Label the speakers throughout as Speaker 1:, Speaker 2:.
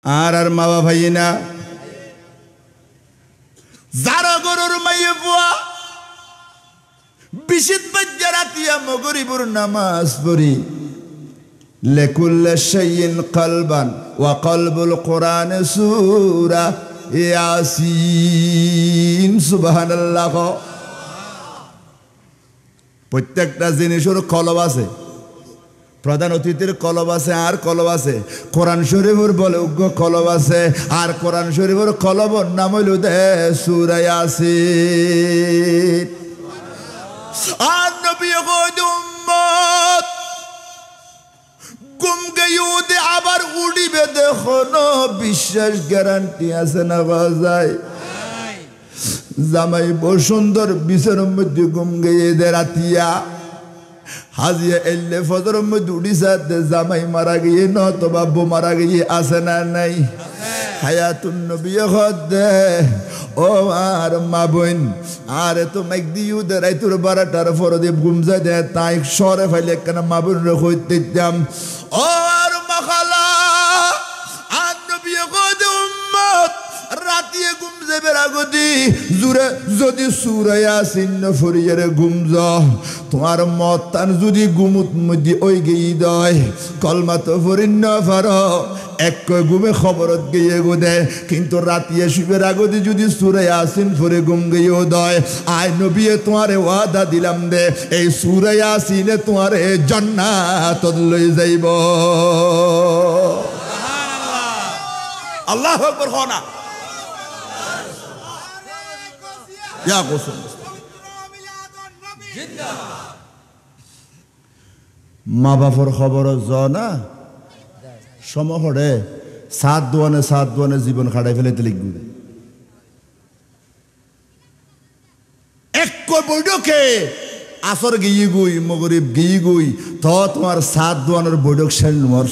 Speaker 1: আর মাওয়া ভাই না যারা গরুর মাইয়ে বুয়া বিশিত বাজ্যা রাতিয়া মগরিবুর নামাজ পড়ি লেকুল্লা শাইইন কলবান ওয়া কলবুল কোরআন সূরা ইয়াসিন সুবহানাল্লাহ। প্রত্যেকটা জিনিসের কলব আছে, প্রধান অতিথির কলব আছে আর কলব আছে। কোরআন শরীফের বলে উগ্র কলব আছে, আর কোরআন শরীফের কলবর নাম হইল দে সূরা ইয়াসিন। আর নবী কইদ উম্মত গুম গইউদে আবার উড়িবে দেখো না, বিশ্বাস গ্যারান্টি আছে না বাজায়। জামাই বহু সুন্দর বিছানার মধ্যে গুম গিয়ে দে রাতিয়া হাজিয়া এলে ফজর মধ্যে উড়িসাতে জামাই মারা গিয়ে নতবা বউ মারা গিয়ে আছে না নাই? হায়াতুন নবী দে ও আর মা বোন আর তো মাইক দিও দে রাইতুর 12টার পরে দিয়ে ঘুম যায় দে তাই সরে ফেলে কেন মা বোন রইতে দিতাম। ও আর মাখালা আর নবী দে উম্মত রাতিয়ে ঘুম যাবে আগদি জুরে যদি সূরা ইয়াসিন ফরিয়ারে ঘুম যাও তোমার মতান যদি গুমুত মধ্যে ওই গই দয় কলমা তো ফরিন না পারো এক ঘুমে খবরত গিয়ে গো দে, কিন্তু রাতিয়ে শুবের আগদি যদি সূরা ইয়াসিন ফরে ঘুম গইও দয় আয় নবী তোমারে ওয়াদা দিলাম দে এই সূরা ইয়াসিনে তোমারে জান্নাত লই যাইব। সুবহানাল্লাহ, আল্লাহু আকবার। হনা ইয়া গোসল মা বাপর খবর না সমহরে সাত দোয়ানে জীবন খাটাই ফেলে লিখবে এক বৈঠকে আসর গিয়ে গুই মগরিব গিয়ে গুই তো তোমার সাত দোয়ানের বৈঠক শেষ নম্বর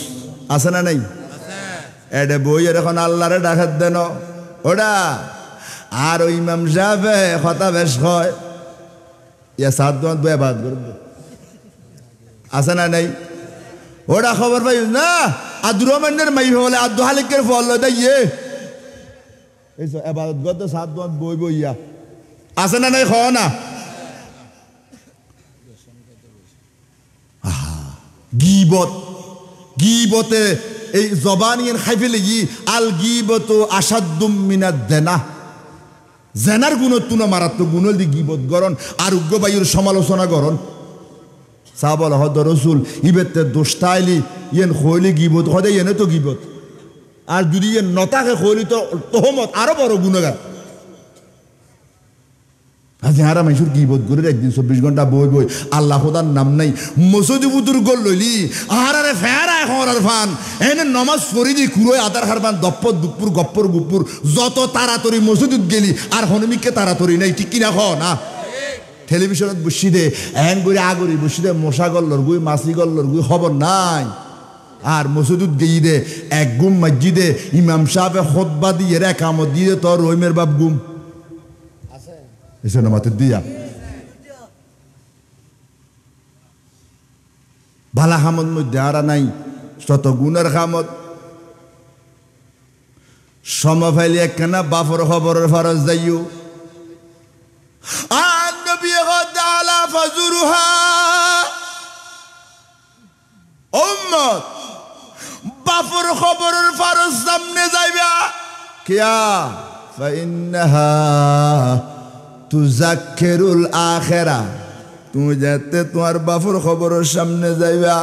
Speaker 1: আছে না নাই? এটা বই এখন আল্লাহরে ডাকাত দেন ওটা আর ওই ইমাম সাহেবে কথা বেশ হয় ইয়া সাত দোয়ান বই বাদ করবে আছে না নাই? ওটা খবর পাই না আব্দুর রহমানের মাই বলে আব্দুল হালিকের ফল দাইয়ে এই এবাদত গত সাত দোয়ান বই বইয়া আছে না নাই? খাও না গিবতে এই জবানিয়ান খাইফে লাগি আল গিবতু আসাদ্দুম মিনাদ দেনা জেনার গুণত তুনো মারাত্মক গুণ দি গিবত গরণ আর উগ্র বায়ুর সমালোচনা গরণ সাহাবাল হদ রসুল ইবেতে দোস্তাইলি ইয়েন খৈলি গিবত হদে ইয়েনে তো গিবত আর যদি ইয়ে নতাকে খৈলি তো তোহমত আরো বড় গুণগার। আজ হারা মাইসুর গিবত করে একদিন 24 ঘন্টা বই বই আল্লাহ খোদার নাম নাই মসজিদ বুতুর গোল লইলি আহারে ফেরা এখন আর ফান এনে নমাজ পড়ি দি কুরোয় আদার হারবান দপ্পর দুপুর গপ্পর গুপুর যত তাড়াতাড়ি মসজিদ গেলি আর হনুমিককে তাড়াতাড়ি নাই ঠিক কিনা খ না? টেলিভিশনত বসি দে এন করে আগরি বসি দে মশা গল্লর গুই মাছি গল্লর গুই খবর নাই। আর মসজিদ গেই দে এক গুম মসজিদে ইমাম সাহেব খুতবা দিয়ে একামত দিয়ে তোর রহিমের বাপ গুম এসে নামাতে দিয়া ভালা খামত মধ্যে আরা নাই শত গুণের খামত সমফাইলি একখানা বাফর খবরের ফারজ যাইও আর নবী তাআলা ফাজুরুহা উম্মত বাফর খবরের ফারজ সামনে যাইবা কিয়া ফাইন্নাহা তুজাক্কিরুল আখিরা তুমি যেতে তোমার বাফর খবরের সামনে যাইবা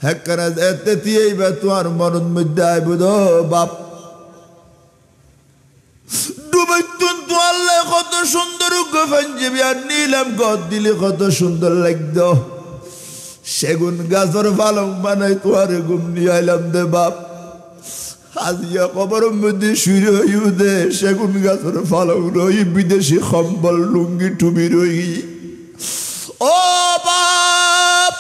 Speaker 1: হেকারা যেতে তিয়েইবা তোমার মনের মধ্যে আইব দো বাপ ডুবাইতুন তো আল্লাহ কত সুন্দর গফঞ্জিবি আর নিলাম গদ দিলে কত সুন্দর লাগতো সেগুন গাছের পালং বানাই তোমার ঘুম নিয়ে আইলাম দে বাপ আজিয়া কবরের মধ্যে শুয়ে হইউ দে সেগুন গাছের পালং রই বিদেশি কম্বল লুঙ্গি টুবি রই ও বাপ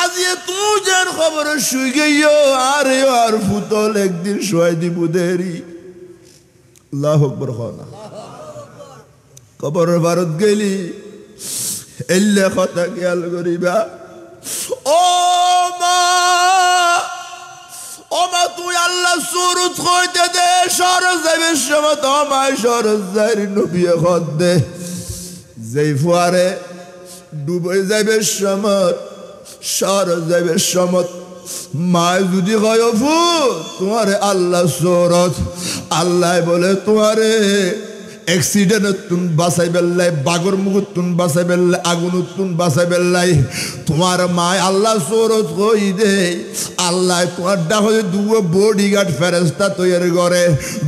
Speaker 1: আজিয়া তুই যার খবরে শুই গইও আরে আর ফুতল একদিন শুয়াই দিব দেরি আল্লাহু আকবার খানা কবরের ভারত গেলি এলে কথা খেয়াল করিবা ও মা তুই আল্লাহ সুরত কইতে দে সরজ যাইবের সময় তোমায় সরজ যাই নবী খদ্দে যেই ফুয়ারে ডুবে যাইবের সময় সরজ যাইবের সময় মায় যদি কয় ফু তোমারে আল্লাহ সুরত আল্লাহ বলে তোমারে অ্যাক্সিডেন্ট তুন বাঁচাই বেল্লাই বাগর মুগুর তুন বাঁচাই বেল্লাই আগুন তুন বাঁচাই বেল্লাই তোমার মায় আল্লাহ সৌরত কই দে আল্লাহ তোমার ডাক দুবো বডিগার্ড ফেরেস্তা তৈরি করে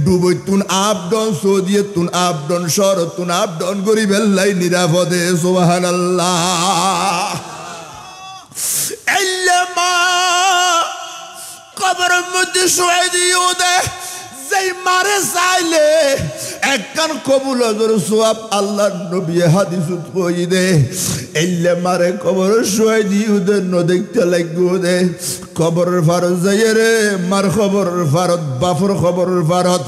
Speaker 1: ডুবই তুন আপ ডাউন সৌদিয়ে তুন আপ ডাউন শরৎ তুন আপ ডাউন করি বেল্লাই নিরাপদে সুবহানাল্লাহ মা কবরের মধ্যে শুয়ে দিও দে যেই মারে চাইলে একখান কবুল হজর সোয়াব আল্লাহ নবী হাদিসত কই দে এলে মারে কবর শুয়ে দিও দে ন দেখতে লাগবো দে কবরের ফারত যাই রে মার খবরের ফারত বাপর খবরের ফারত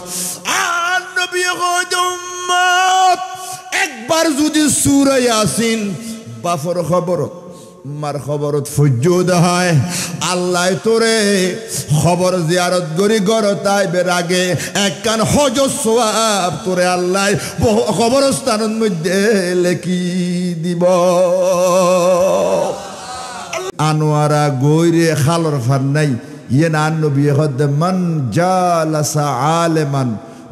Speaker 1: আর নবী কই দে উম্মত একবার যদি সূরা ইয়াসিন বাপর খবরত মার খবরত ফুজুদ হয় আল্লাহ তোরে খবর জিয়ারত করি গড় তাইবের আগে একখান হজ সোয়াব তোরে আল্লাহ কবরস্থানের মধ্যে লেখি দিব আনোয়ারা গৈরে খালর ফার নাই ইয়ে না নবী হদ মান জালাসা আলেমান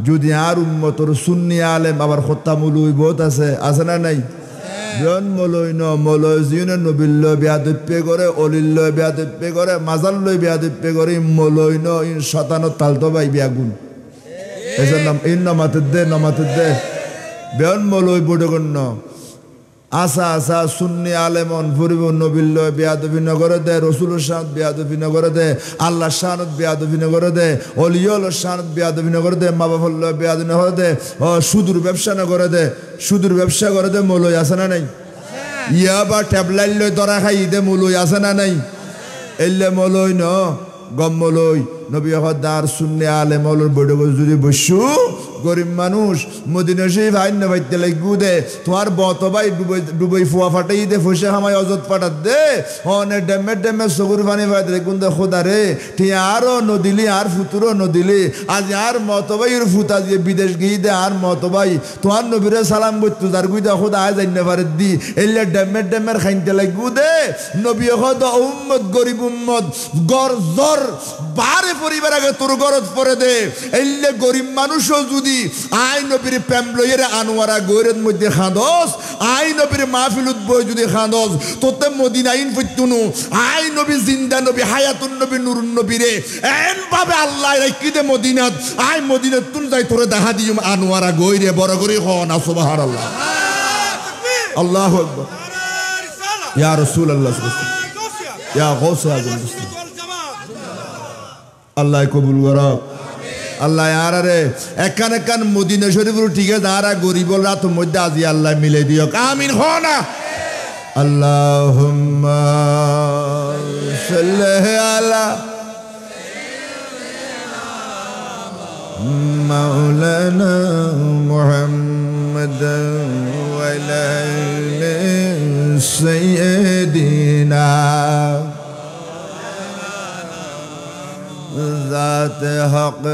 Speaker 1: যদি আর উম্মতর সুন্নি আলেম আবার খত্তামুল বহুত আছে না নাই বিয়ন মলই ন মলয় জিনে নবিল্ল বিয়াদপ্পে করে অলিল্ল বিয়াদপ্পে করে মাজাল্ল বিয়াদপ্পে করে মলই ন ইন শতানো তালতো বাই বিয়াগুন এসব নাম ইন নমাতে দে বিয়ন মলই বড়গণ্য আসা আসা সুন্নি আলেমন ফুরিব নবিল্ল বিয়াদবি নগরে দে রসুলের শানত বিয়াদবি নগরে দে আল্লাহ শানত বিয়াদবি নগরে দে অলিয়ল শানত বিয়াদবি নগরে দে মা বাবল্ল বিয়াদবি নগরে দে ও সুদূর ব্যবসা নগরে দে সুদূর ব্যবসা করে দে মলই আছে না নাই ইয়া বা ট্যাবলাইল লই দরা খাই দে মলই আছে না নাই এলে মলই ন গম মলই নবী হদার সুন্নি আলেমর বড় যদি বসু গরিব মানুষ মদিনা শরীফ আইন ভাইতে লাগবো দে তোমার বতবাই ডুবই ফুয়া ফাটাই দে ফুসে হামাই অজত ফাটাত দে অনে ডেমে সগুর পানি ফাইতে দেখুন দে খোদা রে ঠিক আরও নদিলি আর ফুতুরও নদিলি আজ আর মতবাইয়ের ফুতা দিয়ে বিদেশ গিয়ে দে আর মতবাই তোমার নবীরে সালাম করতো যার গুই দে খোদা আয় যাইনে পারে দি এলে ডেমের খাইতে লাগবো দে নবী হদ উম্মত গরিব উম্মত গড় জর বারে পরিবার আগে তোর গরজ পরে দে এলে গরিব মানুষও যদি আই নবীর প্রেম লইয়ের আনোয়ারা গৈরের মধ্যে খাঁদস আই নবীর মাহফিলুত বই যদি খাঁদস তোতে মদিনা ইন ফুতুনু আই নবী জিন্দা নবী হায়াতুন নবী নুরুন নবী রে এন ভাবে আল্লাহ রাখি দে মদিনাত আই মদিনাত তুন যাই তোরে দেখা দিম আনোয়ারা গৈরে বড় করে হ না সুবহানাল্লাহ আল্লাহু আকবার ইয়া রাসূলুল্লাহ ইয়া গাউসে আজম আল্লাহ কবুল করা আল্লাহ আর রে একান মদিনা শরীফের ঠিক আছে আর গরিব রাত মধ্যে আজি আল্লাহ মিলে দিও আমিন হ না আল্লাহুম্মা সাল্লি আলা মাওলানা মুহাম্মদ ওয়া আলা আলি সাইয়্যিদিনা ذات حق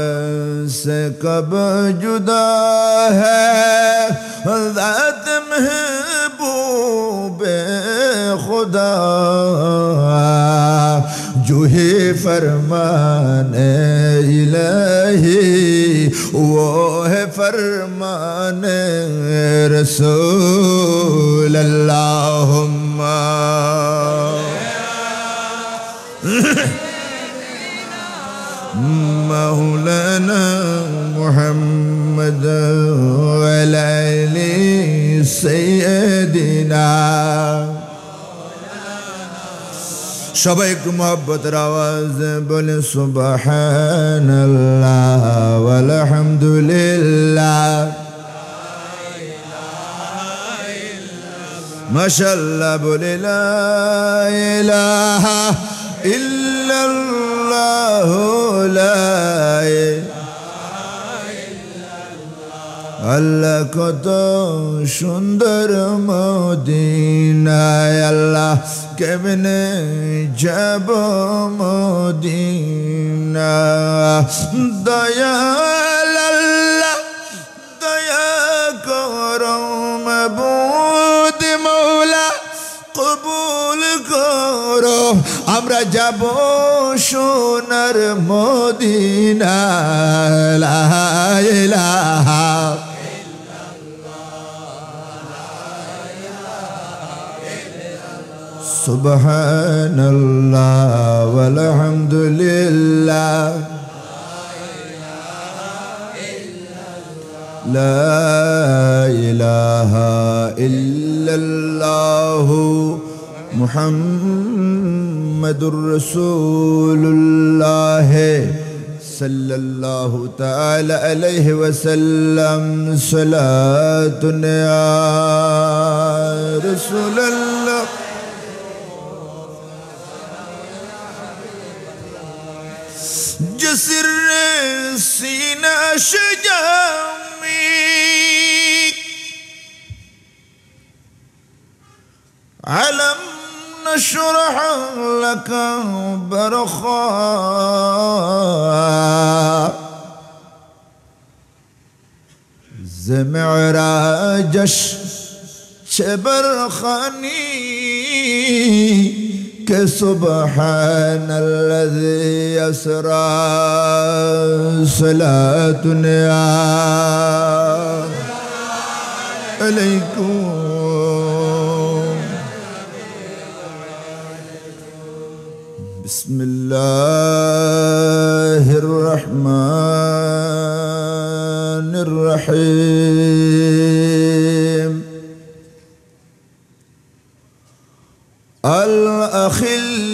Speaker 1: سے کب جدا ہے ذات محبوب خدا جو ہی فرمان الہی وہ ہے فرمان رسول اللہم مولانا محمد وعلى آل سيدنا সবাই একটু মোহাব্বতের আওয়াজ বলে সুবহানাল্লাহ ওয়ালহামদুলিল্লাহ মাশাআল্লাহ বলে লা ইলাহা ইল্লাল্লাহ লা আল্লাহ কত সুন্দর মদিনায় আল্লাহ কেমনে যাব মদিনা দয়াল আল্লাহ দয়া করো মাবুদ মৌলা কবুল করো আমরা যাব সোনার মদিনা লা ইলাহা সুবহানাল্লাহ ওয়াল হামদুলিল্লাহ লা ইলাহা ইল্লাল্লাহ মুহাম্মাদুর রাসূলুল্লাহ সাল্লাল্লাহু তাআলা আলাইহি ওয়াসাল্লাম সালাতুন ইয়া রাসূলুল্লাহ جسر سینہ شجامی علم نشرح لك برخاء زمعراجش شبرخاني سبحان الذي يسرى صلاة عليكم بسم الله الرحمن الرحيم الأخلاء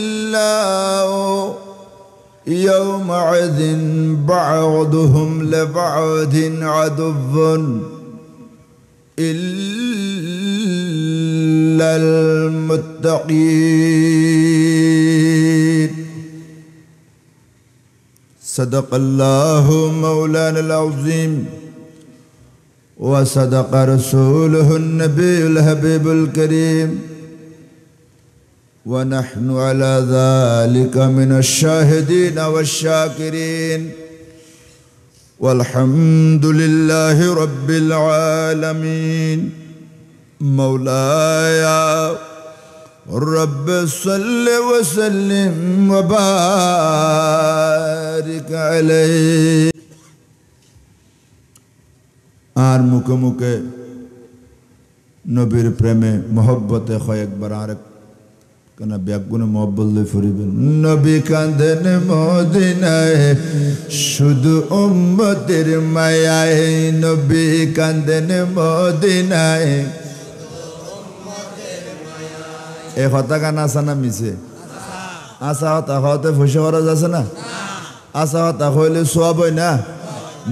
Speaker 1: يومئذ بعضهم لبعض عدو إلا المتقين صدق الله مولانا العظيم وصدق رسوله النبي الحبيب الكريم ونحن على ذلك من الشاهدين والشاكرين والحمد لله رب العالمين مولاي رب صل وسلم وبارك عليه আর মুখে মুখে নবীর প্রেমে মোহব্বতে কয়েকবার আরেক কেন ব্যাগুনে মহব্বত লই ফুরিবেন নবী কাঁদেন মদিনায় শুধু উম্মতের মায়ায় নবী কাঁদেন মদিনায় এ কথা গান আসা না মিছে আসা হতা হতে ফুসে খরচ আছে না আসা হতা হইলে সব হয় না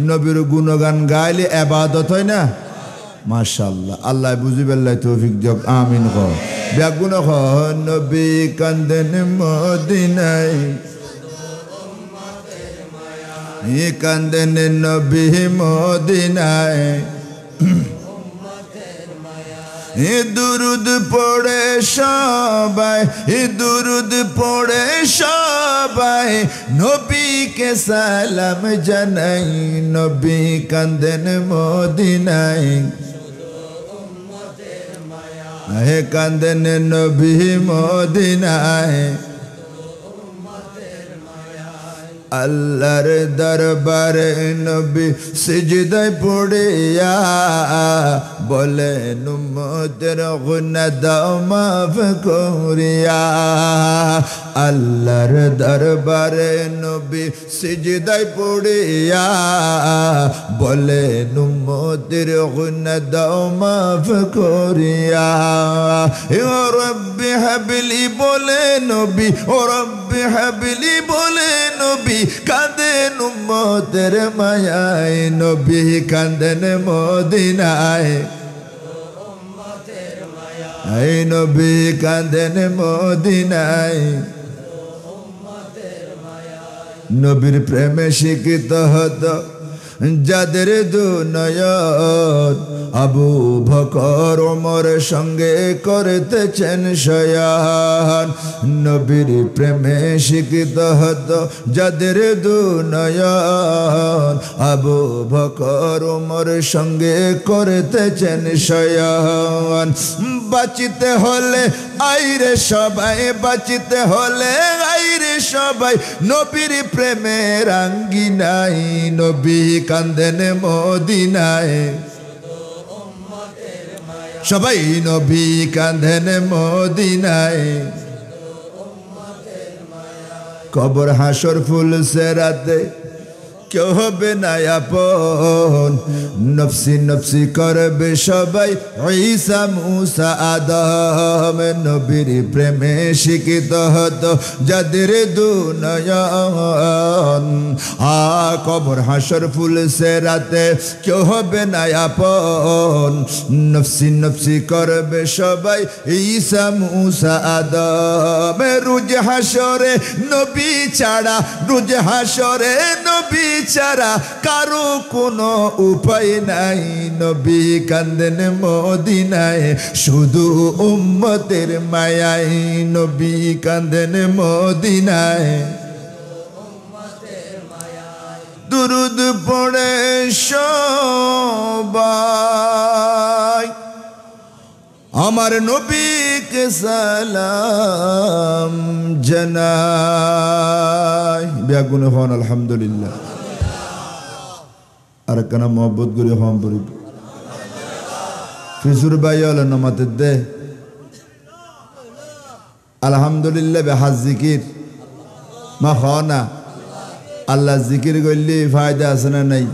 Speaker 1: নবীর গুণগান গাইলে এবাদত হয় না মাশাআল্লাহ আল্লাহ বুঝিবেল্লাই তৌফিক দিয়ক আমিন কর ব্যাগুন নবী কান্দেন মদিনায় কান্দেন নবী মদিনায় দুরুদ পড়ে সবাই দুরুদ পড়ে সবাই নবীকে সালাম জানাই নবী কান্দেন মদিনায় হে কান্দেন নবী মদিনায় আল্লাহর দরবারে নবী সিজদায় পড়িয়া বলেন উম্মতের গুনাহ দাও মাফ করিয়া আল্লাহর দরবারে নবী সিজদায় পড়িয়া বলেন উম্মতের গুনাহ দাও মাফ করিয়া ও রব্বি হাবলি বলে নবী ও রব্বি হাবলি বলে নবী কাঁদেন উম্মতের মায়ায় নবী কাঁদেন মদিনায় এই নবী কাঁদেন মদিনায় নবীর প্রেমে শিক্ষিত হতো যাদের দুনয়ন আবু বকর ওমর সঙ্গে করতেছেন শয়ান নবীর প্রেমে শিক্ষিত হতো যাদের দুনয়ন আবু বকর ওমর সঙ্গে করতেছেন শয়ান বাঁচিতে হলে আইরে সবাই বাঁচিতে হলে আইরে সবাই নবীর প্রেমের আঙ্গিনায় নবী কান্দেন মদিনায় সবাই নবী কাঁদেন মদিনায় কবর হাসর ফুল সেরাতে কেউ হবে না আপন নফসি নফসি করবে সবাই ঈসা মুসা আদম নবীর প্রেমে শিক্ষিত হতো যাদের দুনয়ন কবর হাসর ফুল সেরাতে কেউ হবে না আপন নফসি নফসি করবে সবাই ঈসা মুসা আদম রোজ হাসরে নবী ছাড়া রোজ হাসরে নবী ছাড়া কারো কোনো উপায় নাই নবী কান্দেন মদিনায় শুধু উম্মতের মায়ায় নবী কান্দেন মদিনায় দুরুদ পড়ে সবাই আমার নবীকে সালাম জানাই বেগুন হন আলহামদুলিল্লাহ আর কানা মোহব্বত করে হম পড়ি ফিসুর ভাই হল নামাতে দে আলহামদুলিল্লাহ বেহাজ জিকির মা হনা আল্লাহ জিকির করলে ফায়দা আছে না নাই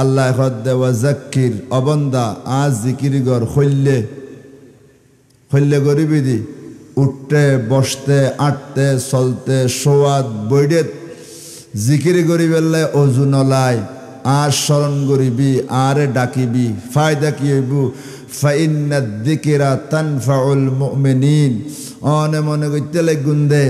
Speaker 1: আল্লাহ খদ্দে ওয়া জাক্কির অবন্দা আজ জিকির গর খৈল্লে খৈল্লে গরিবি দি উঠতে বসতে আটতে চলতে সোয়াদ বৈডে জিকির গরিবেল্লে অজু নলায় আর স্মরণ করিবি আরে ডাকিবি ফায়দা কি হইব ফাইন্না যিকরা তানফাউল মুমিনিন অনে মনে করতে গুন্দে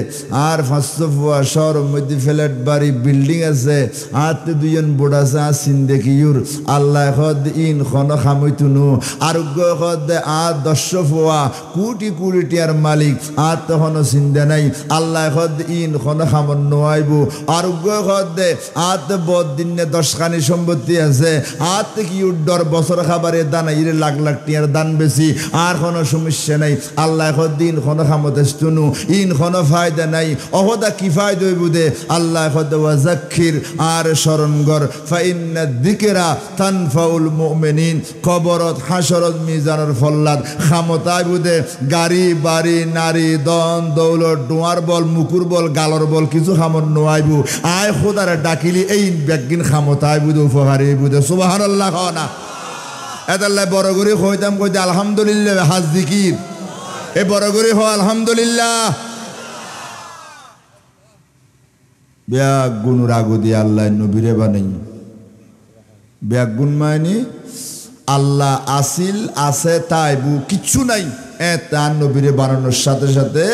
Speaker 1: আর ফাঁসশো ফুয়া শহরের মধ্যে ফ্ল্যাট বাড়ি বিল্ডিং আছে আর দুজন বোর্ড আছে আর সিন্দেকিউর আল্লাহ খদ ইন খন খামইতুনু আরোগ্য খদ আর 10 ফুয়া কোটি কোটি টিয়ার মালিক আর তখনও চিন্তা নাই আল্লাহ খদ ইন খন খামন নোয়াইব আরোগ্য খদ আর বদ দিনে 10 খানি সম্পত্তি আছে আর কি উড্ডর বছর খাবারে দানা ইরে লাখ লাখ টিয়ার দান বেশি আর কোনো সমস্যা নাই আল্লাহ খদ ইন খন খামতেস্তুনু ইন খন ফায়দা নাই অহদা কি ফায়দা হইব দে আল্লাহ খদ ওয়া জাক্কির আর স্মরণ কর ফাইন্না যিকরা তানফাউল মুমিনিন কবরত হাসরত মিজানের ফল্লাদ খামতাই বুদে গাড়ি বাড়ি নারী দন দৌলত ডোয়ার বল মুকুর বল গালর বল কিছু খামত নোয়াইব আয় খোদারে ডাকিলি এই ব্যাগিন খামতাই বুদে উপহারে বুদে সুবহানাল্লাহ না এদাল্লাহ বড় করে কইতাম কইতে আলহামদুলিল্লাহ হাজ জিকির এ বড় করে হ আলহামদুলিল্লাহ ব্যাগ গুণ রাগু দিয়ে আল্লাহ নবীরে বানাই ব্যাগ গুণ মায়নি আল্লাহ আসিল আছে তাইবু কিচ্ছু নাই তার নবীরে বানানোর সাথে সাথে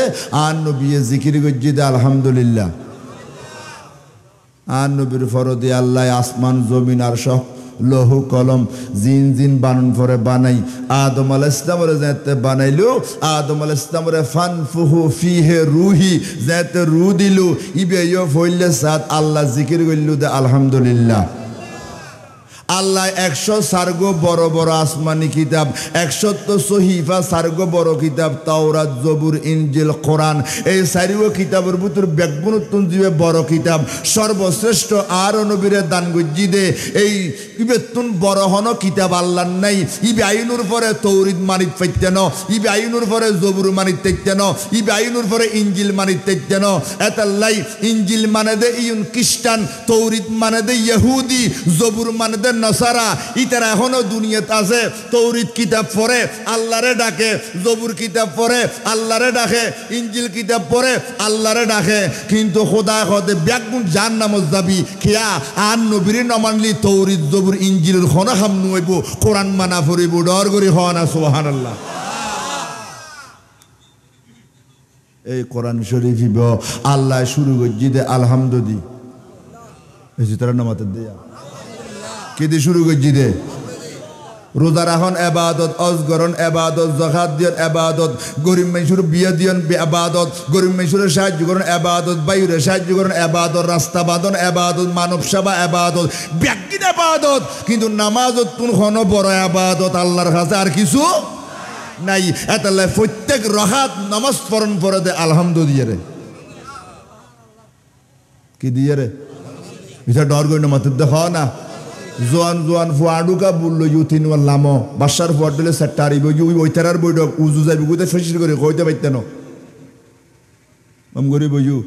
Speaker 1: আর নবী জিকির গজ্জিদে আলহামদুলিল্লাহ আর নবীর ফরদে আল্লাহ আসমান জমিন আর সব লৌহ কলম জিন জিন বানান পরে বানাই আদম আলাইহিস সালামের যাতে বানাইলো আদম আলাইহিস সালামের ফানফুহু ফিহি রূহি যাতে রূহ দিলু ইবে ইয়ো ফইলে সাত আল্লাহ জিকির কইলু দে আলহামদুলিল্লাহ আল্লাহ 100 সার্গ বড় বড় আসমানি কিতাব 100 সহিফা সার্গ বড় কিতাব তাওরাত জবুর ইনজিল কোরআন এই চারিও কিতাবের ভিতর ব্যাগুণতুন জিবে বড় কিতাব সর্বশ্রেষ্ঠ আর নবীরে দান গজ্জি দে এই ইবেতুন বড় হন কিতাব আল্লাহ নাই ইবে আইনুর পরে তৌরিত মানিত পাইতেন ইবে আইনুর পরে জবুর মানিত পাইতেন ইবে আইনুর পরে ইনজিল মানিত পাইতেন এতাল্লাই ইনজিল মানে দে ইউন খ্রিস্টান তৌরিত মানে দে ইহুদি জবুর মানে দে নসারা ইতারা এখনো দুনিয়াতে আছে তৌরিত কিতাব পড়ে আল্লাহরে ডাকে জবুর কিতাব পড়ে আল্লাহরে ডাকে ইনজিল কিতাব পড়ে আল্লাহরে ডাকে কিন্তু খোদা খোদে ব্যাগুন জাহান্নামত যাবি কিয়া আর নবীরে না মানলি তৌরিত জবুর ইনজিলের খনা খাম নইব কোরআন মানা পড়িব ডর করি হনা সুবহানাল্লাহ এই কোরআন শরীফ আল্লাহ শুরু গজ্জি দে আলহামদুলিল্লাহ এই তারা নামাতে দেয়া কেদি শুরু করছি দে রোজা রাখন এবাদত, অজগরণ এবাদত, জাকাত দিয়ন এবাদত, গরিব মানুষের বিয়ে দিয়ন এবাদত, গরিব মানুষের সাহায্য করেন এবাদত, বাইরে সাহায্য করেন এবাদত, রাস্তা বাঁধন এবাদত, মানব সেবা এবাদত, ব্যক্তির এবাদত। কিন্তু নামাজত কোন বড় এবাদত আল্লাহর কাছে আর কিছু নাই। এতালে প্রত্যেক রাকাত নামাজ পড়ন পড়ে দে আলহামদুলিল্লাহ রে, কি দিয়ে রে এটা ডর গই না মাত্র দেখ না। জোয়ান জোয়ান ফুয়াডুকা বললো ইউথিন লাম বাসার ফুয়ার দিলে সেটটা আরিব ওইটার বইডক উজু যাইব গুতে ফেসিস করে কইতে পাইতেন মম গরি বইউ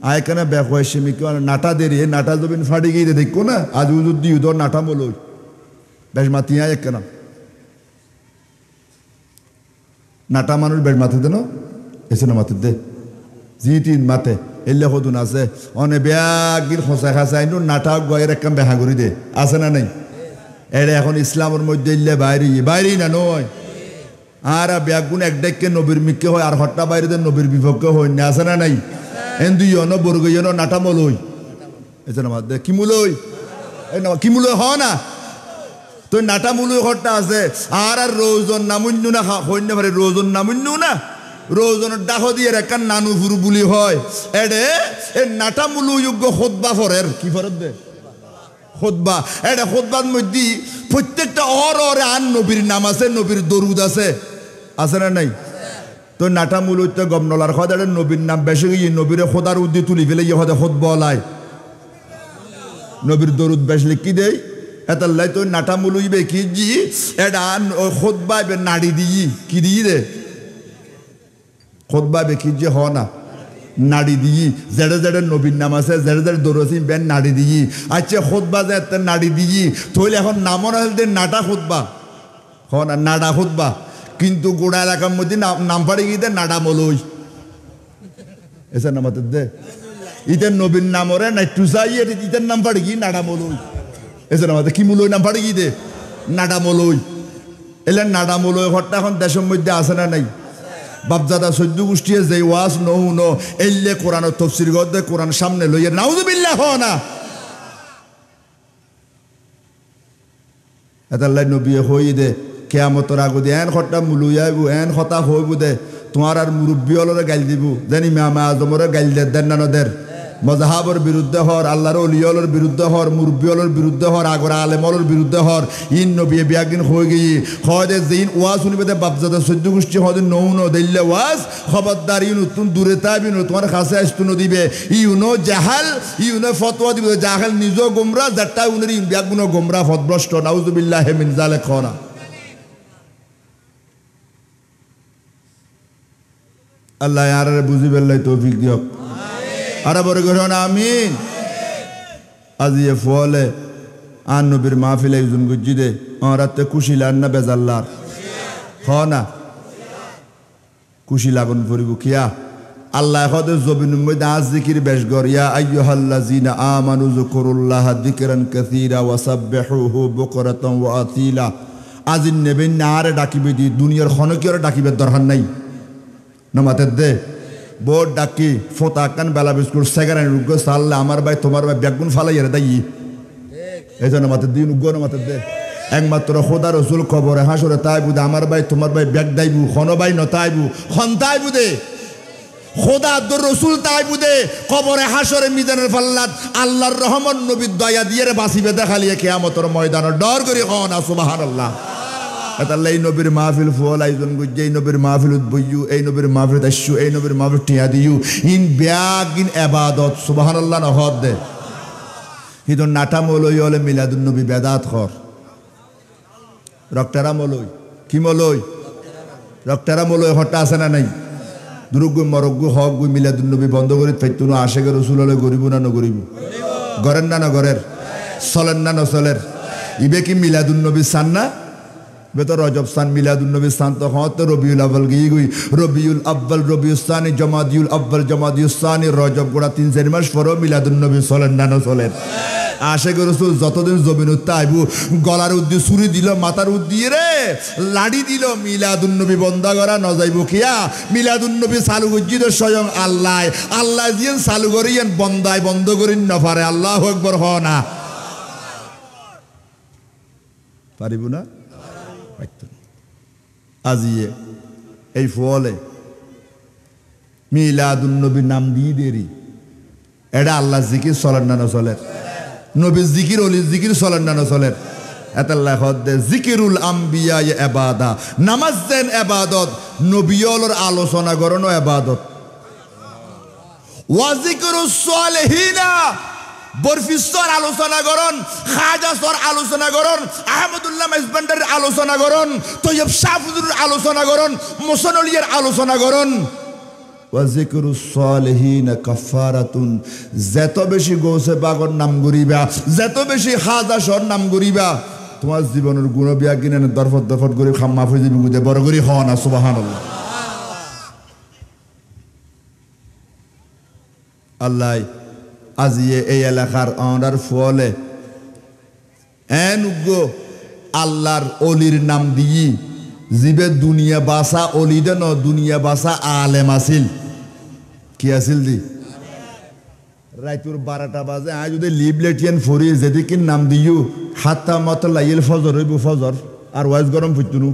Speaker 1: আয় কেন ব্যাক হয় সেমি নাটা দেরি নাটা জবিন ফাড়ি গিয়ে দেখো না আজ উজু দিউ ধর নাটা বলো বেশ মাতি আয় কেন নাটা মানুষ বেশ মাথে দেন এসে না মাথে দে জি তিন মাথে এলে সদুন আছে অনে বেয়াগির খোঁচা খাঁচাই নাটা গয়ের একদম বেহা করি দে আছে না নাই এরে এখন ইসলামের মধ্যে এলে বাইরেই না নয় আর ব্যাগুন এক ডাইকে নবীর মিকে হয় আর হট্টা বাইরে দে নবীর বিপক্ষে হয় না আছে না নাই এন দুই বর্গইন নাটা মলই এসে না মাত দে কি মূলই কি মূলই হ না তো নাটা মূলই হট্টা আছে আর আর রোজন নামুন্য না হইন্য পারে রোজন নামুন্য না রোজনের ডাহ দিয়ে একান নানুফুর বুলি হয় এডে এ নাটা মূলযোগ্য খোদবা ফরের কি ফরত দে খোদবা এটা খোদবার মধ্যে প্রত্যেকটা অরে আন নবীর নাম আছে নবীর দরুদ আছে আছে না নাই তো নাটা মূলত গমনলার খদ এটা নবীর নাম বেশি গিয়ে নবীর খোদার উদ্দি তুলি ফেলে ইয়ে হতে খোদবা লাই নবীর দরুদ বেশ লিখি দেয় এতাল্লাই তো নাটা মূলইবে কি জি এটা খোদবা নাড়ি দিই কি দিই রে খোদবা বেকি যে হ না নাড়ি দিই জেড়ে জেড়ে নবীর নাম আছে জেড়ে জেড়ে দরসি বেন নাড়ি দিই আচ্ছা খোদবা যে এত নাড়ি দিই তৈলে এখন নামন আসলে নাটা খোদবা হ না নাডা খোদবা কিন্তু গোড়া এলাকার মধ্যে নাম পাড়ি গিয়ে নাডা মলই এসে নামাতে দে ইতের নবীর নামরে নাইটু চাই ইতের নাম পাড়ি গিয়ে নাডা মলই এসে নামাতে কি মূলই নাম পাড়ি গিয়ে দে নাডা মলই এলে নাডা মলই ঘরটা এখন দেশের মধ্যে আছে না নাই বাপজাদা সৈদ্য গোষ্ঠীয়ে যে ওয়াজ নহু ন এলে কোরআন তফসির গদ্দে কোরআন সামনে লইয়ে নাউযুবিল্লাহ হ না এতাল্লাই নবী হই দে কেয়ামতর আগদি এন খট্টা মুলুয়াইবু এন হতা হইব দে তোমার আর মুরব্বী অলরে গাইল দিব জানি ইমাম আজমরে গাইল দেন না নদের মজাহাবর বিরুদ্ধে হর আল্লাহর অলিয়লের বিরুদ্ধে হর মুরব্বিয়লের বিরুদ্ধে হর আগরা আলেমলের বিরুদ্ধে হর ইন নবী বিয়াগিন হয়ে গিয়ে হদে যেইন ওয়াজ শুনিবে দে বাপজাদা সৈদ্য গোষ্ঠী হদে নৌন দিল্লে ওয়াজ খবরদার ইউন তুমি দূরে তাবিন তোমার কাছে আসতুন দিবে ইউনো জাহাল ইউনো ফতোয়া দিবে জাহাল নিজ গোমরা যাটা উনের ইন বিয়াগুন গোমরা ফতভ্রষ্ট নাউযুবিল্লাহি মিন যালিক খনা আল্লাহ আর বুঝিবেল্লাই তৌফিক দিয়ক আর বড় ঘটন আমিন আজি এ ফলে আন নবীর মাহফিলে একজন গুজি দে রাতে খুশি লান না বেজাল্লার হ না খুশি লাগুন পড়িব কিয়া আল্লাহ হদে জবিনুর মধ্যে আজ জিকির বেশ গর ইয়া আইয়ুহাল্লাযিনা আমানু যকুরুল্লাহা যিকরান কাসীরা ওয়া সাব্বিহুহু বুকরাতান ওয়া আতিলা আজিন নেবেন না আরে ডাকিবে দি দুনিয়ার খনকিয়র ডাকিবে দরকার নাই নামাতে দে বোর্ড ডাকি ফোতা কান বেলা বিস্কুট সেগারানি রুগ্গ সাল্লা আমার ভাই তোমার ভাই ব্যাগুন ফালাই এর দাই এই জন্য মাতে দিন উগ্র মাতে দে একমাত্র খোদা রসুল খবরে হাসরে তাই বুধে আমার ভাই তোমার ভাই ব্যাগ দাইবু খন ভাই নতাইবু খন তাই বুধে খোদা আব্দুর রসুল তাই বুধে কবরে হাসরে মিজানের ফাল্লাত আল্লাহর রহমান নবীর দয়া দিয়ে বাঁচিবে দেখালিয়ে কেয়ামতের ময়দানে ডর করি খন সুবহানাল্লাহ এতাল্লা এই নবীর মাহফিল ফুল আয়োজন করছে এই নবীর মাহফিল বইয়ু এই নবীর মাহফিল আসছু এই নবীর মাহফিল টিয়া দিউ ইন ব্যাগ ইন এবাদত সুবহানাল্লাহ নহদ দে হিদন নাটা মলই হলে মিলাদুন নবী বেদাত খর রক্তারা মলই কি মলই রক্তারা মলই হট্টা আছে না নাই দুরুগ্য মরগ্য হক গুই মিলাদুন নবী বন্ধ করে ফেতুন আশেকে রসুল হলে গরিব না নগরিব গরের না নগরের চলেন না নচলের ইবে কি মিলাদুন নবী চান না বেতর রজব স্থান মিলাদুন নবী স্থান তো হত রবিউল আব্বাল গিয়ে গুই রবিউল আব্বাল রবিউল স্থানি জমাদিউল আব্বাল জমাদিউল স্থানি রজব গোড়া 3-4 মাস পরও মিলাদুন নবী চলেন না নচলেন আশেকে রসুল যতদিন জমিন আইবু গলার উদ্দি ছুরি দিল মাথার উদ্দিয়ে রে লাড়ি দিল মিলাদুন নবী বন্ধ করা ন যাইব কিয়া মিলাদুন নবী চালু করছি তো স্বয়ং আল্লাহ আল্লাহ যিয়েন চালু করিয়েন বন্দায় বন্ধ করিন নপারে আল্লাহু আকবার হ না পারিব না আজিয়ে এই ফলে মিলাদুন নবীর নাম দিয়ে দেরি এটা আল্লাহ জিকির চলেন না চলের নবীর জিকির অলি জিকির চলেন না চলের এতাল্লাহ হদ্দে জিকিরুল আম্বিয়া এবাদা নামাজ দেন এবাদত নবিয়লর আলোচনা করনো এবাদত ওয়াজিকুরুস সালিহিনা বরফিস্তর আলোচনা করন খাজাসর আলোচনা করন আহমদুল্লাহ মেজবান্ডারের আলোচনা করন তৈয়ব শাহফুজুর আলোচনা করন মোসানলিয়ার আলোচনা করন ওয়াজিকুরুস সালিহিনা কাফারাতুন যত বেশি গৌসে পাগর নাম গরিবা যত বেশি খাজাসর নাম গরিবা তোমার জীবনের গুণ বিয়া কিনে দরফত দরফত করে খাম্মা ফুজি বিগুদে বড় করি হওয়া না সুবহানাল্লাহ আল্লাহ আজিয়ে এই এলাকার অনার ফলে এনুগো আল্লাহর অলির নাম দিই জিবে দুনিয়া বাসা অলিদে ন দুনিয়া বাসা আলেম আসিল কি আসিল দি রাইতুর 12টা বাজে আজ যদি লিবলেটিয়ান ফরি যেদিকে নাম দিও হাত্তা মত লাইল ফজর হইব ফজর আর ওয়াজ গরম ফুটতুনু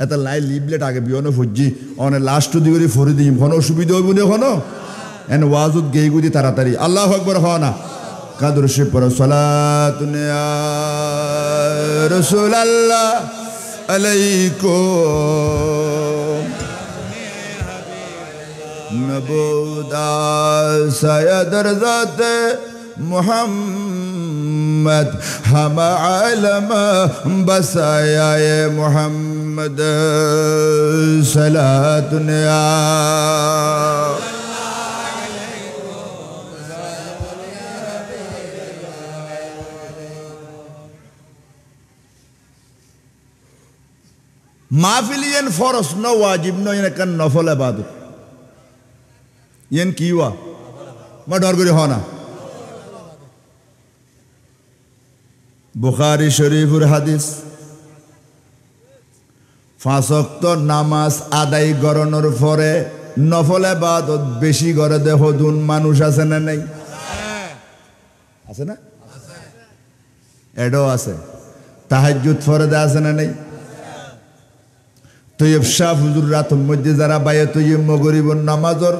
Speaker 1: এটা লাই লিবলেট আগে বিয়নো ফুজি অনে লাস্ট দিগরি ফরি দিম কোনো অসুবিধা হইব না কোনো এন ওয়াজুদ গেই গুদি তাড়াতাড়ি আল্লাহু আকবার হওয়া না কাদর সে পর সালাতুন ইয়া রাসূলুল্লাহ আলাইকুম নবুদা সায়দর জাতে মুহাম্মদ হাম আলম বসায়া মুহাম্মদ সালাতুন ইয়া মাহফিলিয়েন ফরজ ন ওয়াজিব ন এন কান নফল ইবাদত ইয়েন কি ওয়া মা ডর করে হনা বুখারী শরীফের হাদিস 5 ওয়াক্ত নামাজ আদায় করানোর পরে নফল ইবাদত বেশি করে দেহ দুন মানুষ আছে না নাই আছে না এডো আছে তাহাজ্জুদ ফরজ আছে না নাই তৈয়ব শাহফুজুর রাতের মধ্যে যারা বাইয়ে তৈয়ব মগরিবর নামাজর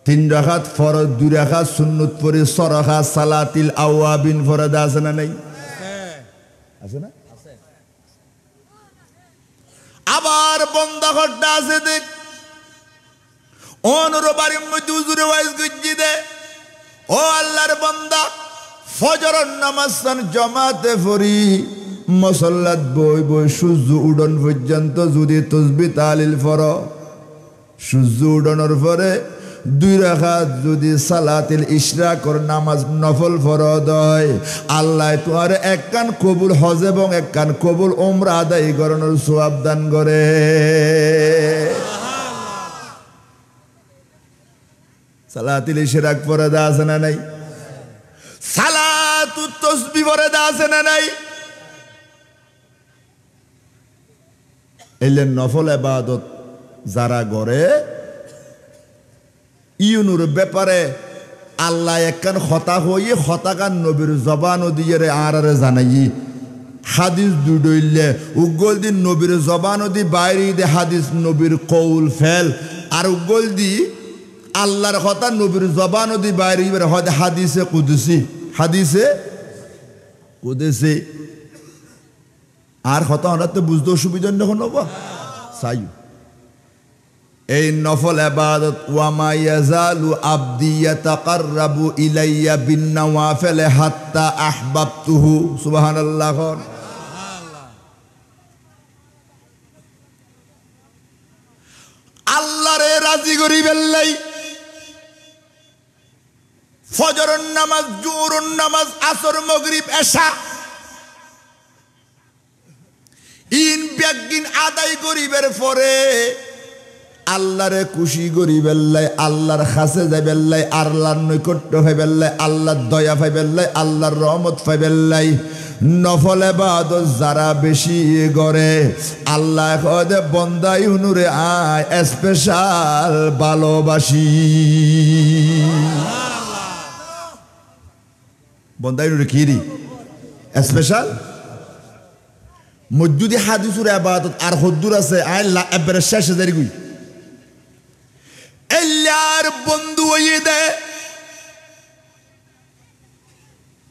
Speaker 1: 3 রাকাত ফরজ 2 রাকাত সুন্নত পড়ে 6 রাকাত সালাতিল আওয়াবিন ফরজ আছে না নাই আছে না আবার বন্দা ঘরটা আছে দেখ অনুর বাড়ির মধ্যে হুজুরে ওয়াজ গজ্জি দে ও আল্লাহর বান্দা ফজরের নামাজ জামাতে পড়ি মসল্লাত বই বই সূর্য উডন পর্যন্ত যদি তসবিহ তাহলিল ফর সূর্য উডনের পরে 2 রাকাত যদি সালাতিল ইশরাকর নামাজ নফল ফরজ হয় আল্লাহ তোমার এক কান কবুল হজ এবং এক কান কবুল উমরা আদায় করানোর সওয়াব দান করে সালাতিল ইশরাক ফরজ আছে না নাই সালাতুত তাসবিহ ফরজ আছে না নাই এলেন নফল ইবাদত যারা করে ইউনুর ব্যাপারে আল্লাহ একখান হতা হয়ে হতাকান নবীর জবান দিয়ে আর জানাই হাদিস দুডইলে উগল দিন নবীর জবান দি বাইরে দে হাদিস নবীর কৌল ফেল আর উগল দি আল্লাহর কথা নবীর জবান দি বাইরে হয় হাদিসে কুদসি হাদিসে কুদসি আর কথা হঠাৎ তো বুঝতে অসুবিধা যখন হবো সাই এই নফল ইবাদত ওয়ামা ইয়াজালু আবদি ইয়াতাকাররাবু ইলাইয়া বিন্নাওয়াফিল হাত্তা আহবাবতুহু সুবহানাল্লাহ আল্লাহরে রাজি করিবেন লাই ফজরের নামাজ জোহরের নামাজ আসর মাগরিব এশা ইন ব্যাগিন আদায় করিবার পরে আল্লাহরে খুশি করিবার লাই আল্লাহর কাছে যাইবার লাই আল্লাহর নৈকট্য পাইবার লাই আল্লাহর দয়া পাইবার লাই আল্লাহর রহমত পাইবার লাই নফল ইবাদত যারা বেশি করে আল্লাহ কয় বান্দা ইউনুরে আয় স্পেশাল ভালোবাসি বান্দা ইউনুরে কি রি স্পেশাল মসজিদে হাদিসুর ইবাদত আর হদ্দুর আছে আল্লাহ একবারে শেষে দেরি কই এল্লার বন্ধু হইয়ে দেয়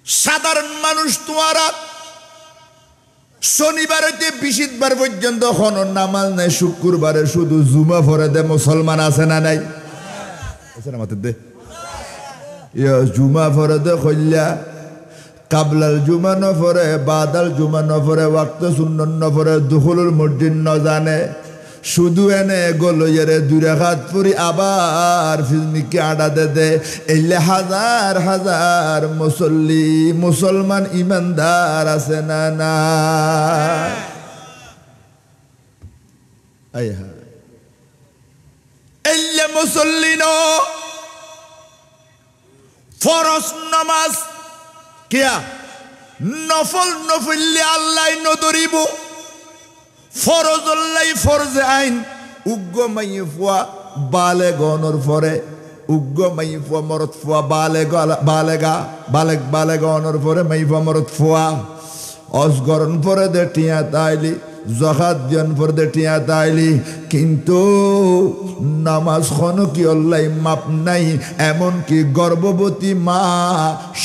Speaker 1: সাধারণ মানুষ তোমরা শনিবার হইতে বিশিতবার পর্যন্ত কোন নামাজ নাই শুক্রবারে শুধু জুমা পড়ে দে মুসলমান আছে না নাই আছে না মাতে দে ইয়া জুমা পড়ে দে কইলা কাবলাল জুমা ন পড়ে বাদাল জুমা ন পড়ে ওয়াক্ত সুন্নত ন পড়ে দুখুলুল মসজিদ ন জানে শুধু এনে গলইয়ারে দুই রাকাত পড়ি আবার ফিজনিকে আডা দে এলে হাজার হাজার মুসল্লি মুসলমান ইমানদার আছে না না আয় হা এলে মুসল্লি ন ফরজ নামাজ কিয়া নফল নফিল্লি আল্লাহ নদরিব ফরজল্লাই ফরজে আইন উগ্র মাইয়ে ফুয়া বালে গনর পরে উগ্র মাইয়ে ফুয়া মরত ফুয়া বালে গনর পরে মাই ফুয়া মরত ফুয়া অসগরণ পরে দে টিয়া তাইলি জখাত দিয়ন পরে দে টিয়া তাইলি কিন্তু নামাজ খনো কি অল্লাই মাপ নাই এমনকি গর্ভবতী মা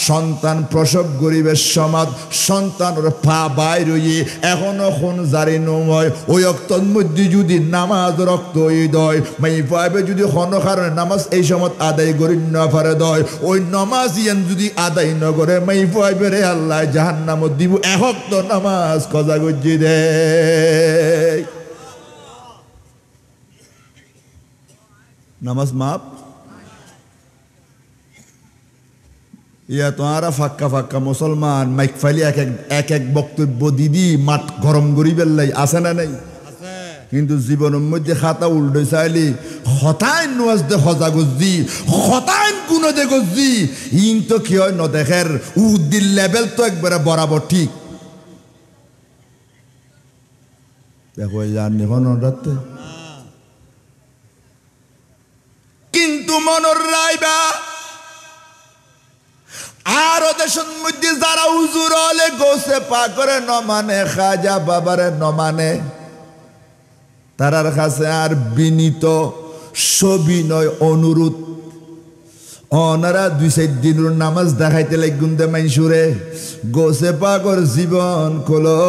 Speaker 1: সন্তান প্রসব গরিবের সমাজ সন্তানের পা বাইর হইয়ে এখনো খুন জারি নয় ওই অক্তর মধ্যে যদি নামাজ রক্ত দয় মাই পাইবে যদি কোনো কারণে নামাজ এই সময় আদায় করি না পারে দয় ওই নামাজ ইয়ান যদি আদায় ন করে মাই পাইবে রে আল্লাহ জাহান্নামত দিব একক্ত নামাজ কজা গজ্জি দে নামাজ মাপ ইয়া তোমরা ফাক্কা ফাক্কা মুসলমান মাইক ফাইলি এক এক বক্তব্য দিদি মাঠ গরম করি বেল্লাই আছে না নাই কিন্তু জীবনের মধ্যে খাতা উল্টে চাইলি হতাইন নোয়াজ দে সজা গজি হতাইন গুণ দে গজি ইন তো কি হয় নদেখের উদ্দির লেভেল তো একবারে বরাবর ঠিক দেখো জানি রাতে কিন্তু মনোর রাইবা আর দেশের মধ্যে যারা হুজুর হলে গোসে পা করে ন মানে খাজা বাবারে ন মানে তারার কাছে আর বিনীত সবিনয় অনুরোধ ওনারা 2-4 দিনের নামাজ দেখাইতে লাগুন দে মাইসুরে গোসে পাকর জীবন কলো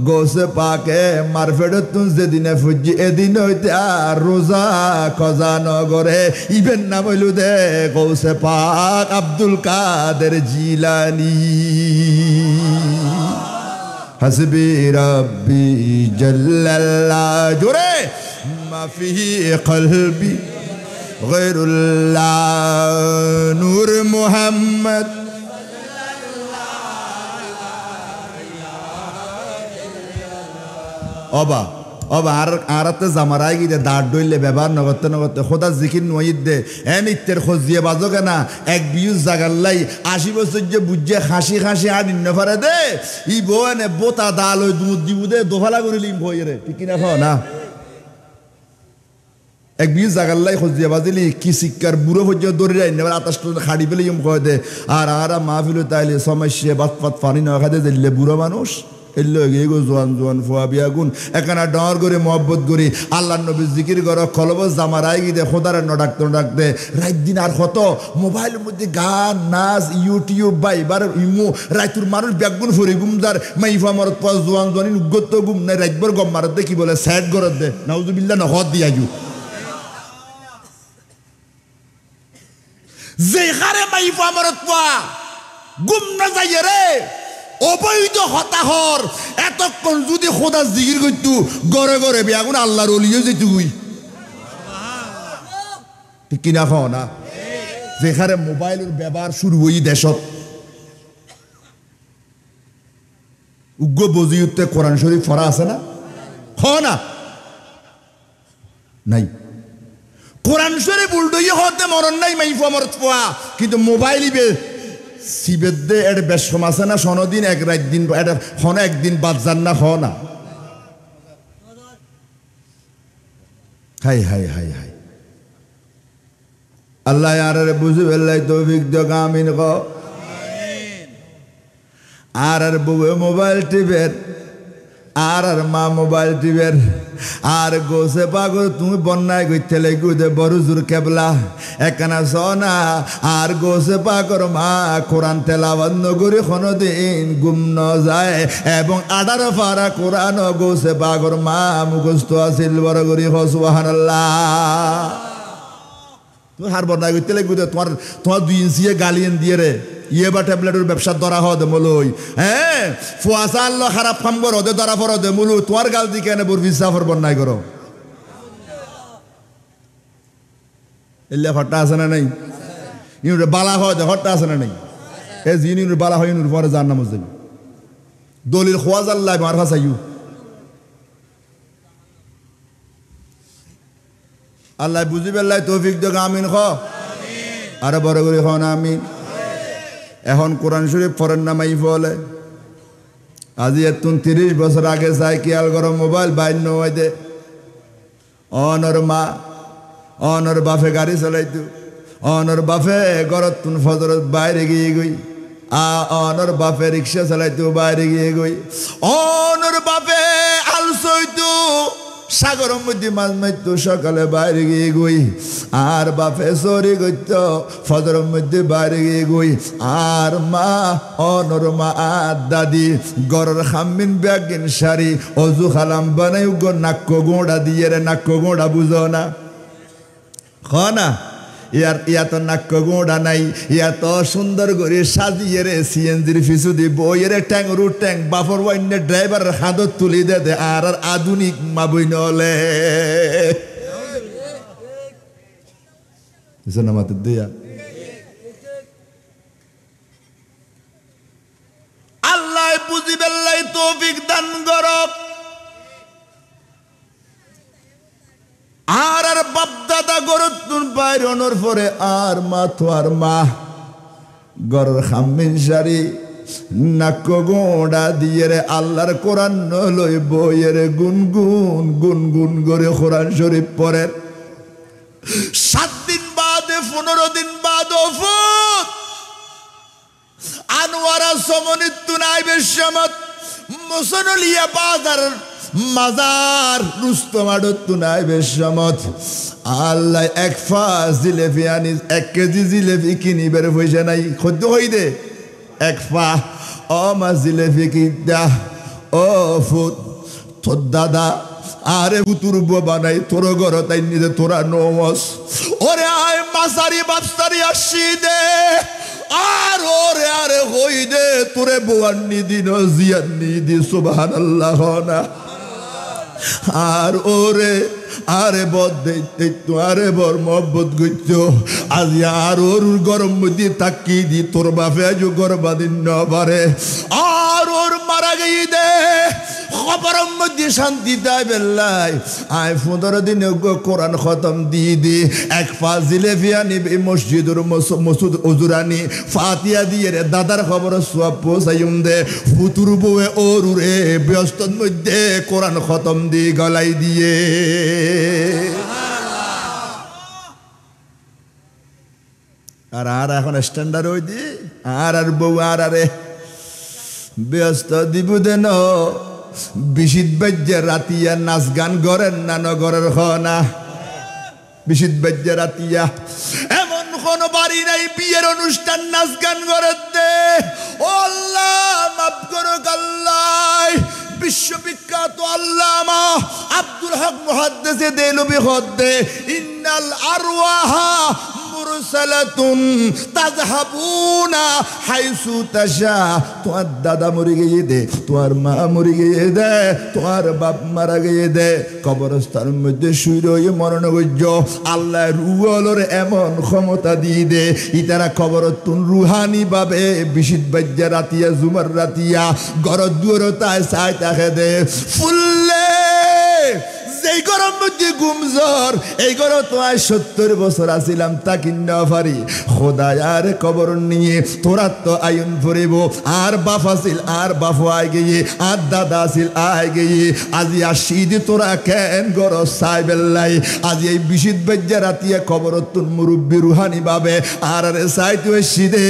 Speaker 1: গোসে পাকে মারফেট তুন যেদিনে ফুজি এদিন হইতে আর রোজা কজা নগরে ইভেন নাম হইল দে গোসে পাক আব্দুল কাদের জিলানি হাসবি রব্বি জাল্লাল্লাহ জোরে মাফি কলবি গয়রুল্লাহ নূর মুহাম্মদ অবা আরাতে জামারাই গিয়ে দাঁড় ডইলে ব্যবহার নগরতে নগরতে খোদা জিকির নইদ দে নিত্যের খোঁজ দিয়ে বাজো কেনা এক বিউজ জাগাল্লাই 80 বছর যে বুঝে খাসি খাসি আর নিন্ন পারে দে ই বউ এনে বোতা ডাল ওই দুধ দিব দে দোফালা করে লিম ভয়ে ঠিক কিনা খাও না এক বিউজ জাগাল্লাই খোঁজ দিয়ে বাজিলি কি শিক্ষার বুড়ো পর্যন্ত দৌড়ে যাই এবার 28 খাড়ি পেলে ইম কয়ে দে আর মাহফিল তাইলে সমস্যা বাত পাত পানি না খাতে দিলে বুড়ো মানুষ এলো এগো জোয়ান জোয়ান ফোয়া বিয়া গুণ এখানে ডর করে মহব্বত করি আল্লাহ নবী জিকির কর কলবস জামারাই গিয়ে খোদারে ডাকতে রাত দিন আর কত মোবাইলের মধ্যে গান নাচ ইউটিউব বা এবার ইমো রাইতুর মানুষ ব্যাগুন ফুরি গুমদার মাইফা মরত পাস জোয়ান জোয়ানি উগত গুম নাই রাতভর গম মারত দে কি বলে স্যাড গরত দে নাউজুবিল্লাহ নহদ দিয়া যু যে হারে মাইফা মরত পা গুম না যাইয়ে রে অবৈধ হতাহর এতক্ষণ যদি খোদা জিকির করতু গড়ে গড়ে বেগুন আল্লাহর অলিও যেত ঠিক কিনা খাও না যেখানে মোবাইলের ব্যবহার শুরু হই দেশত উগ্র বজি উঠতে কোরআন শরীফ পড়া আছে না খাও না নাই কোরআন শরীফ উল্টোই হতে মরণ নাই মাইফা মরত পোয়া কিন্তু মোবাইলই সিবেদ দে এর বেশ আছে না সনদিন এক রাত দিন এটা হন একদিন বাদ যান না হ না হাই হাই হাই হাই আল্লাহ আর বুঝে ফেললাই তৌফিক দিও আমিন ক আর বউয়ে মোবাইল টিপের আর মা মোবাইল টিভের আর গোসে পাগল তুমি বন্যায় গইতে লেগুদে বড় জোর কেবলা একখানা সনা আর গোসে পাগর মা কোরআন তেলাওয়াত নগরী কোনদিন গুম ন যায় এবং 18 পারা কোরআন গোসে পাগর মা মুখস্থ আছিল বড় করি সুবহানাল্লাহ। তুমি হার বন্যায় গইতে লেগুদে তোমার 2 ইঞ্চি গালিয়েন দিয়ে রে ইয়ে বা ট্যাবলেটের ব্যবসা ধরা হদে মলই হ্যাঁ ফুয়াশা আল্লাহ খারাপ কাম করো দে ধরা পড়ো দে মুলু তোমার গাল দি কেন বুর বিশ্বাফর বন্যায় করো এলে হট্টা আছে না নাই ইউরে বালা হয় দে হট্টা আছে না নাই এ জিন ইউরে বালা হয় ইউর পরে জান নামাজ দেবে দলিল খোয়াজ আল্লাহ মার হাসাইউ আল্লাহ বুঝিবেল্লাই তৌফিক দেখ আমিন খ আরে বড় করে খ না আমিন। এখন কোরআন শরীফ পড়েন না মাই বলে আজি এতুন 30 বছর আগে সাইকেল গরম মোবাইল বাইর নয় দে অনর মা অনর বাফে গাড়ি চালাইতো অনর বাফে গরত তুন ফজরত বাইরে গিয়ে গই অনর বাপে রিক্সা চালাইতো বাইরে গিয়ে গই অনর বাপে আলসইতো সাগরের মধ্যে মাছ মারতো সকালে বাইরে গিয়ে গই আর বাপে চরি গইত ফজরের মধ্যে বাইরে গিয়ে গই আর মা অনর মা আর দাদি গরের খামিন ব্যাগিন শাড়ি অজু খালাম বানাই গো নাক্য গোড়া দিয়ে রে নাক্য গোড়া বুঝো না খ না ইয়া তো নাক্য গোড়া নাই ইয়া তো সুন্দর করে সাজিয়ে রে সিএনজির পিছু দি বইয়ের ট্যাং রু ট্যাং বাফর ওয়াইন ড্রাইভার হাতত তুলি দে দে আর আধুনিক মাবই নলে জানামাতে দিয়া আল্লাহ বুঝিবেল্লাই তৌফিক দান করক আর বাপ দাদা গরত বাইরে অনর পরে আর মা তো আর মা গরর খামিন শাড়ি নাক্য গোড়া দিয়ে রে আল্লাহর কোরআন লই বইয়ের গুনগুন গুনগুন করে কোরআন শরীফ পড়েন 7 দিন বাদে 15 দিন বাদ আনোয়ারা সমনিত্তু নাইবে শামত মুসনলিয়া বাজার মাজার রুস্তমাডত্তু নাইবে শামত আল্লাহ 1 ফাস জিলেবি আনি 1 কেজি জিলেবি কিনিবার পয়সা নাই খদ্দ হই দে 1 ফা ও মা জিলেবি কিদা ও ফুত তোর দাদা আরে পুতুর বানাই তোর ঘর তাই নিজে তোরা নমস ওরে আয় মাসারি বাপসারি আসি দে আর ওরে আরে হই দে তোরে বোয়ান্নি দিন জিয়ান্নি দি সুবহানাল্লাহ না আর ওরে আরে বদ দেখতো আরে বর মহব্বত গইত আজ আর ওর গরম মধ্যে তাকি দি তোর বাপে আজ গরবা দিন ন পারে আর ওর মারা গিয়ে দে খবরের মধ্যে শান্তি দেয় বেল্লাই আয় 15 দিনে কোরআন খতম দিয়ে দি 1 পা জিলেবি আনি মসজিদের মসুদ ওজুরানি ফাতিয়া দিয়ে রে দাদার খবর সব পৌঁছাইম দে ফুতুর বউয়ে ওর রে ব্যস্তর মধ্যে কোরআন খতম দিয়ে গলাই দিয়ে আর এখন স্ট্যান্ডার্ড হই দি আর বউ আর আরে ব্যস্ত দিব দেন বিশিদ বাজ্যে রাতিয়া নাচ গান করেন না নগরের না বিশিদ বাজ্যে রাতিয়া এমন কোন বাড়ি নাই বিয়ের অনুষ্ঠান নাচ গান করেন দে ও আল্লাহ মাফ করো আল্লাহ বিশ্ববিখ্যাত আল্লামা আব্দুল হক মুহাদ্দিসে দেলবি হদ্দে ইন্নাল আরওয়াহা মুরসালাতুন তাযহাবুনা হাইসু তাশা তোমার দাদা মরে গিয়ে দে তোমার মা মরে গিয়ে দে তোমার বাপ মারা গিয়ে দে কবরস্থানের মধ্যে শুয়ে রয়ে মরণ গজ্য আল্লাহ রুহলর এমন ক্ষমতা দিয়ে দে ইতারা কবরতুন রুহানি ভাবে বিশিদ বাজ্যা রাতিয়া জুমার রাতিয়া ঘর দুয়ারতায় চাই তাকে দে ফুল্লে যে এই গরম মধ্যে গুমজর এই গরম তো আয় 70 বছর আসিলাম তা কিনা পারি খোদায়ার কবর নিয়ে তোরা তো আয়ুন ফুরিব আর বাপ আসিল আর বাপু আয় গিয়ে আর দাদা আসিল আয় গিয়ে আজি আসিদ তোরা কেন গর সাইবেল্লাই আজি এই বিশিদ বেজ্জা রাতিয়া কবর তুন মুরব্বী রুহানি বাবে আর সাইতে সিদে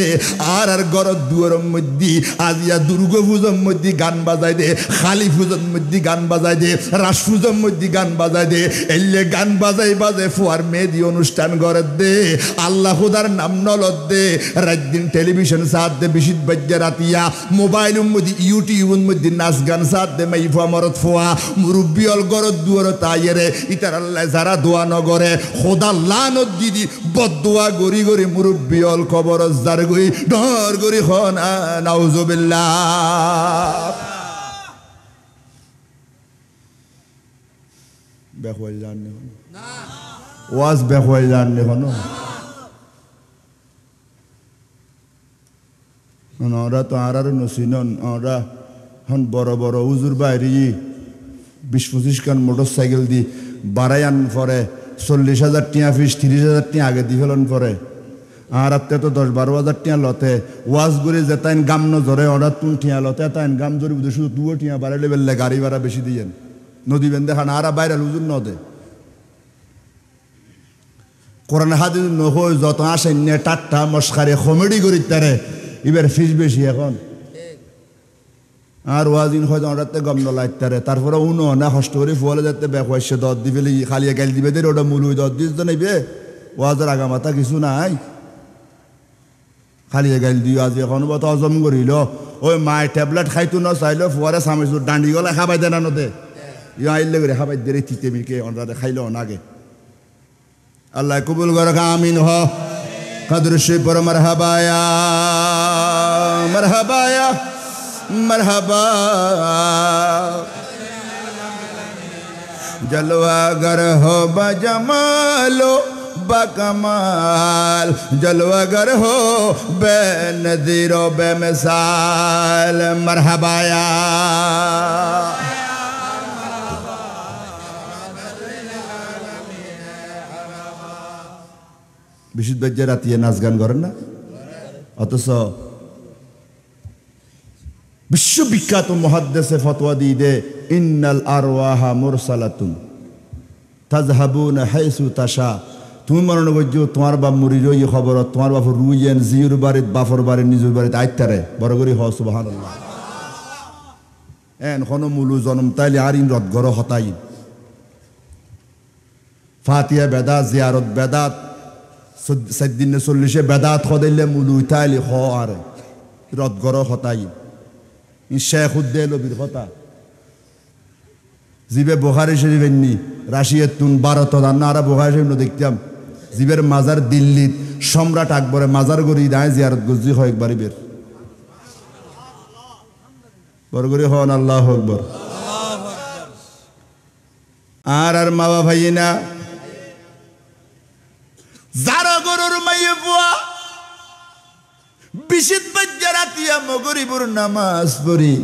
Speaker 1: আর গর দুয়ার মধ্যে আজিয়া দুর্গা পূজার মধ্যে গান বাজাই দে খালি পূজার মধ্যে গান বাজাই দে রাস পূজার মধ্যে গান বাজাই দে এলে গান বাজাই বাজে ফুয়ার মেহেদি অনুষ্ঠান করে দে আল্লাহ খুদার নাম নলত দে রাত দিন টেলিভিশন সাথ দে বিশিদ বেজ্জা রাতিয়া মোবাইলের মধ্যে ইউটিউবের মধ্যে নাচ গান সাথ দে মাই ফুয়া মরত ফুয়া মুরব্বী অল গর দুয়ার তাইরে ইতার আল্লাহ যারা দোয়া নগরে খোদা লানত দিদি বদদোয়া গরি গরি মুরব্বী অল কবর জার গই ডর গরি খন নাউজুবিল্লাহ বেহওয়াল জাননি না ওয়াজ বেহওয়াল জাননি হনো ওরা তো আর নসিনন ওরা হন বড় বড় উজুর বাইরে 20-25 খান মোটর সাইকেল দি বাড়াইয়ান পরে 40,000 টিয়া ফিস 30,000 টিয়া আগে দি ফেলন পরে আর আপনি তো 10-12,000 টিয়া লতে ওয়াজ করে যে তাইন গাম নজরে অর্ডার তুন টিয়া লতে তাইন গাম জরি বুঝে শুধু তুও টিয়া বাড়াইলে বেললে গাড়ি ভাড়া বেশি দিয়েন নদী বেন দেখান আর বাইরে উজুর নদে কোরআন হাদিস নহই যত আসেন নে টাট্টা মস্কারে কমেডি করি তারে এবার ফিস বেশি এখন আর ওয়াজিন হয়তো ওটাতে গম নলাইতারে তারপরে উনো না কষ্ট করে ফুয়ালে যাতে বেকওয়াইছে দর দি ফেলি খালি গাইল দিবে দের ওটা মুলুই দর দিস তো নেবে ওয়াজের আগামাতা কিছু নাই খালি গাইল দিও আজ এখন বত হজম করিল ওই মায় ট্যাবলেট খাইতো না চাইলো ফুয়ারে সামিছো ডান্ডি গলা খাবাই দেনা নদে ইয়া আইলে করে খাবাই দে তিতে মিকে অনরাতে খাইলো নাগে আল্লাহ কবুল করে আমিন হ কদর শে পর মারহাবায়া মারহাবায়া मरहबा जलवागर हो बजमालो बकमाल जलवागर हो बेनज़ीरो बेमिसाल मरहबाया বিশুদ্ধ বেজ্জা রাতিয়া নাচ গান করেন না অথচ বিশ্ববিখ্যাত মুহাদ্দিসে ফতোয়া দিয়ে দে ইন্নাল আরওয়াহা মুরসালাতুন তাযহাবুনা হাইসু তাশা তুমি মনে করছো তোমার বাপ মরি রই খবর তোমার বাপ রুইয়েন জিউর বাড়িত বাফর বাড়ি নিজুর বাড়িতে আইতারে বড় করি হ সুবহানাল্লাহ এন কোনো মুলু জন্ম তাইলে আর ইন রদ গর হতাই ফাতিহা বেদাত জিয়ারত বেদাত সাইদিনে 40 বেদাত খদাইলে মুলু তাইলে হ আর রদ গর হতাই শেখ উদ্দেলবির কথা জিবে বুখারী শরীফ এমনি রাশিয়ার তুন ভারত আরা বুখারী শরীফ দেখতাম জিবের মাজার দিল্লিত সম্রাট আকবরের মাজার গড়ি দায় জিয়ারত গজি হয় একবারই বের বড় করে হন আল্লাহু আকবার আর মা ভাই না যারা গরুর মাইয়ে বুয়া বিশিদ বেজ্জা রাতিয়া মগরিবুর নামাজ পড়ি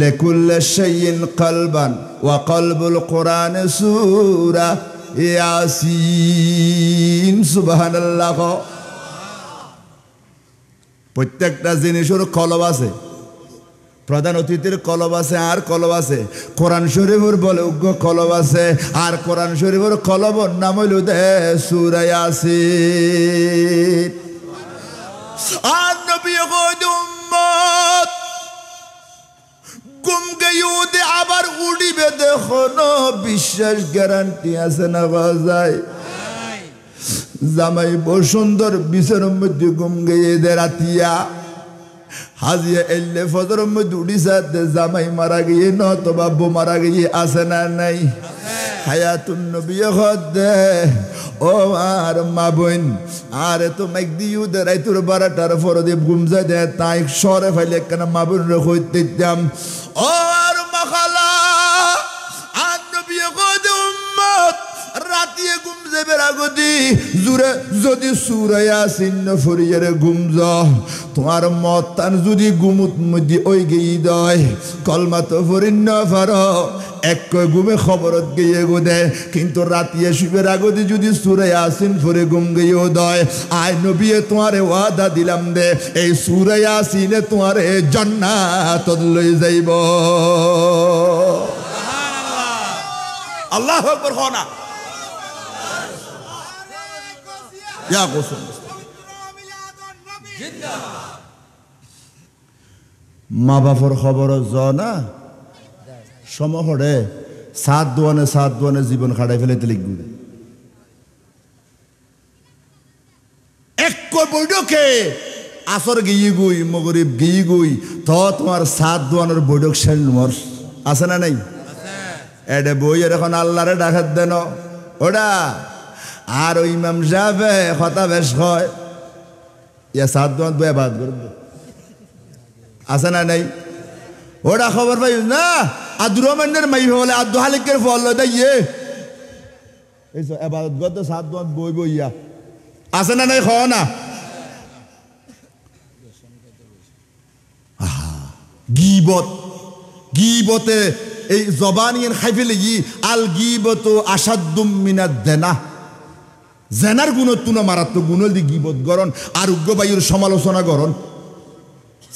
Speaker 1: লিকুল্লি শাইইন কলবান ওয়া কলবুল কোরআন সূরা ইয়াসিন সুবহানাল্লাহ প্রত্যেকটা জিনিসের কলব আছে প্রধান অতিথির কলব আছে আর কলব আছে কোরআন শরীফের বলে উগ্র কলব আছে আর কোরআন শরীফের কলবর নাম হইল দে সূরা ইয়াসিন আর নবী উম্মত গুম গিয়ে আবার উড়িবে দেখো না বিশ্বাস গ্যারান্টি আছে না বাজায় জামাই বসুন্দর বিছানার মধ্যে গুম গিয়ে দে রাতিয়া হাজিয়া এলে ফজর মধ্যে উড়িসাতে জামাই মারা গিয়ে নতো বাবু মারা গিয়ে আছে না নাই হায়াতুন নবী খদে ও আর মা বোন আর তো মাইক দিউ দে রাইতুর 12টার ফরদে গুমজা দে তাই সরে ফাইলে কেন মা বোন রইতে যাম ও আর মাখালা আর নবী খদে উম্মত রাতিয়ে গুমজে বেরা মধ্যে জুরে যদি সূরা ইয়াসিন ফরিয়ের গুমজ তোমার মতান যদি গুমুত মধ্যে ওই গই দয় কলমা তো ফরিন না পারো এক গুমে খবরত গিয়ে গো দে কিন্তু রাতিয়ে শুবের আগতে যদি সূরা ইয়াসিন ফরে গুম গইও দয় আয় নবী তোমারে ওয়াদা দিলাম দে এই সূরা ইয়াসিনে তোমারে জান্নাত লই যাইব সুবহানাল্লাহ আল্লাহু আকবার হনা ইয়া গোসল মা বাপর খবর না সমহরে সাত দোয়ানে জীবন খাড়াই ফেলাইতে লিখবে এক বৈঠকে আসর গিয়ে গুই মগরিব গিয়ে গুই তো তোমার সাত দোয়ানের বৈঠক শেষ মর আছে না নাই এডে বই এখন আল্লাহরে ডাকাত দেন ওটা আর ওই ইমাম সাহেব কথা বেশ হয় ইয়া সাত দোয়ান বই বাদ করবে আছে না নাই ওটা খবর পাই না আব্দুর রহমানের মাই বলে আব্দুল হালিকের ফল দাইয়ে এই তো এবাদত গত সাত দোয়ান বই বইয়া আছে না নাই খাওয়া না গিবতে এই জবানিয়েন খাইফে লাগি আল গিবত আসাদ্দুম মিনাদ দেনা জেনার গুণত তুনা মারাত্মক গুণ দি গিবত গরণ আর উগ্র বায়ুর সমালোচনা গরণ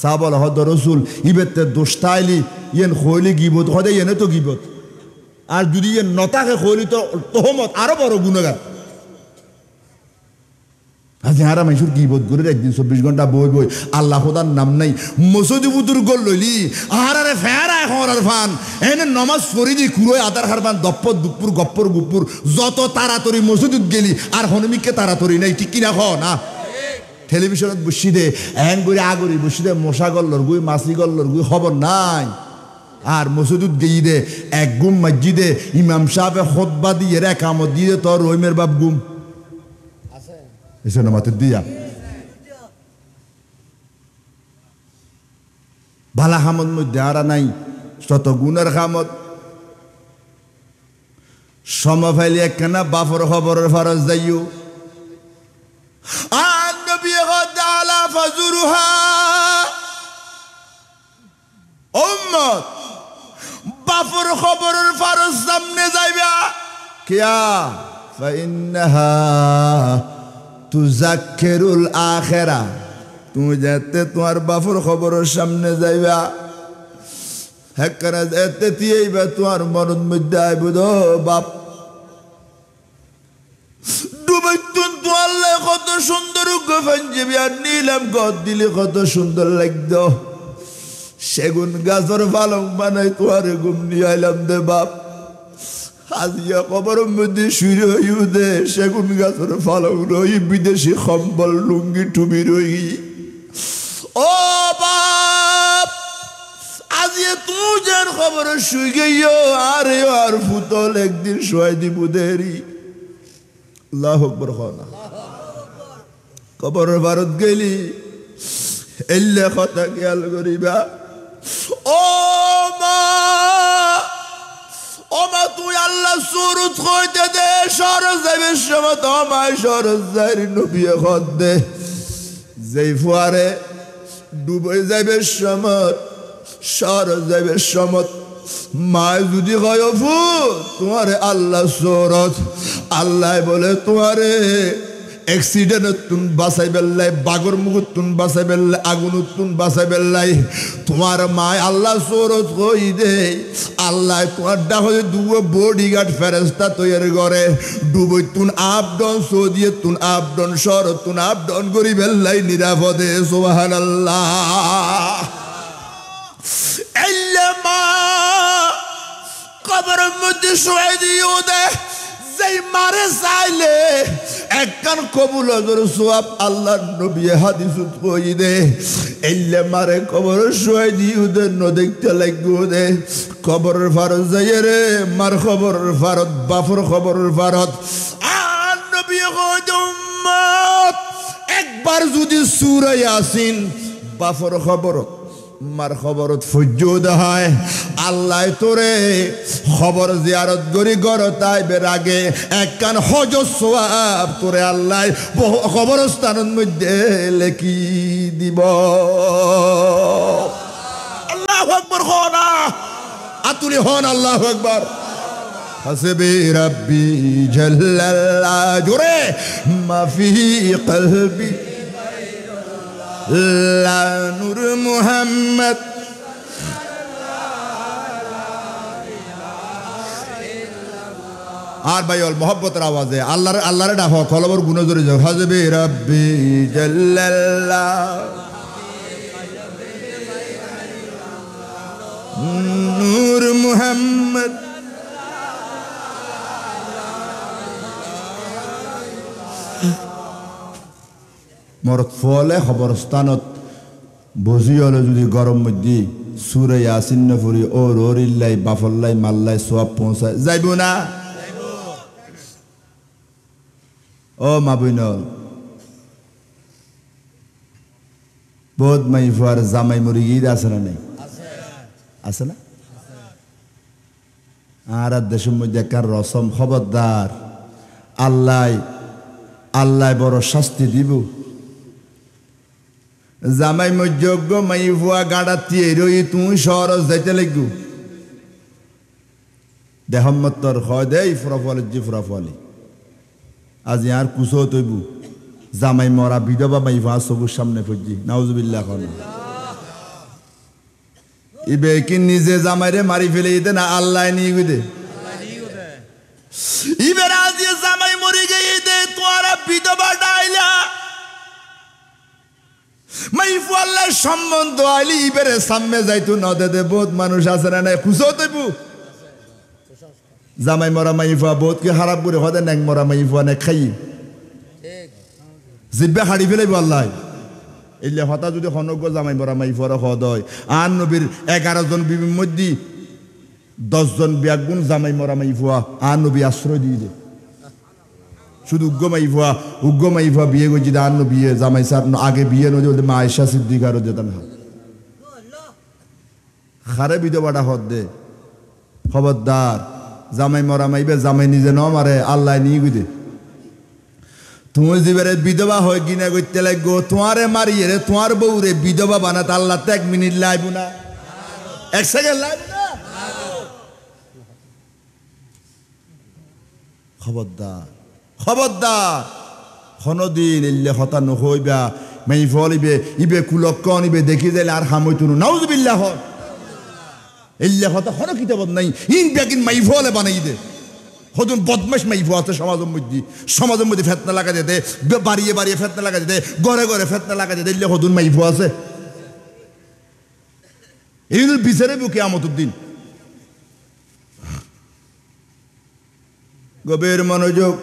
Speaker 1: সাহাবাল হদ রসুল ইবেতে দোস্তাইলি ইয়েন খৈলি গিবত হদে ইয়েনে তো গিবত আর যদি ইয়েন নতাকে খৈলি তো তোহমত আরো বড় গুণগার হারা মানুষের গিবত করে একদিন 24 ঘন্টা বই বই আল্লাহ খোদার নাম নাই মসজিদ বুতুর গোল লইলি আহারে ফেরা এখন ফান এনে নমাজ পড়ি দি কুরোয় আদার হারবান দপ্পর দুপুর গপ্পর গুপুর যত তাড়াতাড়ি মসজিদ গেলি আর হনমিককে তাড়াতাড়ি নাই ঠিক কিনা খ না টেলিভিশনত বসি দে এন করে আগরি বসি দে মশা গল্লর গুই মাছি গল্লর গুই খবর নাই আর মসজিদ গিয়ে দে এক গুম মসজিদে ইমাম সাহেব খুতবা দিয়ে একামত দিয়ে তোর রহিমের বাপ গুম এসে নামাতে দিয়া ভালা খামত মধ্যে আরা নাই শত গুণের খামত সমফাইলি একখানা বাফর খবরের ফারজ যাইও আর নবী তাআলা ফাজুরুহা উম্মত বাফর খবরের ফারজ সামনে যাইবা কিয়া ফাইন্নাহা তুজাক্কিরুল আখিরা তুমি যেতে তোমার বাফর খবরের সামনে যাইবা হেকরা যেতে তিয়েইবা তোমার মনের মধ্যে আইব দো বাপ ডুবাইতুন তো আল্লাহ কত সুন্দর গফঞ্জবি আর নিলাম গদ দিলে কত সুন্দর লাগতো সেগুন গাছর পালং বানাই তোমার ঘুম নিয়ে আইলাম দে বাপ আজিয়া কবরের মধ্যে শুয়ে হইউ দে সেগুন গাছের পালং রই বিদেশি কম্বল লুঙ্গি টুপি রই ও বাপ আজিয়া তুই যেন খবরে শুই গইও আরে আর ফুতল একদিন শুয়াই দিব দেরি আল্লাহু আকবার খানা কবরের ভারত গেলি এল্লে কথা খেয়াল করিবা ও মা তুই আল্লাহ সুরত কইতে দে সরজ যাইবে সময় তোমায় সরজ যাই নবী খদ দে যেই ফুয়ারে ডুবে যাইবে সময় সরজ যাইবে সময় মায় যদি কয় ফু তোমারে আল্লাহ সুরত আল্লাহ বলে তোমারে অ্যাক্সিডেন্ট তুন বাঁচাই বেল্লাই বাগর মুগুর তুন বাঁচাই বেল্লাই আগুন তুন বাঁচাই বেল্লাই তোমার মায় আল্লাহ সৌরত কই দে আল্লাহ তোমার ডাকে দুবো বডিগার্ড ফেরেস্তা তৈরি করে ডুবই তুন আপডন সৌদিয়ে তুন আপডন শরৎ তুন আপডন করি বেল্লাই নিরাপদে সুবহানাল্লাহ মা কবরের মধ্যে শুয়ে দিও দে যেই মারে চাইলে একখান কবুল সোয়াব আল্লাহ নবী হাদিসত কই দে এলে মারে কবর শুয়ে দিও দে ন দেখতে লাগবো দে কবরের ফারত যাইয়ে রে মার খবরের ফারত বাপর খবরের ফারত আর নবী কই উম্মত একবার যদি সূরা ইয়াসিন বাপর খবর মার খবরত ফজ্জুদ হয় আল্লাহ তোরে খবর জিয়ারত করি গর তাইবের আগে একখান হজ সওয়াব তোরে আল্লাহ কবরস্থানের মধ্যে লেখি দিব আল্লাহু আকবার হনা আতুলি হন আল্লাহু আকবার হাসবি রাব্বি জাল্লাল্লাহ জোরে মাফি কলবি লা নূর মুহাম্মদ আর ভাই অল মোহব্বতের আওয়াজে আল্লাহরে ডাকো কলবর গুণ জোরে যাও হাসবি রাব্বি জাল্লাল্লাহ নূর মুহাম্মদ মরত ফলে খবরস্থানত বসি হলে যদি গরম মধ্যে সুরে ইয়াসিন নফরি ও রোরিল্লাই বাফল্লাই মাল্লাই সব পৌঁছায় যাইব না ও মা বইনল বহুত মাই ফুয়ার জামাই মরি গিয়ে আছে না নেই আছে না আর দেশের মধ্যে একটা রসম খবরদার আল্লাহ বড় শাস্তি দিব জামাই মযোগ্য মাই ফুয়া গাড়া দিয়ে রই তুই সরস যাইতে লাগবো দেহম্মতর হয় দে ফুরাফলি জি ফুরাফলি আজ আর কুসো তৈবু জামাই মরা বিধবা মাই ফুয়া সবুর সামনে পড়ছি নাউজুবিল্লাহ ইবে কি নিজে জামাইরে মারি ফেলে দিতে না আল্লাহ নিয়ে গিয়ে দে ইবে রাজি জামাই মরি গিয়ে দে তোরা বিধবা ডাইলা মাইফু আল্লাহ সম্বন্ধ আইলি ইবেরে সামনে যাইতো নদে দে বহুত মানুষ আছে না নাই খুশো তৈবু জামাই মরা মাইফুয়া বহুত কি খারাপ করে হদে ন্যাং মরা মাইফুয়া নে খাই জিব্বে হাড়ি ফেলাইব আল্লাহ এলে হতা যদি হনজ্ঞ জামাই মরা মাইফুয়ার হদ হয় আর নবীর 11 জন বিবির মধ্যে 10 জন বিয়াগুন জামাই মরা মাইফুয়া আর নবী আশ্রয় দিয়ে দে শুধু উগ্র মাইফুয়া বিয়ে করছি আর বিয়ে জামাই সার আগে বিয়ে নদী মা আয়েশা সিদ্দিকার যেতাম খারে বিধবাটা হদ দে খবরদার জামাই মরা মাইবে জামাই নিজে ন মারে আল্লাহ নিয়ে গুদে তুমি যেবারে বিধবা হয়ে গিনা করতে লাগবো তোমারে মারিয়ে রে তোমার বউরে বিধবা বানাতে আল্লাহ 1 মিনিট লাইব না 1 সেকেন্ড লাইব না খবরদার হনদিন এলে হতা নহইবা মাই ফলিবে ইবে কুলক্কন ইবে দেখি যাইলে আর হামইতুন নাউজুবিল্লাহ এলে হতা হন কিতাবত নাই ইন বেকিন মাই ফলে বানাই দে হদুন বদমাশ মাই ফো আছে সমাজের মধ্যে ফেতনা লাগা দিতে বাড়িয়ে ফেতনা লাগা দিতে ঘরে ফেতনা লাগা দিতে এলে হদুন মাই ফো আছে এই বিচারে বুকে কিয়ামতের দিন গভীর মনোযোগ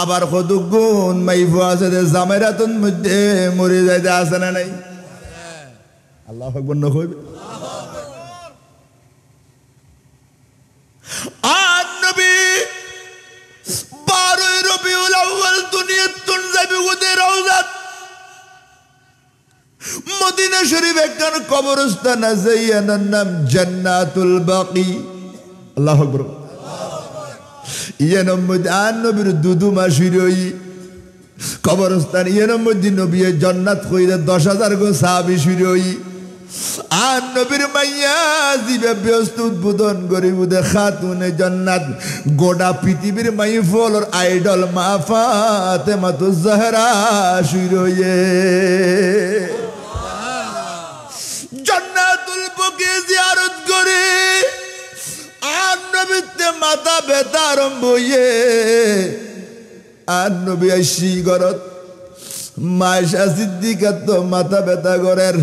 Speaker 1: আবার কদুক গুণ মাইফু আছে জামাইরাতন মধ্যে মরে যাইতে আছে না নাই আল্লাহু আকবার নকইবে আর নবী 12 রবিউল আউয়াল দুনিয়াতুন যাবি ওদের রওজাত মদিনা শরীফ একখান কবরস্থান আছে এর নাম জান্নাতুল বাকি আল্লাহু আকবার ইয়ের মধ্যে আর নবীর দুদু মাসিরই কবরস্থান ইয়ের মধ্যে নবী জান্নাত কইরে 10,000 গো সাহাবী শিরই আর নবীর মাইয়া দিবে ব্যস্ত উদ্বোধন গরিবুদে খাতুনে জান্নাত গোটা পৃথিবীর মাই ফলর আইডল মা ফাতেমা তো জাহরা শিরইয়ে জান্নাতুল বাকি জিয়ারত করে আর নবীতে মাথা ব্যথা আরম্ভ হইয়ে আর নবী আইসি ঘরত মায়েশা সিদ্দিকা তো মাথা ব্যথা ঘরের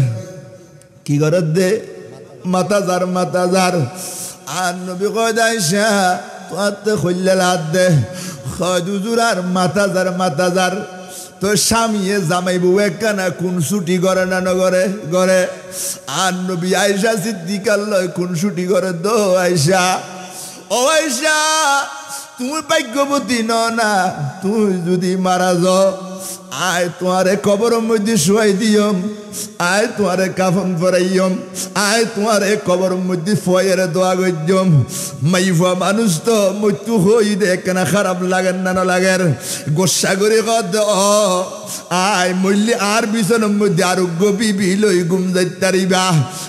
Speaker 1: কি ঘরত দে মাথা যার আর নবী কয় আইসা তোতে খুললে হাত দে কয় দুজুর আর মাথা যার তো স্বামীয়ে জামাই বউ একখানা কোন ছুটি করে না নগরে ঘরে আর নবী আয়েশা সিদ্দিকার লয় কোন ছুটি করে দো আয়েশা ও আয়েশা তুমি ভাগ্যবতী না তুই যদি মারা যাও আয় তোমারে কবর মধ্যে শুয়াই দিয়ম, আয় তোমারে কাফন পরাইয়ম, আয় তোমারে কবর মধ্যে ফয়ের দোয়া গজ্যম। মাইফা মানুষ তো মৃত্যু হই দে কেন খারাপ লাগেন না না লাগের গোসা করে কদ আয় মল্লি আর বিছানোর মধ্যে আরোগ্য বিবি লই গুম যাইতারিবা।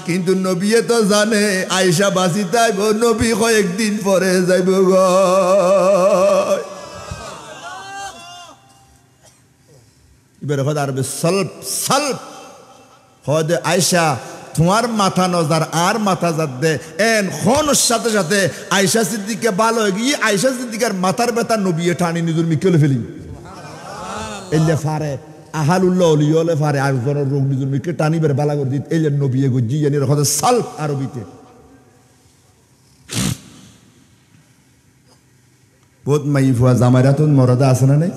Speaker 1: কিন্তু নবীয়ে তো জানে আয়েশা বাঁচি তাইব, নবী কয়েকদিন পরে যাইব গো। এবার হদ আর সল্প সল্প হদ আয়েশা তোমার মাথা নজার আর মাথা যাত দে এন খন সাথে সাথে আয়েশা সিদ্দিককে ভালো হয়ে গিয়ে আয়েশা সিদ্দিকার মাথার ব্যথা নবিয়ে টানি নিজের মিকেলে ফেলি এলে ফারে আহালুল্লাহ অলিয়লে ফারে আরেকজনের রোগ নিজের মিকে টানি বের বালা করে দিত এলে নবিয়ে গজি জানি হদ সাল্প আরবিতে। বহুত মাইফুয়া জামাইরাতুন মরদা আছে না নাই?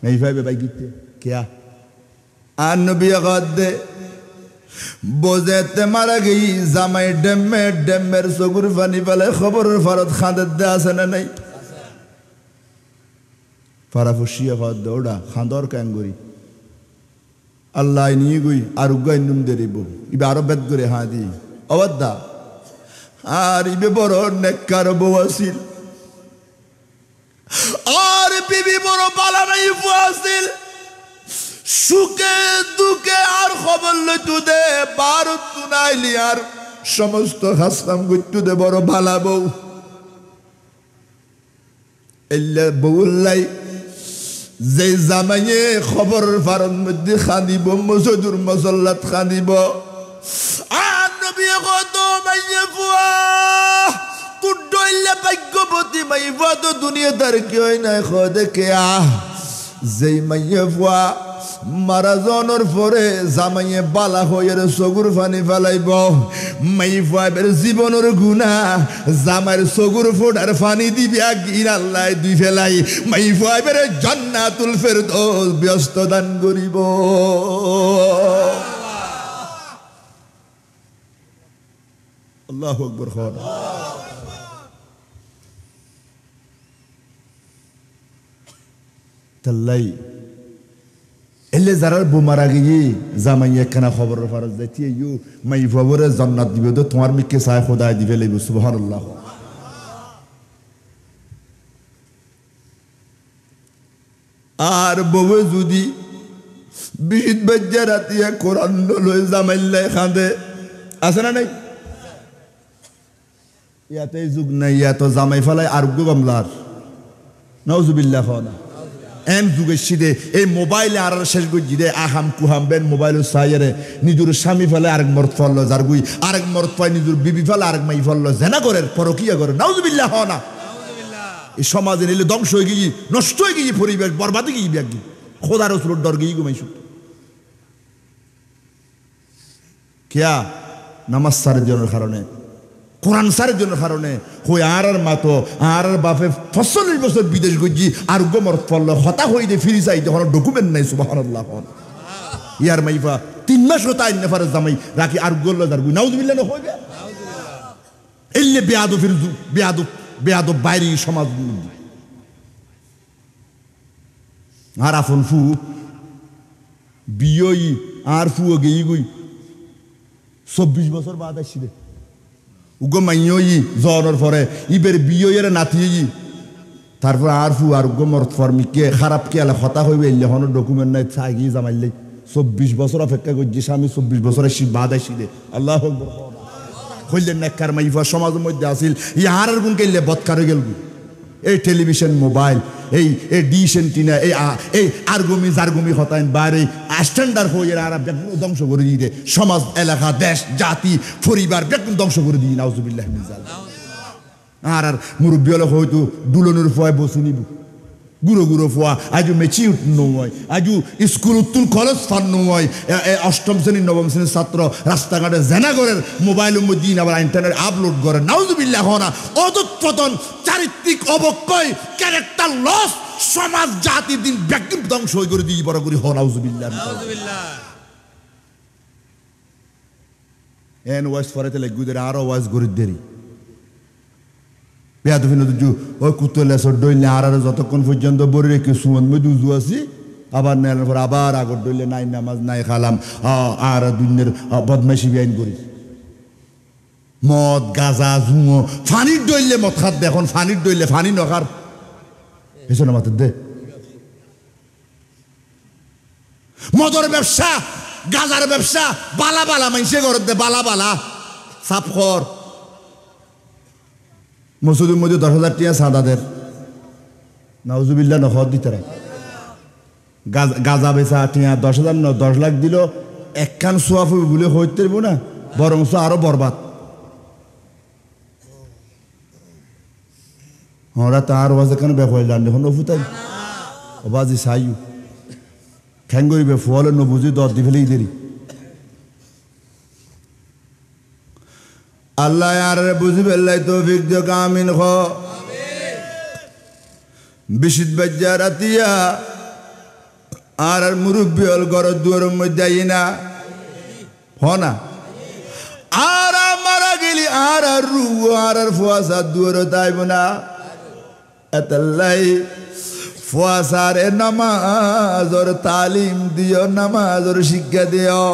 Speaker 1: মাইফাই বেবাই গিতে কেয়া আর নবী গদে বোঝেতে মারা গই জামাই ডেমে ডেমের চকুর পানি পেলে খবরের ফারত খাঁদের দে আছে না নাই? ফারাফুসিয়া খাদ ওটা খাঁদর ক্যাঙ্গুরি আল্লাহ নিয়ে গই আর উগাই নুম দেরিব ইবে আরো বেদ করে হা দি অবদ্দা আর ইবে বড় নেককার বউ আসিল আর বিবি বড় বালা নাই আসিল সুখে দুঃখে আর খবর লইতু দে বারত তুনাইলি আর সমস্ত হাসলাম করতু দে বড় ভালা বউ এলে বউল্লাই যে জামাইয়ে খবর ফারন মধ্যে খানিব মসজিদুর মসল্লাত খানিব আর নবী কত মাইয়ে ফুয়া তুই ডইলে ভাগ্যবতী মাই ফুয়া তো দুনিয়া তার কি হয় না খদে কে যেই মাইয়ে ফুয়া মারা জনের পরে জামাইয়ে বালা হয়ে চগুর ফানি ফেলাইব মাই ফুয়াবের জীবনের গুণা জামাইয়ের চগুর ফোটার ফানি দিবি গিন আল্লাহ দুই ফেলাই মাই ফুয়াবের জান্নাতুল ফেরদৌস ব্যস্ত দান করিব। আল্লাহু আকবার। তাল্লাই এলে যারার বোমারা গিয়ে জামাই একখানা খবর ফারজ যাইতে ইউ মাই বাবরে জান্নাত দিবে তো তোমার মিকে সায় খোদায় দিবে লইব সুবহানাল্লাহ। আর বউ যদি বিহিত বাজ্যা রাতিয়া কোরআন লই জামাইল্লাই খাঁদে আছে না নাই? ইয়াতে যুগ নাই ইয়াত জামাই ফেলাই আর গামলার নাউজুবিল্লাহ খানা এম যুগের সিদে এই মোবাইলে আর শেষ গজি দে আহাম কুহাম বেন মোবাইল সাইরে নিজের স্বামী ফেলে আরেক মর্দ ফেললো যার গুই আরেক মর্দ পায় নিজের বিবি ফেলে আরেক মাই ফেললো জেনা করে পরকিয়া করে নাউজুবিল্লাহ না। এই সমাজে নিলে ধ্বংস হয়ে গিয়ে নষ্ট হয়ে গিয়ে পরিবেশ বরবাদে গিয়ে ব্যাগি খোদা রসুলোর ডর গিয়ে ঘুমাইছ কেয়া নামাজ সারের জনের কারণে কোরআন সারের জন্য কারণে হই আর মাতো আর বাপে ৪৫ বছর বিদেশ গজি আর গোমর ফল হতা হই দে ফিরি চাই তখন ডকুমেন্ট নাই সুবহানাল্লাহ। ইয়ার মাইফা ৩ মাস হতা আইন ফারে জামাই রাখি আর গোল্লা যার গুই নাউজুবিল্লাহ না হইবে এলে বেয়াদব ফির বেয়াদব বেয়াদব বাইরে সমাজ আর আফন ফু বিয়ই আর ফু গেই গই ২৪ বছর বাদ আসছি রে উগো মাইয়ই জ্বরের পরে ইবের বিয়ের নাতিয়ে তারপর আর ফু আর উগো মরত ফর্মিকে খারাপ কে আলে হতা হইবে এলে হন ডকুমেন্ট নাই চাই গিয়ে জামাইলে ২৪ বছর অপেক্ষা করছি স্বামী ২৪ বছরের বাদ আসি দে আল্লাহ হইলেন নেককার মাইফা সমাজের মধ্যে আসিল ইহার গুণ কেলে বৎকার গেল এই টেলিভিশন মোবাইল এই ডিশ এন্টিনা এই আরগুমি জারগুমি হতাইন বাইরে স্ট্যান্ডার্ড হয়ে আর বেগুন ধ্বংস করে দিয়ে দে সমাজ এলাকা দেশ জাতি পরিবার বেগুন ধ্বংস করে দিয়ে নাউজুবিল্লাহ মিন যালিক। আর মুরব্বী হলে হয়তো দুলনের ফোয়ায় বসে নিব গুঁড়ো গুঁড়ো ফোয়া আজু মেচি নয় আজু স্কুল উত্তুল কলেজ ফান নয় ৮ম শ্রেণী ৯ম শ্রেণীর ছাত্র রাস্তাঘাটে জেনা করেন মোবাইলের মধ্যে আবার ইন্টারনেট আপলোড করেন নাউজুবিল্লাহ হনা অধঃপতন চারিত্রিক অবক্ষয় ক্যারেক্টার লস সমাজ জাতির দিন ব্যক্তির ধ্বংস হয়ে করে দিয়ে বড় করি হ নাউজুবিল্লাহ এন ওয়াইস ফরেতে লেগুদের আরো ওয়াইস গরিব দেরি বেয়াদফিন ওই কুত্তলে ডইলে আর যতক্ষণ পর্যন্ত বড়ি রেখে সুমন মধ্যে উজু আছি আবার নেওয়ার পর আবার আগর ডইলে নাই নামাজ নাই খালাম আর দুনিয়ার বদমাইশি বেআইন করি মদ গাজা জুঙো ফানির ডইলে মদ খাত দে এখন ফানির ডইলে ফানি নখার পেছনে মাথার দে মদর ব্যবসা গাজার ব্যবসা বালা বালা মাইসে ঘর দে বালা বালা সাপ খর মসুদের মধ্যে 10,000 টিয়া সাদাদের নাউজুবিল্লাহ নখর দিতে রাখ গাজা বেচা টিয়া 10,000 10 লাখ দিল একখান সোয়াফ বলে হইতে না বরং আরো বরবাদ ওরা তার ওয়াজে কেন বেফাইলান এখন ফুতাই বাজি সাইউ খ্যাং করিবে ফুয়ালে নবুঝি দর দি ফেলেই দেরি আল্লাহ আর বুঝিবে আল্লাহ তৌফিক দিও আমিন খ বিশিত বাজ্জা রাতিয়া আর মুরব্বী হল ঘর দুয়ারের মধ্যে আই না হ না আর মারা গেলি আর রু আর ফুয়াশা দুয়ারে তাইব না এতাল্লাই ফুয়াশারে নামাজর তালিম দিও নামাজর শিক্ষা দিও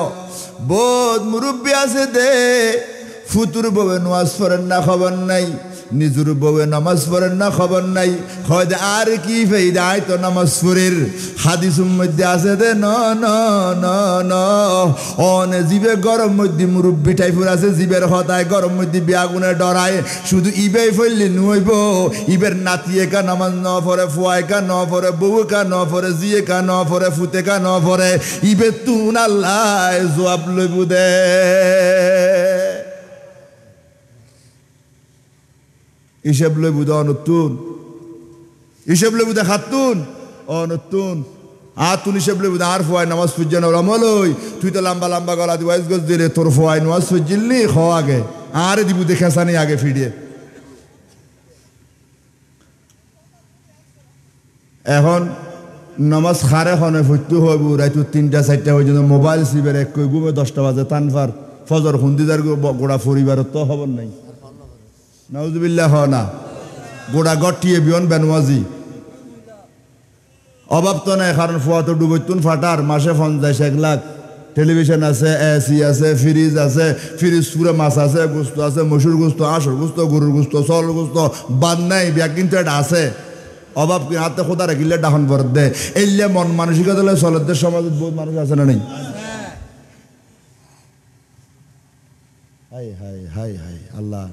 Speaker 1: বোধ মুরব্বী আছে দে ফুতুর বউয়ে নামাজ পড়েন না খবর নাই নিজুর বউয়ে নামাজ পড়েন না খবর নাই হয় আর কি ফায়দা তো নামাজ পড়ের হাদিসের মধ্যে আছে দে ন ন ন ন অনে জিবে গরম মধ্যে মুরব্বী টাইপের আছে জিবের হতায় গরম মধ্যে বিয়াগুনে ডরায় শুধু ইবেই ফেললে নইব ইবের নাতিয়ে কা নামাজ ন পড়ে ফুয়ায় কা ন পড়ে বউ কা ন পড়ে জিয়ে কা ন পড়ে ফুতে কা ন পড়ে ইবে তুন আল্লাহ জবাব লইব দে হিসেব লই বুধ নতুন হিসেব লই বুধ খাতুন নতুন তুন হিসেব লই বুধ আর ফোয়াই নামাজ ফুজানো রমলই তুই তো লম্বা লম্বা গলা দি ওয়াইজ গজ দিলে তোর ফোয়াই নামাজ ফুজিলনি খ আগে আর দিবু দেখাসানি আগে ফিরিয়ে এখন নামাজ খারে খনে ফুটতে হইব রাইতু 3টা 4টা হয়ে যেন মোবাইল সিবের এক কই ঘুমে 10টা বাজে তানফার ফজর খুন্দিদার গোড়া পরিবার তো খবর নাই নাউজুবিল্লাহ হ না গোড়া গটিয়ে বিয়ন বেনওয়াজি অভাব তো নাই কারণ ফুয়া তো ডুবইতুন ফাটার মাসে 50 লাখ টেলিভিশন আছে এসি আছে ফ্রিজ আছে ফ্রিজ পুরো মাছ আছে গোস্ত আছে মসুর গোস্ত আঁশর গোস্ত গরুর গোস্ত চল গোস্ত বাদ নাই বিয়া কিন্তু এটা আছে অভাব হাতে খোদা রাখিলে ডাহন ভরত দে এইলে মন মানসিকতা চলতে সমাজত বহুত মানুষ আছে না নেই হাই হাই হাই হাই আল্লাহ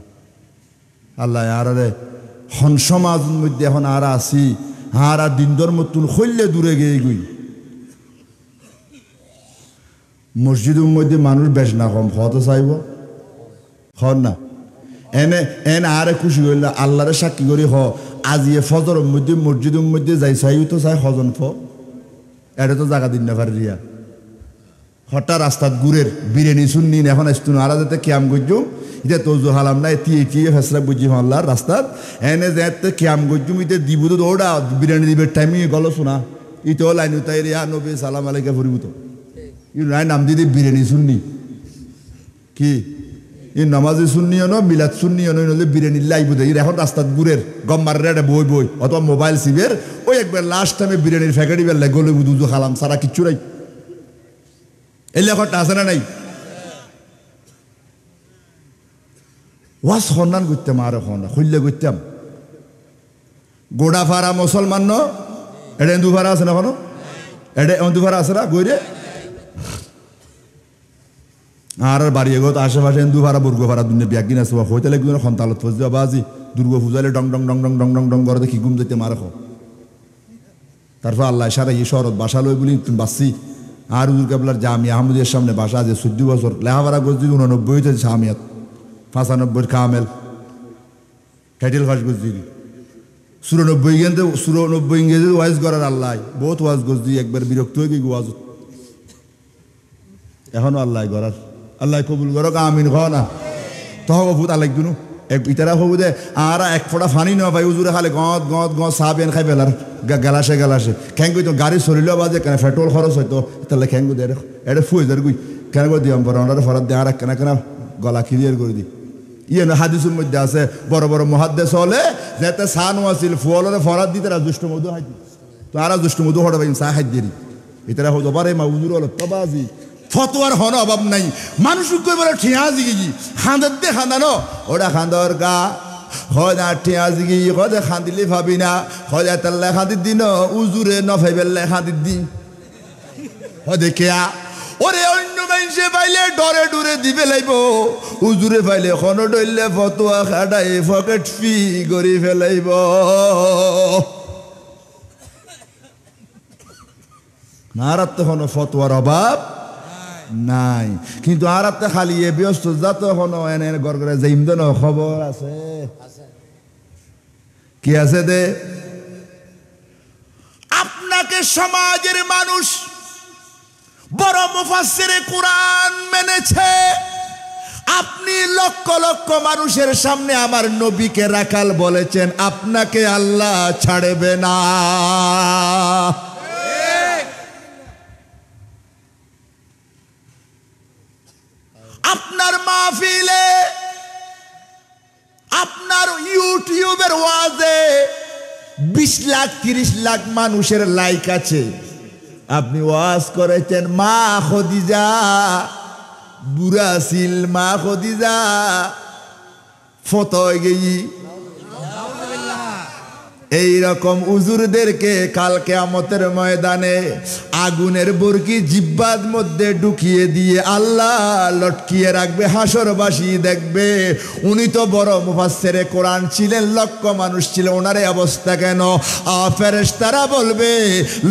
Speaker 1: আল্লাহ আরে হন সমাজের মধ্যে এখন আর আসি আর দিনদর মতন খৈলে দূরে গিয়ে গই মসজিদের মধ্যে মানুষ বেশ না কম হতে চাইব হন না এনে আরে খুশি হইলে আল্লাহরে সাক্ষী করি আজি ফজরের মধ্যে মসজিদের মধ্যে যাই চাইও তো চাই হজন এটা তো জায়গা দিন না পারি রিয়া হঠাৎ রাস্তাত গুড়ের বিরিয়ানি শুননি এখন আসতুন আর যাতে ক্যাম করছুম এটা তোজু হালাম না টিয়ে ফেসলা বুঝি মাল্লার রাস্তাত এনে যাতে ক্যাম করছুম ইতে দিব তো ওটা বিরিয়ানি দিবের টাইমে গল শোনা ইতো লাইন উতাই রিয়া নবী সালাম আলাইকা ফুরিব তো ই নাই নাম দিদি বিরিয়ানি শুননি কি ই নামাজি শুননিও ন মিলাদ শুননিও নইলে বিরিয়ানি লাইব দে এখন রাস্তাত গুড়ের গম্মার রেডে বই বই অথবা মোবাইল সিবের ওই একবার লাস্ট টাইমে বিরিয়ানির ফ্যাকারি বেলা গলে দুজু খালাম সারা কিচ্ছু নাই এই লেখাটা আছে না নাই ওয়াজ সন্ধান করতাম আর এখন খুললে করতাম গোড়া ফাড়া মুসলমান ন এটা এন্দু ফাড়া আছে না কোনো এটা এন্দু ফাড়া আছে না গইরে আর বাড়ি এগোত আশেপাশে এন্দু ফাড়া বর্গ ফাড়া দুনিয়া বিয়া কিনা আছে হইতে লাগবে না সন্তালত ফসে বাজি দুর্গা পূজালে ডং ডং ডং ডং ডং ডং ডং করে দেখি ঘুম যেতে মারে তারপর আল্লাহ সারা এই শরৎ বাসা লই বলি তুমি বাসি আর হুজুর কেবলার জামি আহমদের সামনে বাসা আছে 14 বছর লেখাপড়া করছি 89 জামিয়াত 95 কামেল টাইটেল ফার্স্ট করছি 94 গেন্দে 94 ইংরেজি ওয়াইজ করার আল্লাহ বহুত ওয়াজ করছি একবার বিরক্ত হয়ে গিয়ে ওয়াজ এখনো আল্লাহ করার আল্লাহ কবুল করো আমিন খ না তহ বহুত আল্লাহ দুনু ইতারা হবু দে আর এক ফোঁটা ফানি না ভাই হুজুরে খালে গঁত গঁত গঁত চাহ বেন খাই পেলার গেলাসে গেলাসে খ্যাং কই তো গাড়ি চলিলেও বাজে কেন পেট্রোল খরচ হয়তো তাহলে খ্যাং দে এটা ফুয়ে যার গুই কেন করে দিয়াম পরে ওনারা ফরাত দিয়ে আর কেনা কেনা গলা ক্লিয়ার করে দিই ইয়ে না হাদিসের মধ্যে আছে বড় বড় মহাদ্দেশ হলে যাতে সান ওয়াসিল ফুয়ালরে ফরাত দিতে দুষ্ট মধু হাইতি তো আর দুষ্ট মধু হঠাৎ চাহ হাই দিয়ে এটারা হতো পারে মা উজুর হলো তবাজি ফতোয়ার হন অভাব নাই মানুষ কই বলে ঠিয়া জিগি খাঁদার দে খাঁদানো ওটা খাঁদর গা হয় না ঠিয়া জিগি হয় খাঁদিলে ভাবি না হয় তাল্লা খাঁদির দিন উজুরে নফাইবেল্লা খাঁদির দিন হয় দেখিয়া ওরে অন্য মানুষে পাইলে ডরে ডুরে দিবে লাইব উজুরে পাইলে খন ডইলে ফতোয়া খাটাই পকেট ফি করি ফেলাইব নারাত তখন ফতোয়ার অভাব নাই কিন্তু আরাতে খালি এ ব্যস্ত যাত হন এনে ঘর করে যে ইমদান খবর আছে কি আছে দে আপনাকে সমাজের মানুষ বড় মুফাসসিরে কুরআন মেনেছে আপনি লক্ষ লক্ষ মানুষের সামনে আমার নবীকে রাখাল বলেছেন আপনাকে আল্লাহ ছাড়বে না আপনার মাহফিলে আপনার ইউটিউবের ওয়াজে 20 লাখ 30 লাখ মানুষের লাইক আছে আপনি ওয়াজ করেছেন মা খদিজা বুড়া ছিল মা খদিজা ফতোয় গেই এই রকম উজুরদেরকে কাল কিয়ামতের ময়দানে আগুনের বরকি জিহ্বার মধ্যে ঢুকিয়ে দিয়ে আল্লাহ লটকিয়ে রাখবে হাসরবাসী দেখবে উনি তো বড় মুফাসসিরে কোরআন ছিলেন লক্ষ মানুষ ছিল ওনার এই অবস্থা কেন ফেরেশতারা বলবে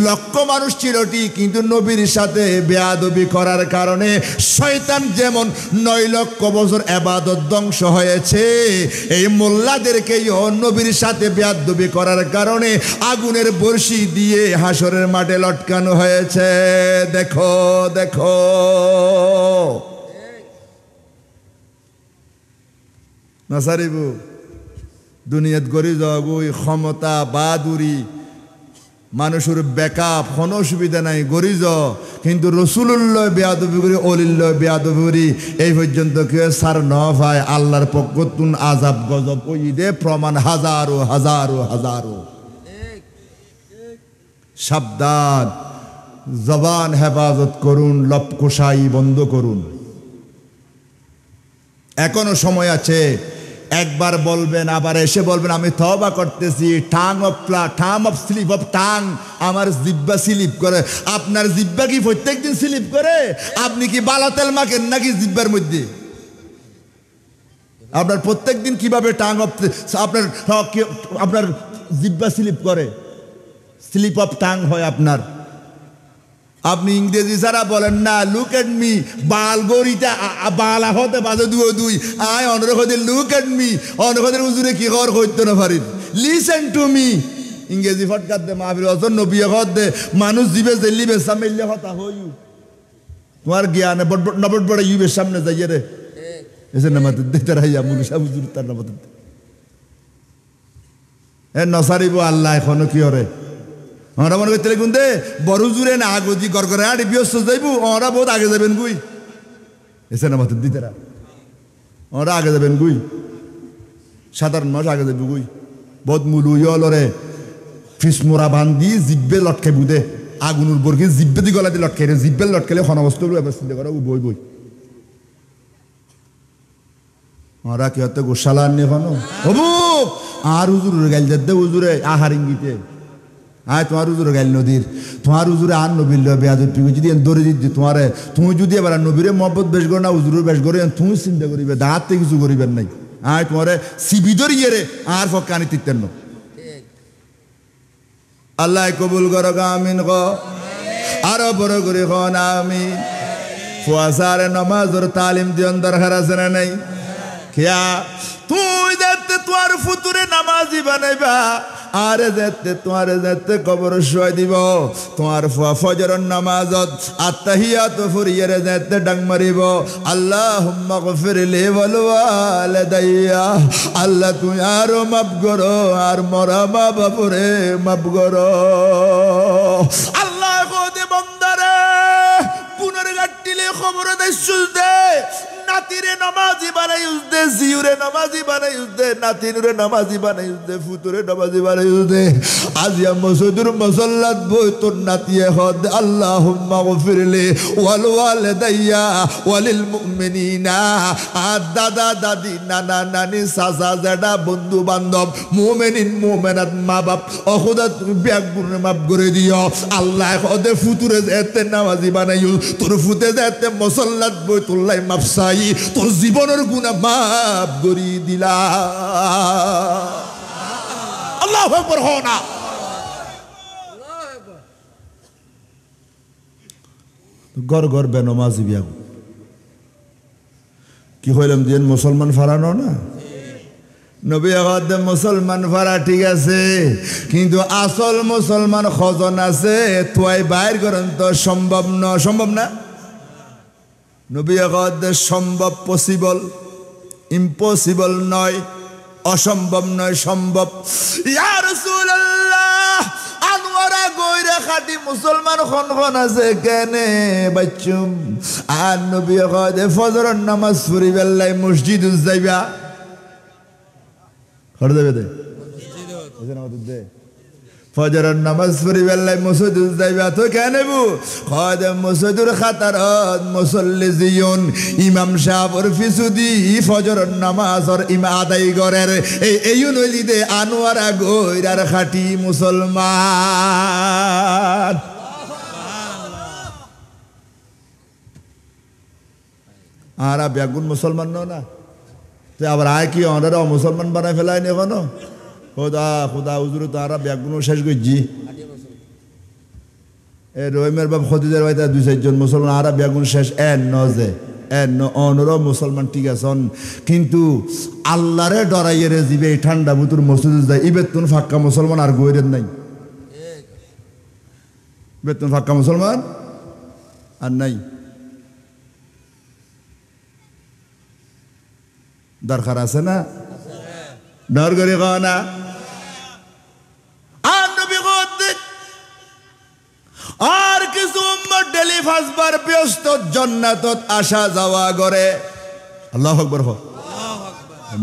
Speaker 1: লক্ষ মানুষ ছিল ঠিক কিন্তু নবীর সাথে বেয়াদবি করার কারণে শয়তান যেমন 9 লক্ষ বছর ইবাদত ধ্বংস হয়েছে এই মোল্লাদেরকেও নবীর সাথে বেয়াদবি করার কারণে আগুনের বর্ষি দিয়ে হাসরের মাঠে লটকানো হয়েছে দেখো দেখো নাসারিবু দুনিয়াত গরি যাগুই ক্ষমতা বাদুরি মানুষের ব্যাকআপ কোনো অসুবিধা নাই গরি য কিন্তু রসুলুল্লাহ বেয়াদবি করি অলিল্লাহ বেয়াদবি করি এই পর্যন্ত কেউ সার ন পায় আল্লাহর পক্ষ তুন আজাব গজব ওই দে প্রমাণ হাজারো হাজারো হাজারো সাবধান জবান হেফাজত করুন লপকোশাই বন্ধ করুন এখনো সময় আছে একবার বলবেন আবার এসে বলবেন আমি তওবা করতেছি tongue of slip of tongue আমার জিহ্বা স্লিপ করে আপনার জিহ্বা কি প্রত্যেকদিন স্লিপ করে আপনি কি বালা তেল মাখেন নাকি জিহ্বার মধ্যে আপনার প্রত্যেকদিন কিভাবে টাং অফ আপনার জিহ্বা স্লিপ করে স্লিপ অফ টাং হয় আপনার আপনি ইংরেজি ছাড়া বলেন না লুক এট মি বাল গরিটা বালা হতে বাজে দুই আয় অনুরোধে লুক এট মি অনুরোধের উজুরে কি কর হইতে না পারি লিসেন টু মি ইংরেজি ফটকার দে মাহফিল অজন নবী হত দে মানুষ জিবে জেলিবে সামেলে হতা হইউ তোমার জ্ঞানে নবট বড় ইউবের সামনে যাইয়ে রে এসে নামাতে দিতে রাইয়া মুলুসা হুজুর তার নামাতে এ নসারিব আল্লাহ এখনো কি হরে আমরা মনে করতে লিখুন দে বড় জুড়ে না আগজি গড় করে আড়ি ব্যস্ত যাইবু ওরা বহুত আগে যাবেন গুই এসে না মাত্র দিতেরা ওরা আগে যাবেন গুই সাধারণ মানুষ আগে যাবি গুই বহুত মুলু ইয়লরে ফিসমোরা বান্ধি জিব্বে লটকে বুদে আগুনুর বর্গে জিব্বে দি গলা দিয়ে লটকে রে জিব্বে লটকেলে ক্ষণবস্তু চিন্তা করা বই বই ওরা কি হতে গোশালা আননি এখনো হবু আর হুজুরের গাইল দে হুজুরে আহার ইঙ্গিতে আয় তোমার উজুরে গাইল নদীর তোমার উজুরে আর নবীর বেয়াদবি যদি দৌড়ে দিচ্ছি তোমারে তুমি যদি এবার নবীরে মহব্বত বেশ করো না উজুরের বেশ করে তুমি চিন্তা করিবে দাঁড়াতে কিছু করিবেন নাই আয় তোমারে সিবি ধরিয়ে রে আর পক্ষে আনি তিতেন না আল্লাহ কবুল করো আমিন ক আরো বড় করে খন আমি ফুয়াসারে নামাজের তালিম দিয়ন দরকার আছে না নাই খেয়া তুই দেখতে তোমার ফুতুরে নামাজি বানাইবা আরে যেতে তোমার যেতে কবর শুয়াই দিব তোমার ফজরের নামাজত আত্তাহিয়াত ফুরিয়ে যেতে ডাং মারিব আল্লাহুম্মা গফিরলি ওয়াল ওয়ালিদাইয়া আল্লাহ তুই আরো মাফ করো আর মরা মা বাপুরে মাফ করো আল্লাহ কোদে বন্দারে পুনর গাটিলে খবর দে সুজ দে নাতিরে নামাজি বানাই দে দে, জিউরে নামাজি বানাইস দে, নাতিনুরে নামাজি বানাইস দে, ফুতুরে নামাজি বানাইস দে। আজিয়া মসজিদুর মুসল্লাত বই তোর নাতিয়ে হদ আল্লাহুম্মা গফিরলি ওয়াল ওয়ালিদাইয়া ওয়ালিল মুমিনিনা। আর দাদা দাদি নানা নানি চাচা জেঠা বন্ধু বান্ধব মুমিনিন মুমিনাত মা বাপ অখুদা তুমি ব্যাগ গুণে মাফ করে দিও। আল্লাহ হদে ফুতুরে যেতে নামাজি বানাইও, তোর ফুতে যেতে মুসল্লাত বই তোল্লাই মাফ চাই, তোর জীবনের গুনাহ মাফ করে দিলা। আল্লাহু আকবার হনা। গড় গড় বেনমাজি বিয়া কি হইলাম দিন মুসলমান ফারানো না। নবী আগত মুসলমান ফারা ঠিক আছে, কিন্তু আসল মুসলমান খজন আছে তুই বাইর করেন তো সম্ভব না, সম্ভব না। নবী আগত সম্ভব, পসিবল, ইম্পসিবল নয়, অসম্ভব নয়, সম্ভব। ইয়া রাসূলুল্লাহ আনোয়ারা গয়রা খাঁটি মুসলমান খন আছে কেনে বাচ্চুম। আর নবী আগত ফজরের নামাজ পড়ি বেলাই মসজিদে যাইবা, হর দেবে দে দে ফজরের নামাজ পড়ি বেলাই মসজিদে যাইবা তো কেন বু খদ মসজিদুর খাতারত মুসল্লি জিয়ুন ইমাম সাহেবর ফিসুদি ফজরের নামাজর ইমা আদায় করের এই নইলি দে আনোয়ারা গয়রার খাঁটি মুসলমান। আর ব্যাগুন মুসলমান না তো আবার আয় কি ওনারা মুসলমান বানায় ফেলায় নি এখনো। খোদা খোদা হুজুর তারা ব্যাগুন শেষ করছি। এ রহিমের বাপ খদিজার ভাই তার 2-4 জন মুসলমান, আরা ব্যাগুন শেষ এন নজে এন অনর মুসলমান ঠিক আছে, কিন্তু আল্লাহরে ডরাইয়ে রে দিবে এই ঠান্ডা বুতুর মসজিদে যায় ই বেতন ফাক্কা মুসলমান আর গইরেন নাই, বেতন ফাক্কা মুসলমান আর নাই। দরকার আছে না, ডর করে না। আর কিছু উম্মত ডেলি ফাসবার ব্যস্ত জান্নাতত আসা যাওয়া করে। আল্লাহু আকবার।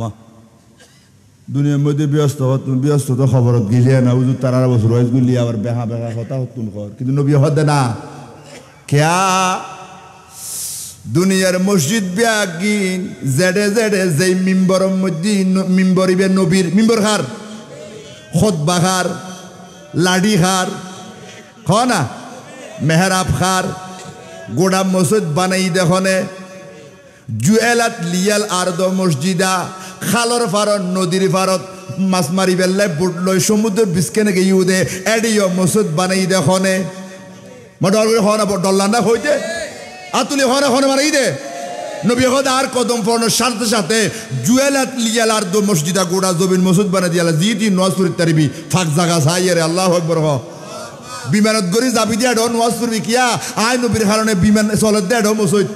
Speaker 1: মা দুনিয়ার মধ্যে ব্যস্ত তুমি ব্যস্ত তো খবরত গিলিয়ে না হুজুর তারা বছর হয়ে গুলি আবার বেহা বেহা কথা হতুন কর, কিন্তু নবী হদে না কেয়া দুনিয়ার মসজিদ ব্যাগিন জেডে জেডে যেই মিম্বরের মধ্যে মিম্বরিবে নবীর মিম্বর খার খুতবা খার লাডি খার খ না মেহরাব খার গোড়া মসজিদ বানাই দেখনে জুয়েলাত লিয়াল আরদ মসজিদা খালর ফারত নদীর ফারত মাছ মারি বেল্লাই বুট লই সমুদ্রের বিস্কেনে গিয়ে দে এডিও মসজিদ বানাই দেখনে মা ডর করে হওয়া না ডল্লান্ডা হইতে আতুলি হনে হনে মারাই দে নবী হদা আর কদম পড়ানোর সাথে সাথে জুয়েলাত লিয়াল আর দো মসজিদা গোড়া জবিন মসজিদ বানাই দিয়ালা জি নওয়াজ পড়ি তারিবি ফাঁক জাগা ছাই রে আল্লাহু আকবার। হ বিমানত গরি যাবি দিয়া ড নওয়াজ পড়বি কিয়া আয় নবীর কারণে বিমান চলত দে ড মসজিদ,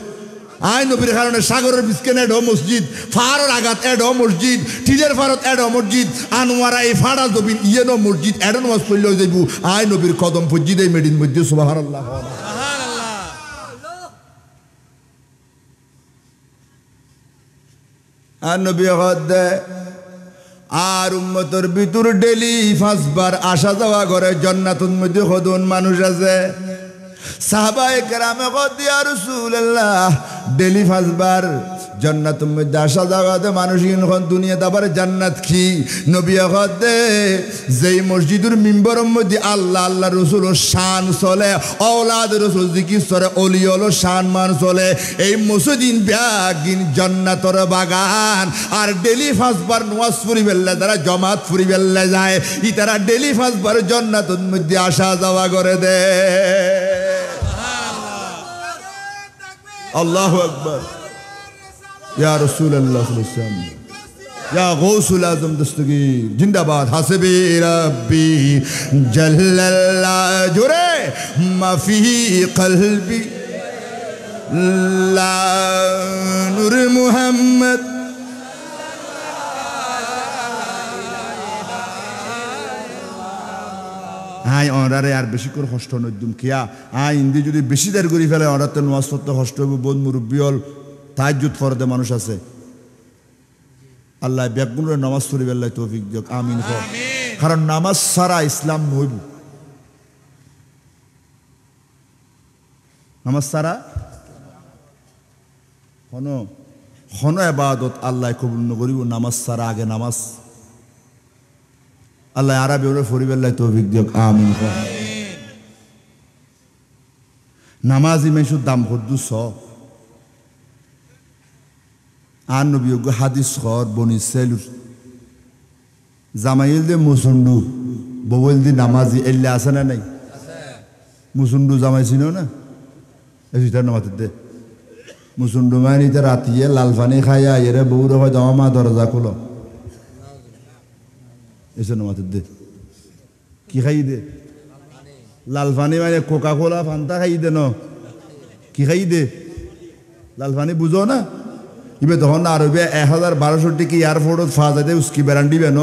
Speaker 1: আয় নবীর কারণে সাগরের বিস্কেনে ড মসজিদ, ফাড়র আঘাত এড মসজিদ, টিলের ফারত এড মসজিদ, আনোয়ারা এই ফাড়া জবিন ইয়েন মসজিদ এড নওয়াজ পড়লেও যাইব আয় নবীর কদম মসজিদ এই মেডিন মসজিদ। সুবহানাল্লাহ। আর নবী হদে আর উম্মতর ভিতর ডেলি 5 বার আসা যাওয়া করে জান্নাতুল মধ্যে কদন মানুষ আছে। সাহাবায়ে কেরামে কদ ইয়া রাসূলুল্লাহ ডেলি 5 বার জান্নাতুল মধ্যে আসা যাওয়া দে মানুষ এখন দুনিয়াতে আবার জান্নাত কি নবী কদে যেই মসজিদের মিম্বরের মধ্যে আল্লাহ আল্লাহ রাসূলের শান চলে, আওলাদ রাসূল জিকির করে, ওলি হলো শান মান চলে, এই মসজিদিন ব্যাগিন জান্নাতের বাগান। আর ডেলি 5 বার নামাজ পড়ি বেল্লা তারা জামাত পড়ি বেল্লা যায় ই তারা ডেলি 5 বার জান্নাতের মধ্যে আসা যাওয়া করে দে। আল্লাহু আকবার। ইয়া রাসূলুল্লাহ সাল্লাল্লাহু আলাইহি ওয়াসাল্লাম ইয়া গৌসুল আজম দস্তগীর জিন্দাবাদ। হাসবি রাব্বি জাল্লাল্লাহ জোরে মাফি কলবি লা নূর মুহাম্মদ আই অনারে আর বেশি করে কষ্ট নদ্যুম কিয়া আই ইন্দি যদি বেশি দের করি ফেলে অনারতে নোয়াজ করতে কষ্ট হইব। বোধ মুরব্বী হল তাহাজ্জুদ ফরদে মানুষ আছে আল্লাহ ব্যাগুণের নামাজ পড়ি বেল্লাই তৌফিক দিয়ক আমিন কর কারণ নামাজ ছাড়া ইসলাম নইব নামাজ ছাড়া হন ইবাদত আল্লাহ কবুল নকরিব নামাজ ছাড়া আগে নামাজ আল্লাহ আরবি ওরে পড়ি বেল্লাই তৌফিক দিয়ক আমিন কর নামাজ ইমেশুর দাম হদ্দু স আর নবীজ্ঞ হাদিস খর বনি সেলুর জামাইল দে মুসুন্ডু ববল দি নামাজি এল্লে আছে না নাই মুসুন্ডু জামাই ছিল না এটার নামাতে দে মুসুন্ডু মানিতে রাতিয়ে লাল পানি খাইয়া এরে বউরে হয় দামা মা দরজা খুলো এসে নামাতে দে কি খাই দে লাল পানি মানে কোকা কোলা ফান্তা খাই দে ন কি খাই দে লাল পানি বুঝো না ইবে তখন আর 1012 টিকি এয়ারপোর্টত ফা যাইতে উস্কি বেরান দিবে ন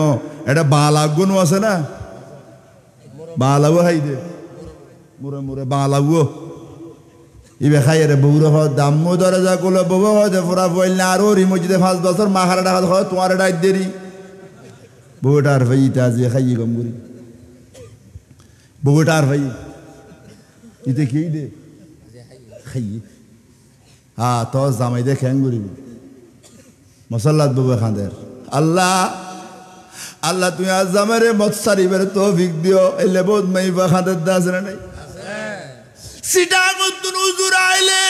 Speaker 1: এটা বা লাগবো আছে না বা লাগবো খাই দে মুরে মুরে বা লাগবো ইবে খাই রে বউরে হয় দাম্মু দরজা কোলো বউ হয় যে পুরা বইল না আর ওরি মসজিদে 5 বছর মাহারা টাকা হয় তোমার ডাইট দেরি বউটা আর ভাই ইটা যে খাই গম করি বউটা আর ভাই ইতে কি দে খাই হ্যাঁ তো জামাই দে খ্যাং করিব মশাল্লাত বউ খাঁদের আল্লাহ আল্লাহ তুমি আজ জামারে মত সারিবের তৌফিক দিও এলে বোধ মাই বা খাঁদের দাস না নাই সিটা মতুন হুজুর আইলে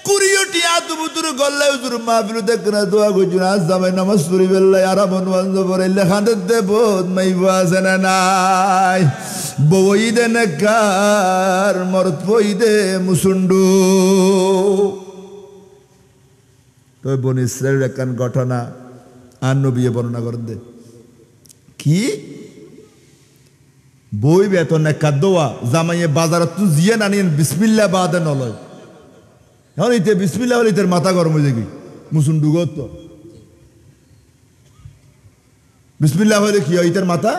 Speaker 1: কুরিয়টি আতু বুতুর গল্লে হুজুর মাহফিল দেখনা দোয়া কইছুন আজ জামাই নামাজ পড়ি বেল্লাই আর বনবন্ধ পড়ে এলে খাঁদের দে বোধ মাই বা আছে না নাই বই দে নেকার মরত বই দে মুসুন্ডু তো বনি ইসরায়েলের একখান ঘটনা আর নবী বর্ণনা করে দে কি বই বেতন একটা দোয়া জামাইয়ে বাজারত তুই জিয়ে নানিয়েন বিসমিল্লা বাদে নলয় এখন ইতে বিসমিল্লা হলে ইতের মাথা গরম হয়ে যাবি মুসুন্ডু গত বিসমিল্লা হলে কি হয় ইতের মাথা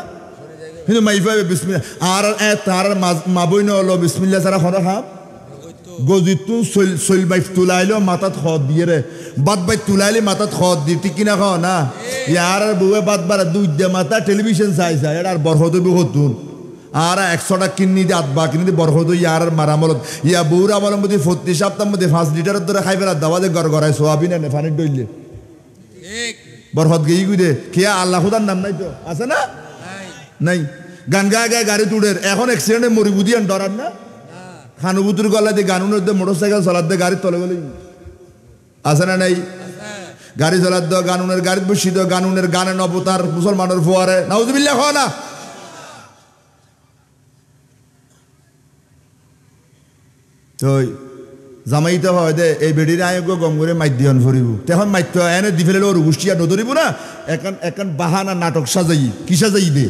Speaker 1: কিন্তু মাইফাবে বিসমিল্লা আর তার মা বই নলো বিসমিল্লা ছাড়া খরা খাম গজিতু সইল বাইফ তুলাইলো মাথাত খদ দিয়ে রে বাদ বাই তুলাইলে মাথাত খদ দি ঠিক কিনা খাও না ইয়ার বউয়ে বাদ বারা দুই দে মাথা টেলিভিশন চাইছে আর বরহদ হতুন আর 100 টাকা কিনি দিয়ে আধবা কিনি দিয়ে বরহদ ইয়ার মারামলত ইয়া বউর আমার মধ্যে 40 সপ্তাহ মধ্যে 5 লিটারের ধরে খাই ফেলা দাওয়া যে গড়ায় সোয়াবিন এনে পানির ডইলে বরহদ গেই গুদে কে আল্লাহ খুদার নাম নাই তো আছে না নাই গান গায়ে গায়ে গাড়ি তুড়ের এখন অ্যাক্সিডেন্টে মরিবুদিয়ান ডরার না খানুবুতুর গলা দিয়ে গানুনের দিয়ে মোটরসাইকেল চলার দিয়ে গাড়ির তলে গেলে আছে না নাই গাড়ি চলার দো গানুনের গাড়িত বসি দো গানুনের গানে নবতার মুসলমানের ফোয়ারে নাউজুবিল্লাহ খাওয়া না তো জামাইতে হয় দে এই বেডির আয়োগ্য গম করে মাইদ্যন ফুরিব তখন মাইত্য এনে দি ফেলে ওর গোষ্ঠী আর নধরিব না এখন বাহানা নাটক সাজাই কি সাজাই দে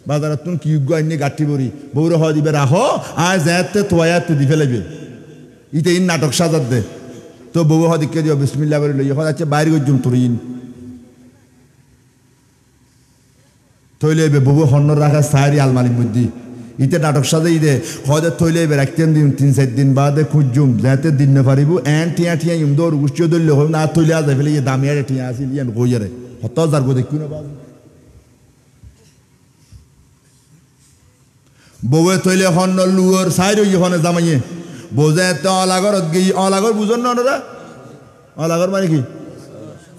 Speaker 1: বাজার তুমি কি আইনি গাঠি বরি বউরে হয় দিবে রাখো আর যাতে তোয়া তুই দি ফেলাইবে ইতে ইন নাটক সাজার দে তো বউ হয় দিকে দিও বিসমিল্লাহ বলে লই হয় আচ্ছা বাইরে গজুম তোর ইন তৈলে বউ হন্নর রাখা সাহারি আলমারির মধ্যে ইতে নাটক সাজাই দে হয়তো তৈলে রাখতেন দিন 3-4 দিন বাদে খুঁজুম যাতে দিন না পারিব এন টিয়া টিয়া ইম দৌড় গোষ্ঠীও ধরলে হবে না তৈলে আজ ফেলে দামিয়ারে টিয়া আসিল ইয়ান গইয়ারে হত যার গো দেখি না বাজ বউয়ে তৈলে হন্ন লুয়র সাইড হনে জামাইয়ে বোঝে তো অলাগরত গিয়ে অলাগর বুঝন না ওনারা অলাগর মানে কি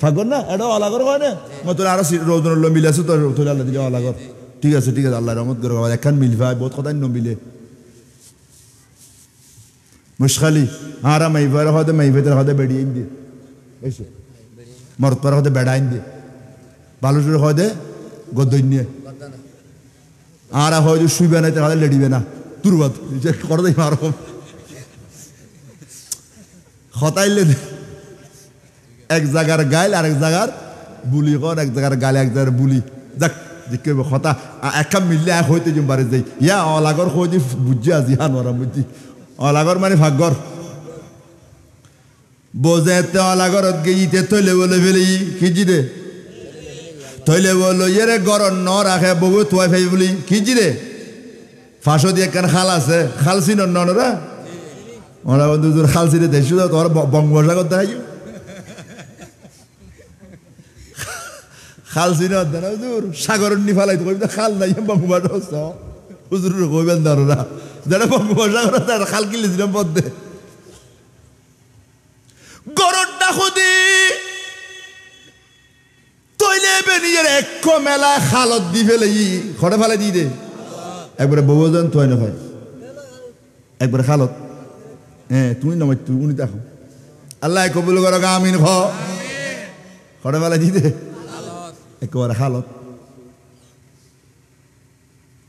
Speaker 1: ফাগর না এটা অলাগর হয় না মতন আরো রোজনের লো মিলে আছে তো তোলে আল্লাহ দিকে অলাগর ঠিক আছে আল্লাহ রহমত করে একখান মিল ভাই বহুত কথাই মিলে মুশখালি আরা মাইবার হতে মাইবেদের হতে বেড়িয়ে দিয়ে এসে মরত পার হতে বেড়াইন দিয়ে বালুচুর হতে গদ্দইন নিয়ে আর হয়তো শুইবে না তাহলে লেডিবে না তুরবাদ করে দেয় আরকম হতাইলে এক জায়গার গাইল আর এক জায়গার বুলি কর এক জায়গার গালে এক জায়গার বুলি যাক জিকে হতা একটা মিললে এক হইতে যে বাড়ি যাই ইয়া অলাগর হইতে বুঝছি আজি হা নরাম বুঝছি অলাগর মানে ভাগ্যর বোঝাতে অলাগরত গিয়ে তৈলে বলে ফেলে খিজি দে তৈলে বললো ইয়ে গরম ন রাখে বউ তোয়াই ফাই বলি খিজি রে ফাঁসো দিয়ে একখান খাল আছে খালসি নরা ওরা বন্ধু খালসি রে দেখছো তোর বঙ্গোপসাগর দেখাই খাল চিনা দেন হুজুর সাগরের নি ফালাই তো কইবে খাল নাই বঙ্গোপসাগর হচ্ছে হুজুর কইবেন দারোরা যেটা বঙ্গোপসাগর তার খাল কিলেছিলাম পদ্মে গরর ডাকুদি তৈলে বেরিয়ে এক মেলা খালত দি ফেলে খড়ে ফেলে দিয়ে দে একবারে বহুজন তো না হয় একবারে খালত হ্যাঁ তুমি নয় তুই উনি দেখো আল্লাহ কবুল করো আমিন খড়ে ফেলে দিয়ে দে একেবারে খালত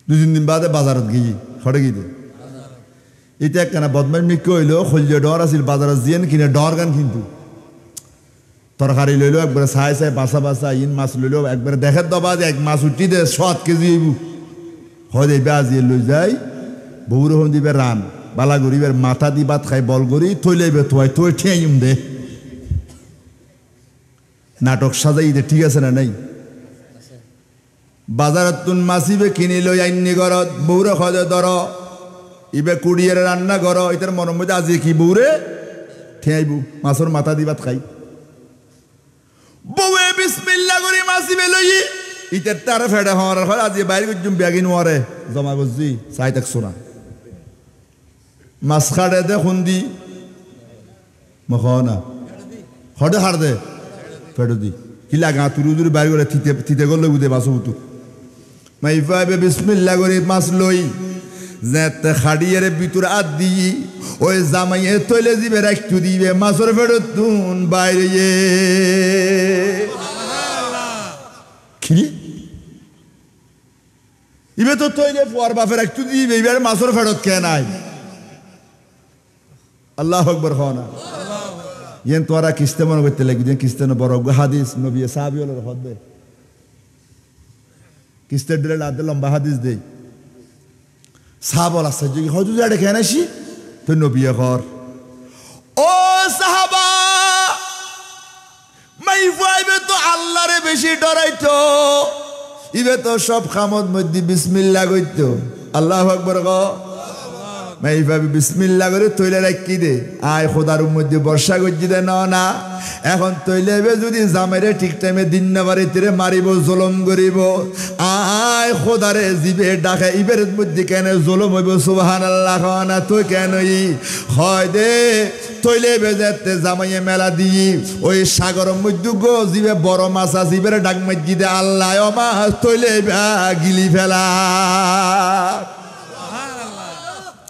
Speaker 1: 2-3 দিন বাদে বাজারত গিয়ে খড়ে গিয়ে দে এটা একখানা বদমাইশ মিক্ক হইলো খলজে ডর আছিল বাজারত জিয়েন কিনে ডর গান কিন্তু তরকারি লইলো একবারে চাই চাই বাসা বাসা ইন মাছ লইলো একবারে দেখার দবা যে এক মাছ উঠি দে 7 কেজি হয় দেবে আজিয়ে লই যাই বউ রকম দিবে রান বালা গরিবের মাথা দি ভাত খাই বল গরি থই লইবে তোয় তোই ঠেইম দে নাটক সাজাই দে ঠিক আছে না নাই বাজারত তুন মাছিবে কিনি লই আইনি ঘরত বউরে খদে ধর ইবে কুড়িয়ে রান্না কর এটার মনের মধ্যে আজি কি বউরে ঠেয়াইবু মাছের মাথা দি ভাত খাই বউয়ে বিসমিল্লাহ করি মাছিবে লই ইটার তার ফেডা হওয়ার হয় আজি বাইরে গুজুম ব্যাগিন ওয়ারে জমা বুঝছি চাই তাক শোনা মাছ খাড়ে দে খুন্দি মখনা হডে হার দে ফেডো দি কি লাগা তুরু তুরু বাইরে করে থিতে করলে উদে মাছ উতু মাই ফাইবে বিসমিল্লাহ করি মাছ লই যেতে খাড়িয়ে ভিতর আদ দি ওই জামাইয়ে তৈলে দিবে রাখতু দিবে মাছের ফেরত তুন বাইরে খিরি ইবে তো তৈলে পর বাপের একটু দিবে এবার মাছের ফেরত কে নাই আল্লাহ আকবার খানা ইয়েন তোরা কিস্তে মনে করতে লাগি কিস্তে বড় হাদিস নবী সাহাবী হল হদবে কিস্তের দিলে লাদ লম্বা হাদিস দেই সাহাবল আছে যে হয়তো যাড়ে কেন আসি তো নবী ঘর ও সাহাবা মাই ভাইবে তো আল্লাহরে বেশি ডরাইতো ইবে তো সব খামত মধ্যে বিসমিল্লাহ কইতো আল্লাহু আকবার গো মাই ভাইবে বিসমিল্লাহ করে তৈলে রাখি দে আয় খোদার মধ্যে বর্ষা গজ্জি দে না এখন তৈলেবে যদি জামেরে ঠিক টাইমে দিন না বাড়িতে মারিব জলম করিব আয় খোদারে জিবে ডাকে ইবের মধ্যে কেন জলম হইব সুবহানাল্লাহ না তো কেনই হয় দে তৈলেবে যেতে জামাইয়ে মেলা দিই ওই সাগরের মধ্যে গো জিবে বড় মাছ আছে ইবের ডাক মজ্জি দে আল্লাহ ও মাছ তৈলেবে গিলি ফেলা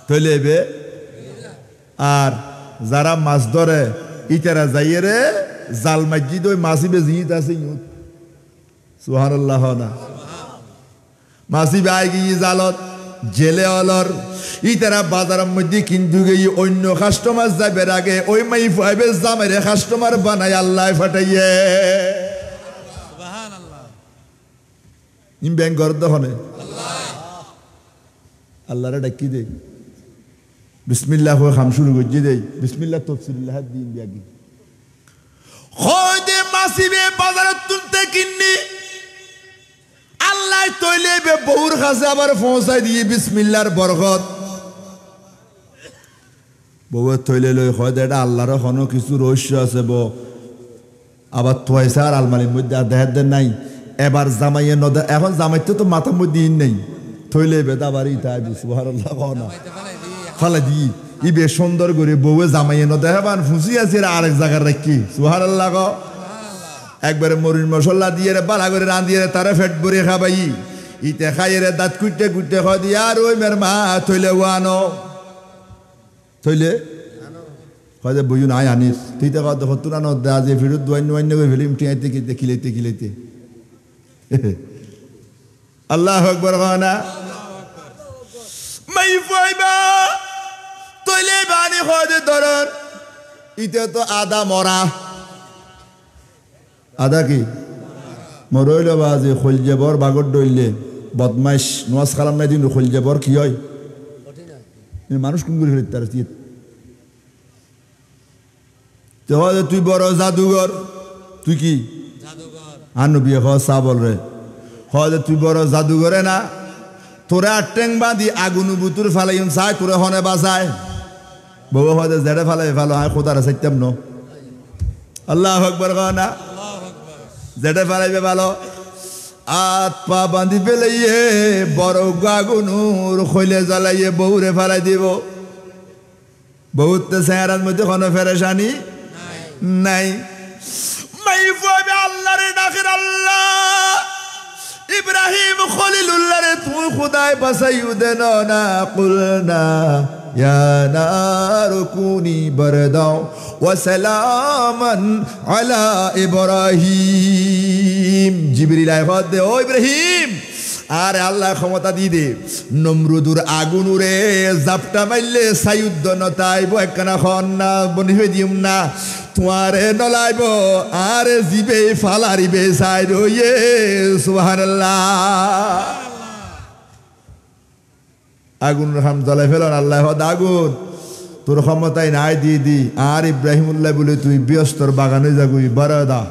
Speaker 1: তৈলেবে আর যারা মাছ ধরে ইতারা যাইয়ে রে জাল মসজিদ ওই মাসিবে জিত আছে সুবহানাল্লাহ না মাসিবে আই গিয়ে জালত জেলে অলর ইতারা বাজারের মধ্যে কিন্তু গিয়ে অন্য কাস্টমার যাবে আগে ওই মাই ফাইবে জামেরে কাস্টমার বানায় আল্লাহ ফাটাইয়ে সুবহানাল্লাহ ইম ব্যাংক গর্দ হনে আল্লাহরে ডাকি দে বিসমিল্লাহ খাম শুরু করছি দেই বিসমিল্লাহ তফসিরুল্লাহ দিন বিয়াগি খোদে মাসিবে বাজারত তুলতে কিন্নি আল্লাহ তৈলেবে বউর কাছে আবার পৌঁছাই দিয়ে বিসমিল্লাহর বরকত বউয়ের তৈলে লই খোদে এটা আল্লাহর কোনো কিছু রহস্য আছে আবার তোয়াইছে আর আলমারির মধ্যে আর দেখার দেন নাই এবার জামাইয়ে নদে এখন জামাইতে তো মাথার মধ্যে নেই তৈলেবে আবার ইতাই সুবহানাল্লাহ না ফালা দি ইবে সুন্দর করে বউয়ে জামাইয়ে ন দেখাবান ফুসি আছে আরেক জায়গার রাখি সুবহানাল্লাহ গো একবারে মরিচ মশলা দিয়ে বালা করে রাঁধিয়ে তারা ফেট ভরে খাবাই ইতে খাইয়ে দাঁত কুটতে কুটতে খাওয়া দিয়ে আর ওই মের মা থইলে ওয়ানো থইলে হয় বুঝুন আয় আনিস তুই তো কত হতুরানো দা যে ফিরত দোয়ান্য অন্য করে ফেলিম টিয়াইতে খিলাইতে খিলাইতে আল্লাহ আকবার না মাই ফাইবা তৈলে বানি হয় ধরন ইতে তো আদা মরা আদা কি মরইল বাজে খলজে বর বাগর ডইলে বদমাইশ নোয়াজ খালাম নাই দিন খলজে বর কি হয় মানুষ কোন করে ফেলতে পারে তুই বড় জাদুঘর তুই কি আর নবী হয় চা বল রে হয় তুই বড় জাদুঘরে না তোরে আটেং বাঁধি আগুন বুতুর ফালাইন চাই তোরে হনে বাঁচায় বউ হয় জেড়ে ফালাই ভালো হয় খোদারে চাইতাম ন আল্লাহ আকবার না জেড়ে ফালাইবে ভালো হাত পা বাঁধি ফেলাইয়ে বড় আগুনুর খৈলে জ্বালাইয়ে বউরে ফেলাই দিব। বহুত চেহারার মধ্যে কোনো ফেরেশানি নাই। মাইফাবে আল্লাহরে ডাকের আল্লাহ ইব্রাহিম খলিলুল্লাহ রে তুই খুদায় বাসাইউ দেন না কুলনা ইয়া নারু কুনি বারদাও ওয়া সালামান আলা ইব্রাহিম। জিবরিল আয়াত দে ও ইব্রাহিম, আরে আল্লাহ ক্ষমতা দি দে নমরুদুর আগুন উড়ে জাপটা মারলে সাইউদ্দ নতাইব একখানা খন না বনিবে দিম না তোমারে নলাইব আরে জিবে ফালারিবে সাই রইয়ে সুবহানাল্লাহ। আগুন হাম জ্বলাই ফেলন আল্লাহ আগুন তোর ক্ষমতায় নাই দিয়ে দি। আর ইব্রাহিমুল্লাহ বলে তুই ব্যস্তর বাগানে যাগুই বারাদা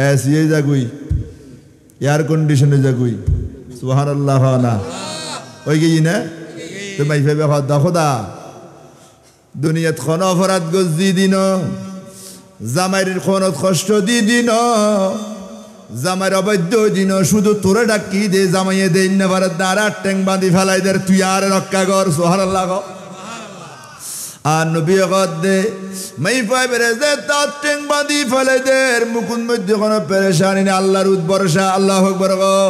Speaker 1: এসিয়ে যাগুই এয়ার কন্ডিশনে যাগুই সুবহানাল্লাহ না ওই গেই না তো মাই ফেবে খোদা দুনিয়াত কোন অপরাধ গজি দিন জামাইয়ের কোন কষ্ট দি দিন জামাইয়ের অবাধ্য দিন শুধু তোরে ডাকি দে জামাইয়ে দে না পারে দাঁড়া ট্যাং বাঁধি ফেলাই দে তুই আর রক্ষা কর সুবহানাল্লাহ। আর নবী দে মাই ফাইবের যে তার ট্যাং বাঁধি ফেলাই দে মুকুন মধ্যে কোনো পেরেশানি নেই আল্লাহর ভরসা আল্লাহু আকবার গো।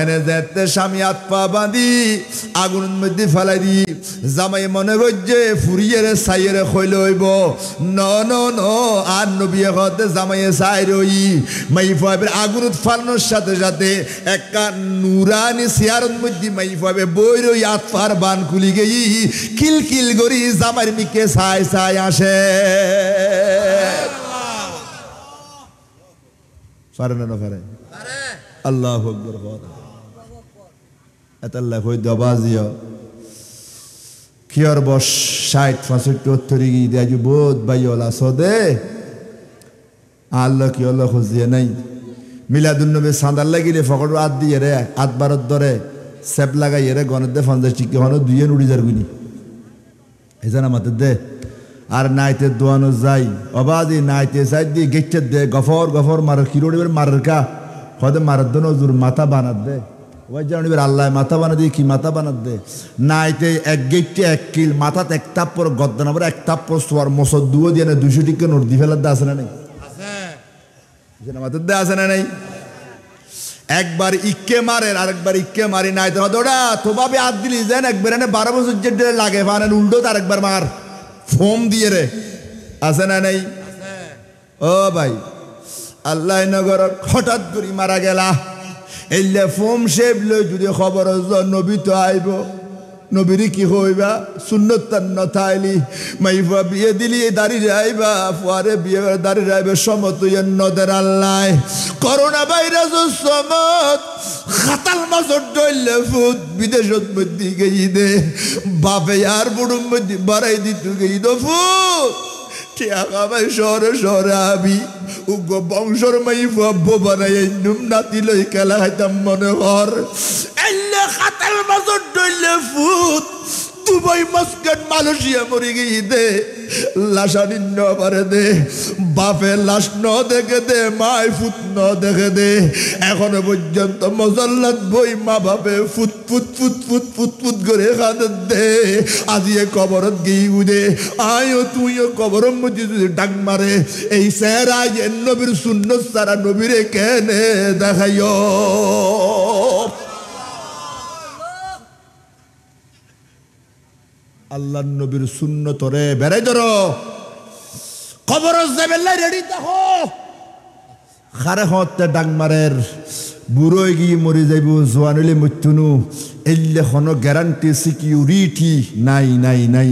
Speaker 1: এনে যেতে স্বামী হাত পা বাঁধি আগুনের মধ্যে ফেলাই দি জামাই মনে করছে ফুরিয়ে রে সাইয়ে রে খইল হইব ন ন ন আর নবী হতে জামাইয়ে সাই রই মাই ফাইবের আগুনত ফালানোর সাথে সাথে একটা নুরানি সিয়ারত মধ্যে মাই ফাইবে বই রই হাত পার বান খুলি গেই কিল কিল করি জামাইয়ের মিকে সাই সাই আসে পারে না পারে আল্লাহু আকবার। এতাল্লাহ হই দবাজিও কিয়র বস 60-65 গি দেজু বহুত বাইওলা সদে আল্লাহ কি আল্লাহ খুঁজিয়ে নাই মিলাদুন নবী সান্দার লাগিলে ফকর আদ দিয়ে রে আদ বারত ধরে সেপ লাগাইয়ে রে গণের দে 50 টিকে হনো দুইয়ে নুড়ি যার গুনি এজান আমাদের দে আর নাইতে দোয়ানো যাই অবাদি নাইতে সাইড দিয়ে গেটে দে গফর গফর মার কিরোড়ের মারের কা হয়তো মারার দোনো জোর মাথা বানাত দে ওই জানিবার আল্লাহ মাথা বানা দিয়ে কি মাথা বানাত দে নাইতে এক গেটে এক কিল মাথাতে এক তাপ্পর গদ্দানাবার এক তাপ্পর সোয়ার মসদ দুও দিয়ে না 200 টিকে নোট দি ফেলার দে আছে না নেই মাথার দে আছে না নেই একবার ইক্কে মারের আরেকবার ইক্কে মারি নাই তো ওটা তোভাবে হাত দিলি যেন একবার এনে 12 বছর যে লাগে ফানেন উল্টো আরেকবার মার ফোম দিয়ে রে আছে না নেই ও ভাই আল্লাহ নগর হঠাৎ করে মারা গেলা এলে ফোম শেপ লই যদি খবর নবী তো আইব নবীর কি হইবা সুন্নত নথাইলি মাইফা বিয়ে দিলি দাঁড়িয়ে আইবা পরে বিয়ে দাঁড়িয়ে আইবে সমত নদের আল্লাহ করোনা ভাইরাস সমত খাতাল মাসর ডইলে ফুট বিদেশত মধ্যে গেই দে বাপে আর বুড়ুর মধ্যে বাড়াই দিত গেই দো ফুট ভাই শহরে শহরে আবি উগ্র বংশর মাই বাব্য বানাই নুম নাতি লই খেলা খাইতাম মনে হর এলে খাতাল মাসর ডইলে ফুট দুবাই মাস্কাট মালয়েশিয়া মরে গিয়ে দে লাশানি ন পারে দে বাপে লাশ ন দেখে দে মাই ফুট ন দেখে দে এখনো পর্যন্ত মজল্লাত বই মা বাপে foot foot foot foot foot foot করে খাদে দে আজিয়ে কবরত গিয়ে দে আয়ও তুইও কবরের মধ্যে যদি ডাক মারে এই সেরা নবীর সুন্নত সারা নবীরে কেনে দেখাইও আল্লাহ নবীর সুন্নত রে বেড়াই ধরো খবর রেডি দেখো খারে হতে ডাক মারের বুড়োয় গিয়ে মরে যাইব জোয়ান হইলে মৃত্যুনু এলে কোনো গ্যারান্টি সিকিউরিটি নাই নাই নাই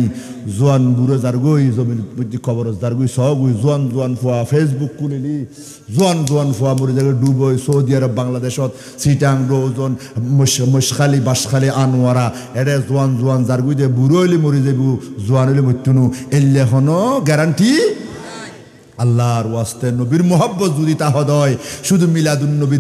Speaker 1: জোয়ান বুড়ো যারগই জমির মধ্যে খবর যারগই সবই জোয়ান জোয়ান ফুয়া ফেসবুক খুলিলি জোয়ান জোয়ান ফুয়া মরে যাবে ডুবই সৌদি আরব বাংলাদেশত সিটাং রোজন মশখালি বাসখালি আনোয়ারা এরে জোয়ান জোয়ান যারগই যে বুড়ো হইলে মরে যাইব জোয়ান হইলে মৃত্যুনু এলে কোনো গ্যারান্টি আল্লাহর ওয়াস্তে নবীর মোহাব্বত যদি তা হদয় শুধু মিলাদুন্নবী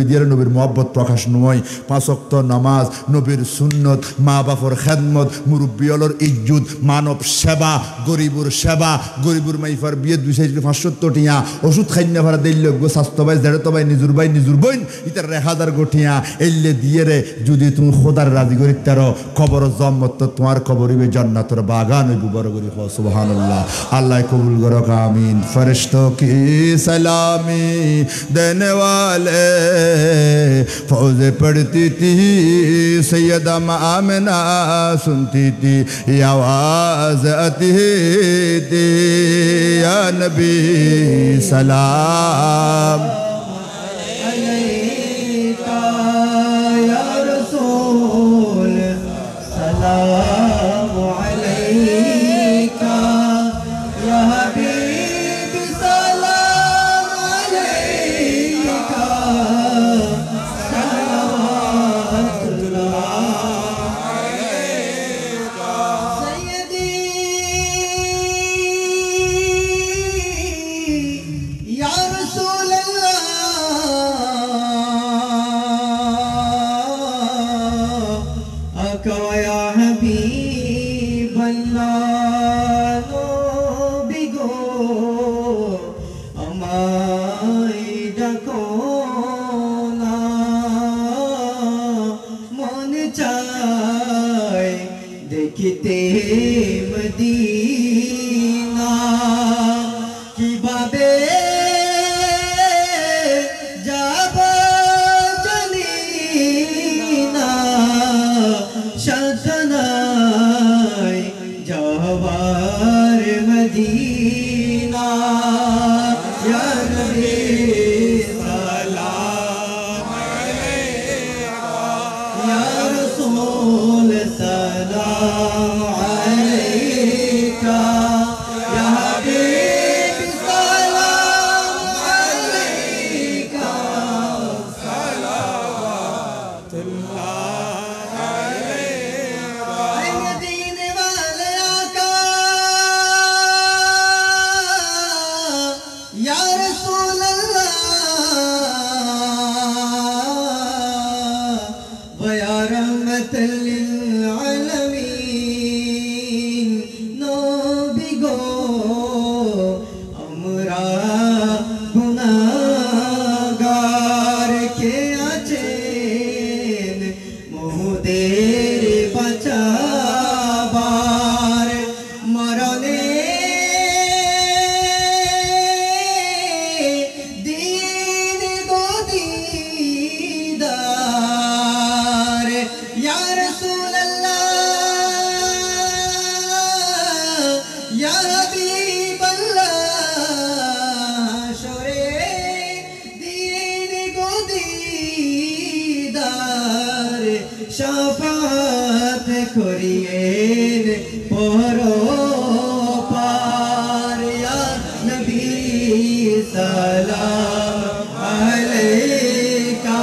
Speaker 1: দিয়ে নবীর মোহাব্বত প্রকাশ নয়। 5 ওয়াক্ত নামাজ, নবীর সুন্নত, মা বাপর খেদমত, মুরব্বিয়লর ইজ্জত, মানব সেবা, গরিবুর মাইফার বিয়ে 2,570 টিয়া, ওষুধ খাইনা ভাড়া দিল গো স্বাস্থ্য ভাই দেড় তো ভাই নিজুর বইন ইতার 1000 গোটিয়া এল্লে দিয়ে রে যদি তুমি খোদার রাজি করি তারো কবর জম্মত তোমার কবরিবে জান্নাতের বাগান হইব বড় করি সুবহানাল্লাহ। আল্লাহ কবুল করুক আমিন। फरिश्तों की सलामी देने वाले फौज पढ़ती थी सैयदा आमिना सुनती थी ये आवाज आती थी या नबी सलाम अलैका या रसूल सलाम अलैका या हबीब सलाम अलैका सलावतुल्लाह अलैका सय्यदी या रसूल अल्लाह अका या हबीब अल्लाह बिगो আমায় ডাকো না মন চায় দেখিতে মদিনা কিভাবে যাব জানি না সাধনায় যাওয়ার মদিনা ইয়া নবী সালাম আলাইকা ইয়া রাসূল সালাম আলাইকা ইয়া হাবিব সালাম আলাইকা সালাওয়াতুল্লাহ আলাইকা ऐ मदीने वाले आका या रसूल अल्लाह व या रहमतल लिल आलमीन नबी गो हमरा गुनाहगार के আছেন মোদের বাঁচাবার মরণে दीन को दीदार या रसूल अल्लाह या हबीब अल्लाह शोरे दीन को दीदार शफाअत करिएन परो पार या नबी सलाम अलैका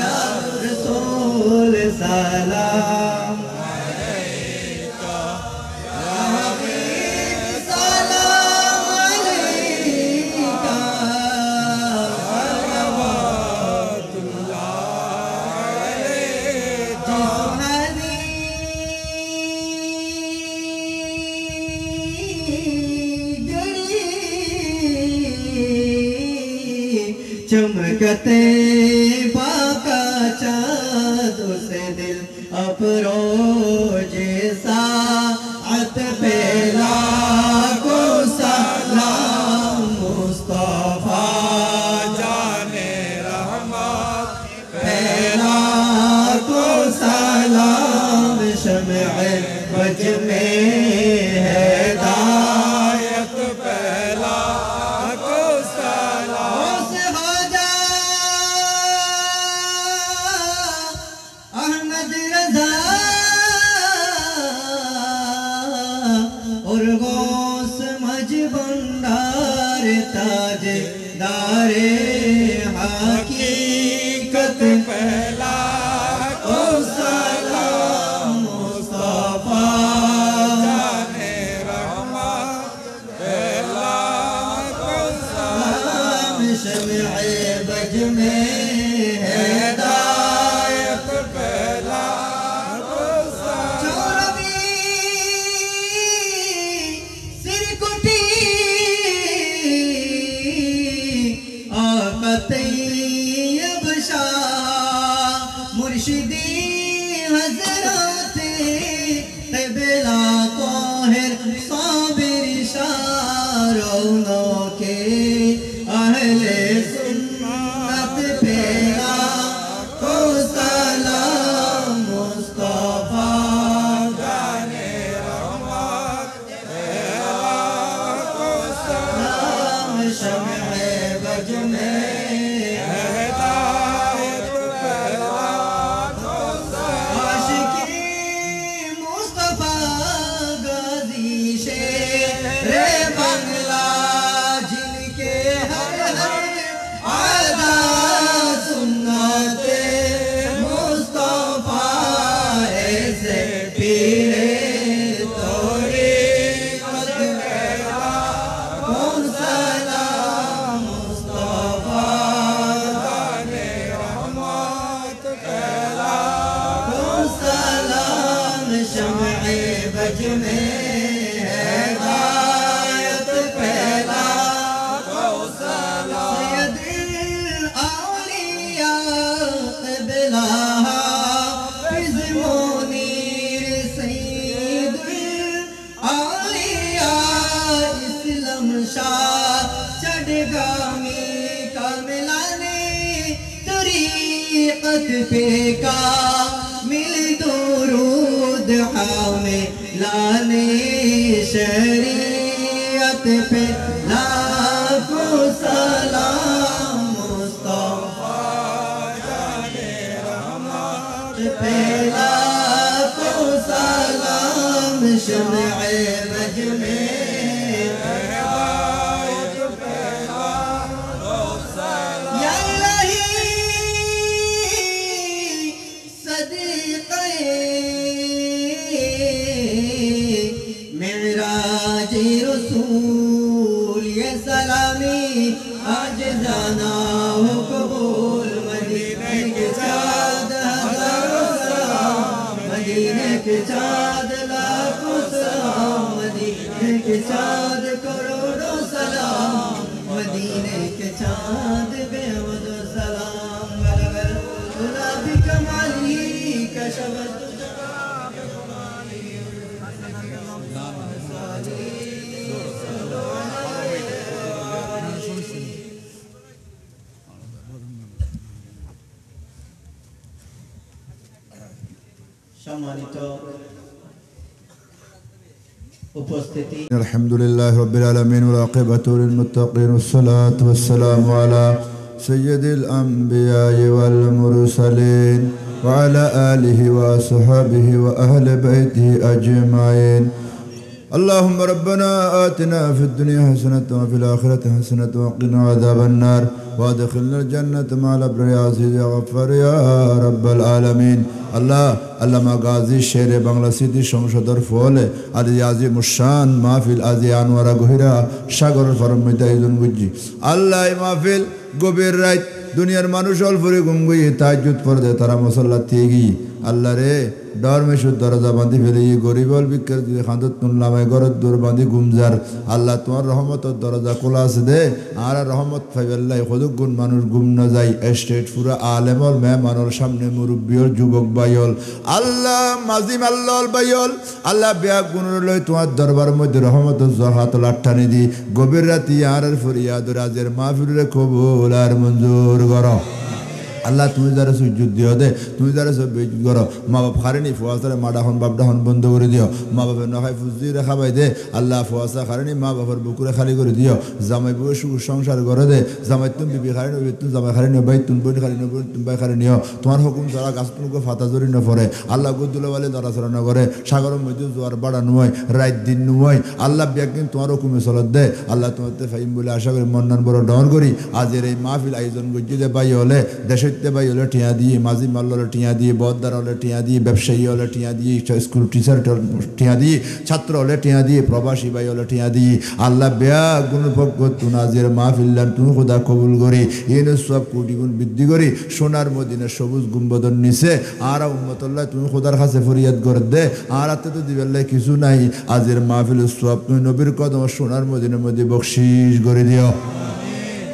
Speaker 1: या रसूल सलाम अलैका या हबीब सलाम अलैका सलावतुल्लाह अलैका चमकते बाका चाँद से दिल अफरोज साअत पहला को सलाम मुस्तफा जाने रहमत पहला को सलाम शम्अ वज में हिदायत पहला को सलाम अहमद रज़ा और गौस मज भंडार ताजदारे हकीकत पहला को सलाम मुस्तफा जाने रहमत पहला
Speaker 2: शम्ए बज में हिदायत फैला चौरवी सिरकुटी आका तैयब शाह मुर्शिदी हजरत क़िबला ताहिर साबिर शाह रौनों के अहले सुन्नत पे लाखों सलाम मुस्तफा जाने रहमत पे लाखों सलाम शम्ए बज में हिदायत पे लाखों सलाम आशिकी मुस्तफा गाजी शेरे बंगला जिनके हर हर आदा सुन्नते मुस्तफा ऐसे पीरे तौरीक़त मेरा कौन सलाम मुस्तफा जाने रहमत फैला कौन सलाम शम्ए बज में हिदायत फैला कौन सलाम सैयदुल औलिया क़िबला हाफ़िज़ मुनीर सैयदुल औलिया इस्लाम शाह चढ़गामी कामिलाने तरीक़त पे का मिल दुरूद हमें लाने शरीयत पे लाखों सलाम मुस्तफा जाने रहमत पे लाखों सलाम शम्ए बज में हिदायत पे लाखों सलाम या इलाही सदीक़े मेराज रसूल ये सलामी आज जाना हो कबूल मदीने के चाँद हज़ारों सलाम मदीने के चाँद लाखों सलाम मदीने के चाँद करोड़ों सलाम मदीने के चाँद बेहद सलाम बलगल गुलाबी कमाली कशबत সম্মানিত উপস্থিতি
Speaker 1: আলহামদুলিল্লাহ রাব্বিল আলামিন ওয়াল আকিবাতু লিল মুত্তাকিন ওয়াসসালাতু ওয়াসসালামু আলা সাইয়্যিদিল আমবিয়া'i ওয়াল মুরসালিন ওয়া আলা আলিহি ওয়া আসহাবিহি ওয়া আহলি বাইতিহি আজমাইন اللهم ربنا آتنا في الدنيا حسنة وفي الآخرة حسنة وقنا عذاب النار وادخلنا الجنة مع الأبرار يا عزيز يا غفار يا رب العالمين الله আল্লামা গাজী শেরে বাংলা স্মৃতি সংসদের ফলে আদি আজি মুশান মাহফিল আজি আনোয়ারা গহিরা সাগরের ফরমিত আয়োজন করছি আল্লাহ মাহফিল গভীর রাত দুনিয়ার মানুষ অল্পরে ঘুম গিয়ে তাহাজ্জুদ পড়ে তারা মুসাল্লা থেকে আল্লাহ রে ডর মেশুর দরজা বাঁধি ফেলে গরিব ভিক্ষার যদি খাঁদত তুললামায় ঘরের দূর বাঁধি ঘুমজার আল্লাহ তোমার রহমতের দরজা খোলা আছে দে আর রহমত ফাইবাল্লাই কদক গুণ মানুষ ঘুম না যায় স্টেট পুরা আলেমল মেহমানর সামনে মুরব্বীর যুবক বাইল আল্লাহ মাজিম আল্লাহ বাইল আল্লাহ বেয়া গুণর লই তোমার দরবার মধ্যে রহমতের জহাত লাঠানি দি গভীর রাতি আর ফরিয়াদ রাজের মাহফিলের কবুল আর মঞ্জুর করো আল্লাহ তুমি যারা সুযোগ দিও দে তুমি যারা সব বেজুত করো মা বাপ খারেনি ফুয়াশারে মা ডাহন বাপ ডাহন বন্ধ করে দিও মা বাপের নখাই ফুজি রেখা পাই দে আল্লাহ ফুয়াশা খারেনি মা বাপের বুকুরে খালি করে দিও জামাই বউ সুখ সংসার করে দে জামাই তুমি বিবি খারেনি তুমি জামাই খারেনি ভাই তুমি বোন খারেনি বোন তুমি ভাই খারেনিও তোমার হুকুম ছাড়া গাছ তুমি ফাতা জড়ি ন পড়ে আল্লাহ গুদুলে বলে নড়াচড়া ন করে সাগরের মধ্যে জোয়ার বাড়া নয় রাত দিন নয় আল্লাহ ব্যাগদিন তোমার হুকুমে চলত দে আল্লাহ তোমার ফাইম বলে আশা করি মন্নান বড় ডর করি আজের এই মাহফিল আয়োজন গজ্জি দে পাই হলে দেশে সাহিত্য ভাই হলে টিয়া দিয়ে, মাঝি মাল্ল হলে টিয়া দিয়ে, বদ্দার হলে টিয়া দিয়ে, ব্যবসায়ী হলে টিয়া দিয়ে, স্কুল টিচার টিয়া দিয়ে, ছাত্র হলে টিয়া দিয়ে, প্রবাসী ভাই হলে টিয়া দিয়ে। আল্লাহ বেয়া গুণের পক্ষ তু নাজির মাহফিল্লান তুমি খোদা কবুল করে এনে সব কোটি গুণ বৃদ্ধি করে সোনার মদিনার সবুজ গুম্বদর নিচে আর উম্মতুল্লাহ তুমি খোদার কাছে ফরিয়াদ করে দে। আর হাতে তো দিবেল্লাই কিছু নাই, আজের মাহফিল সব তুমি নবীর কদম সোনার মদিনার মধ্যে বকশিশ করে দিও।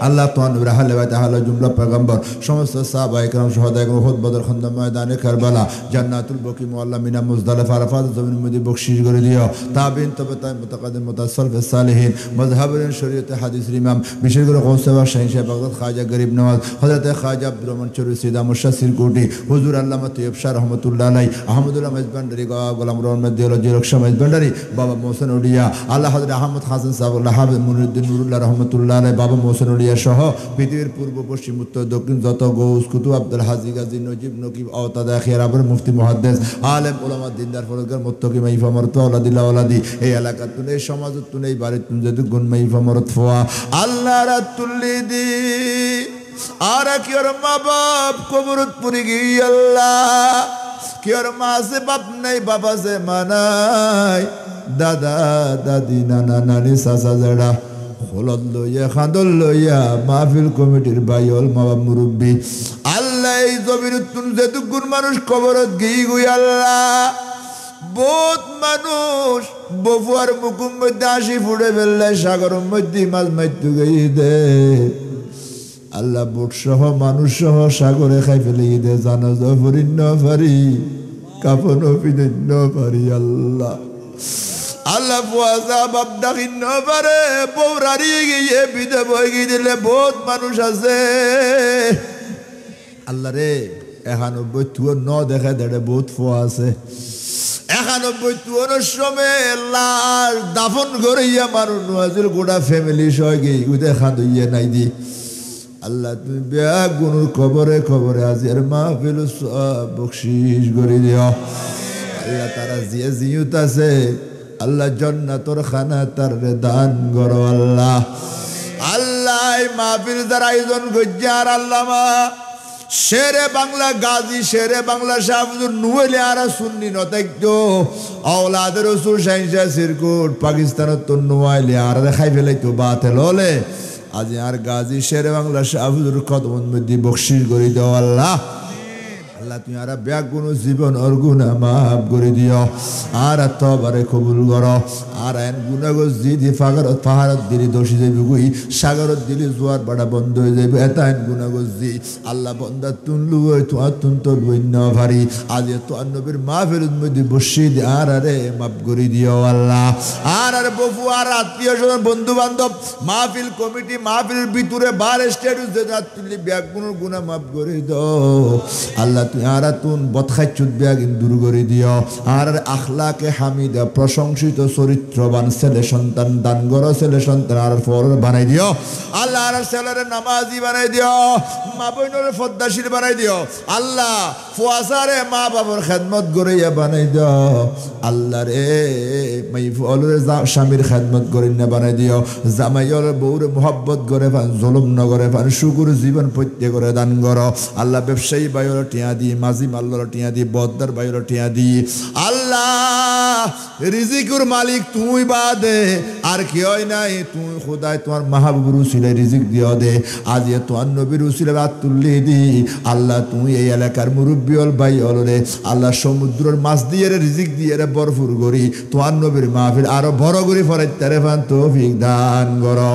Speaker 1: আল্লাহ তোয়ান রাহালে বাইতে হালা জুমলা পেগম্বর সমস্ত সাহাবা ইকরাম শুহাদা ইকরাম উহুদ বদর খন্দক ময়দানে কারবালা জান্নাতুল বকি মুআল্লা মিনা মুজদালিফা আরাফাত জমিন মধ্যে বকশিশ করে দিও। তাবিন তবে তাই মুতাকাদ্দিম মুতাসাল্লিফ সালেহিন মাযহাবের শরীয়তে হাদিসের ইমাম বিশেষ করে গৌসে শাহীন সাহেব বাগদাদ খাজা গরিব নওয়াজ হযরত খাজা আব্দুর রহমান চৌধুরী সিদা মুর্শিদ সিরকুটি হুজুর আল্লামা তৈয়ব শাহ রহমাতুল্লাহ আলাইহি আহমদুল্লাহ মেজবান্ডারি গোলাম রহমান দিয়াল জিরকশা মেজবান্ডারি বাবা মোহসেন উলিয়া আল্লাহ হযরত আহমদ হাসান সাহেবুল্লাহ হাফেজ মুনিরউদ্দিন নুরুল্লাহ রহমাতুল্লাহ আলাইহি বাবা মোহসেন উলিয়া সহ পৃথিবীর পূর্ব পশ্চিম উত্তর দক্ষিণ যত গৌস কুতুব আব্দুল হাজি গাজী নজিব নকিব আওতাদা খিয়ার আবর মুফতি মুহাদ্দিস আলেম উলামা দিনদার ফরজগার মুত্তাকি মাইফা মরত আওলাদিল্লাহ আওলাদি এই এলাকার তুনে এই সমাজত তুনে এই বাড়ির তুনে যদি গুণ মাইফা মরত ফোয়া আল্লাহ রাতুল্লি দি আর কি ওর মা বাপ কবরত পুরি গি আল্লাহ কি ওর মা আছে বাপ নাই বাবা সে মানাই দাদা দাদি নানা নানি চাচা জেড়া হলদ লইয়া খাঁদল লইয়া মাহফিল কমিটির বাইল মা বাপ মুরব্বী আল্লাহ এই জমির তুন যেটুকুন মানুষ কবরত গিয়ে গুই আল্লাহ বহুত মানুষ বফুয়ার মুকুম মধ্যে 80 ফুটে ফেললে সাগরের মধ্যে মাছ মারতে গিয়ে দে আল্লাহ বোট সহ মানুষ সহ সাগরে খাই ফেলে দে জানাজা ফরিন্ন পারি কাফন পিন্ন পারি আল্লাহ আল্লাহ ফুয়াজা বাপ ডাকিন্ন পারে বৌরারি গিয়ে বিদে বই গিয়ে দিলে বহুত মানুষ আছে আল্লাহ রে 91 তুয় ন দেখা দেড়ে বহুত ফুয়া আছে 91 তুয়র সময় লাশ দাফন করিয়া মানুষ নওয়াজের গোটা ফ্যামিলি সহ গিয়ে উদে খাদইয়া নাই দি আল্লাহ তুমি বেয়া গুনুর খবরে খবরে আজের মাহফিল সব বকশিশ করে দিও আল্লাহ তারা জিয়া জিয়ুত আছে আল্লাহ জান্নাতুর খানা তার দান করো আল্লাহ আল্লাহ মাহফিল যারা আয়োজন করছে আর আল্লামা শেরে বাংলা গাজী শেরে বাংলা শাহবুজুর নুয়েলে আর সুন্নি নতাইতো আওলাদ রাসূল শাহিনশাহ সিরকুট পাকিস্তানত তো নুয়াইলে আর দেখাই ফেলাইতো বাতেল হলে আজ আর গাজী শেরে বাংলা শাহবুজুর কদমত মধ্যে বকশিশ করে দাও আল্লাহ আল্লাহ তুমি আর ব্যাগ গুণ জীবন ওর গুণা মাফ করে দিও আর তবারে কবুল করো আর এন গুণাগজ দি ফাগরত পাহাড়ত দিলি দোষী যাইবে গুই সাগরত দিলি জোয়ার বাড়া বন্ধ হয়ে যাইবে এটা এন গুণাগজ দি আল্লাহ বন্দা তুনলু ওই তোমার তুন তো লইন্য ভারি আজ তোমার নবীর মাহফিল মধ্যে বসি দি আর আরে মাফ করে দিও আল্লাহ আর আরে বফু আর আত্মীয় স্বজন বন্ধু বান্ধব মাহফিল কমিটি মাহফিলের ভিতরে বার স্ট্যাটুস যেটা তুলি ব্যাগ গুণের গুণা মাফ করে দাও আল্লাহ তুই আর তুন বদখাইচুত ব্যাগিন দূর করে দিও আর আখলাকে হামিদা প্রশংসিত চরিত্রবান ছেলে সন্তান দান করো ছেলে সন্তান আর ফর বানাই দিও আল্লাহ আর ছেলের নামাজি বানাই দিও মা বোনের ফদ্দাশীল বানাই দিও আল্লাহ ফুয়াসারে মা বাবার খেদমত গড়াইয়া বানাই দিও আল্লাহ রে মাইফুলের স্বামীর খেদমত গড়িয়ে না বানাই দিও জামাইয়ের বউরে মোহব্বত করে পান জুলুম নগরে পান শুকুর জীবন প্রত্যেক করে দান করো আল্লাহ ব্যবসায়ী বাইর টিয়া দি মাঝি মাল্লর টিয়া দি বদ্দার বাইর টিয়া দি আল্লাহ রিজিকুর মালিক তুই বাদে আর কেউ নাই তুই খোদায় তোমার মাহবুবুর উসিলে রিজিক দিও দে আজ তোমার নবীর উসিলে রাত তুললি দি আল্লাহ তুই এই এলাকার মুরব্বী হল ভাই হল রে আল্লাহ সমুদ্রের মাছ দিয়ে রিজিক দিয়ে ভরপুর করি তোমার নবীর মাহফিল আরো বড় করে ফরাইতে পান তৌফিক দান করো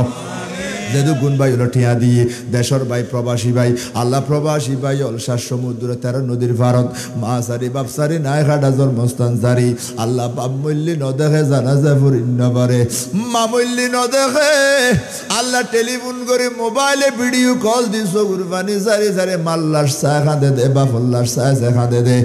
Speaker 1: যেহেতু গুণ ভাই হলো টিয়া দিয়ে দেশর ভাই প্রবাসী ভাই আল্লাহ প্রবাসী ভাই অলসার সমুদ্র 13 নদীর ভারত মা সারি বাপ সারি নাই খাটা জন্মস্থান সারি আল্লাহ বাপ মল্লি ন দেখে জানাজা ফুরিন্ন পারে মা মল্লি ন দেখে আল্লাহ টেলিফোন করে মোবাইলে ভিডিও কল দি চকুর পানি সারি সারি মাল্লার চা খাঁদে দে বাফল্লার চা চা খাঁদে দে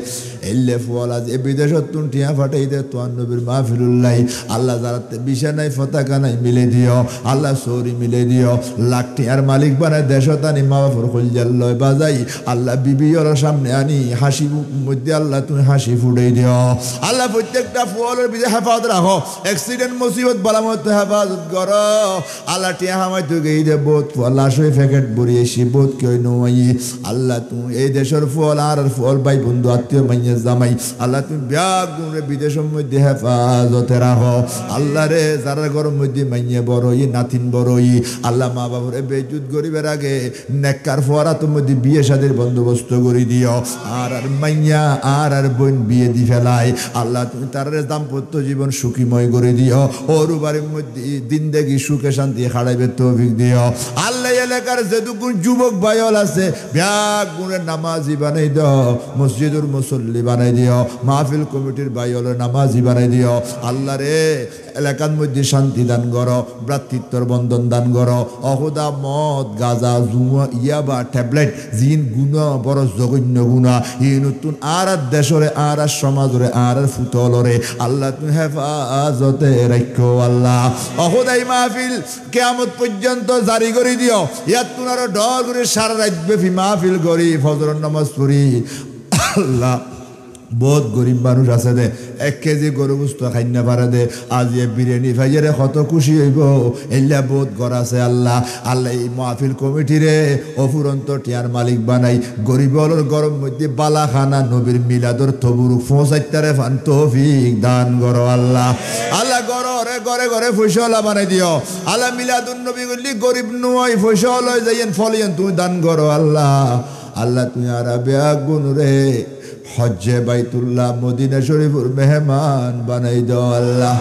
Speaker 1: এলে ফল আজ এ বিদেশত তুন টিয়া ফাটাইতে তোয়ান নবীর মাহফিলুল্লাহ আল্লাহ যারা বিছানাই পতাকা নাই মিলে দিও আল্লাহ সৌরি মিলে দিও লাখ টিয়ার মালিক বানায় দেশত আনি মা বাপুর খুলজাল্লয় বাজাই আল্লাহ বিবি ওর সামনে আনি হাসি মধ্যে আল্লাহ তুমি হাসি ফুটাই দিও আল্লাহ প্রত্যেকটা ফলের বিজে হেফাজত রাখো অ্যাক্সিডেন্ট মুসিবত বালামত হেফাজত করো আল্লাহ টিয়া হামাই তো গেই দে বোধ ফল আসই প্যাকেট ভরিয়েছি বোধ কেউ নই আল্লাহ তুমি এই দেশের ফল আর ফল ভাই বন্ধু আত্মীয় মাইয়া জামাই আল্লাহ তুমি ব্যাগ গুণরে বিদেশের মধ্যে হেফাজতে রাখো আল্লাহ রে যারা গরম মধ্যে মাইয়া বড়ই নাতিন বড়ই আল্লাহ মা বাবুরে বেজুত গরিবের আগে নেককার ফোয়ারা তোর মধ্যে বিয়ে শাদির বন্দোবস্ত করে দিও আর মাইয়া আর বোন বিয়ে দি ফেলায় আল্লাহ তুমি তার দাম্পত্য জীবন সুখীময় করে দিও ওর বাড়ির মধ্যে জিন্দেগি সুখে শান্তি হারাইবে তৌফিক দিও আল্লাহ এলাকার যেটুকুন যুবক ভাইল আছে ব্যাগ গুণের নামাজি বানাই দিও মসজিদুর মুসল্লি বানাই দিও মাহফিল কমিটির ভাইলের নামাজি বানাই দিও আল্লাহ রে এলাকার মধ্যে শান্তি দান করো ভ্রাতৃত্বর বন্ধন দান করো অহুদা মদ গাজা জুয়া ইয়াবা ট্যাবলেট জিন গুণা বড় জঘন্য গুণা এই নতুন আর দেশরে আর সমাজরে আর ফুতলরে আল্লাহ তুমি হেফাজতে রাখো আল্লাহ অহুদাই মাহফিল কিয়ামত পর্যন্ত জারি করে দিও ইয়াত তুনার ডর করে সারা রাত ব্যাপী মাহফিল করি ফজরের নামাজ পড়ি আল্লাহ বহুত গরিব মানুষ আছে দে 1 কেজি গরু গোস্ত খাই না পারে দে আজ বিরিয়ানি খাইয়ে কত খুশি হইব এল্লা বহুত ঘর আছে আল্লাহ আল্লাহ এই মাহফিল কমিটিরে অফুরন্ত টিয়ার মালিক বানাই গরিবর গরম মধ্যে বালাখানা নবীর মিলাদর তবুরুক পৌঁছাইতারে ফান তৌফিক দান করো আল্লাহ আল্লাহ ঘরে ঘরে ঘরে ফসলা বানাই দিও আল্লাহ মিলাদুন নবী গলি গরিব নয় ফসল হয়ে যাইয়েন ফলিয়েন তুমি দান করো আল্লাহ আল্লাহ তুমি আর বেগুন রে হজ্জে বাইতুল্লাহ মদিনা শরীফুর মেহমান বানাই দাও আল্লাহ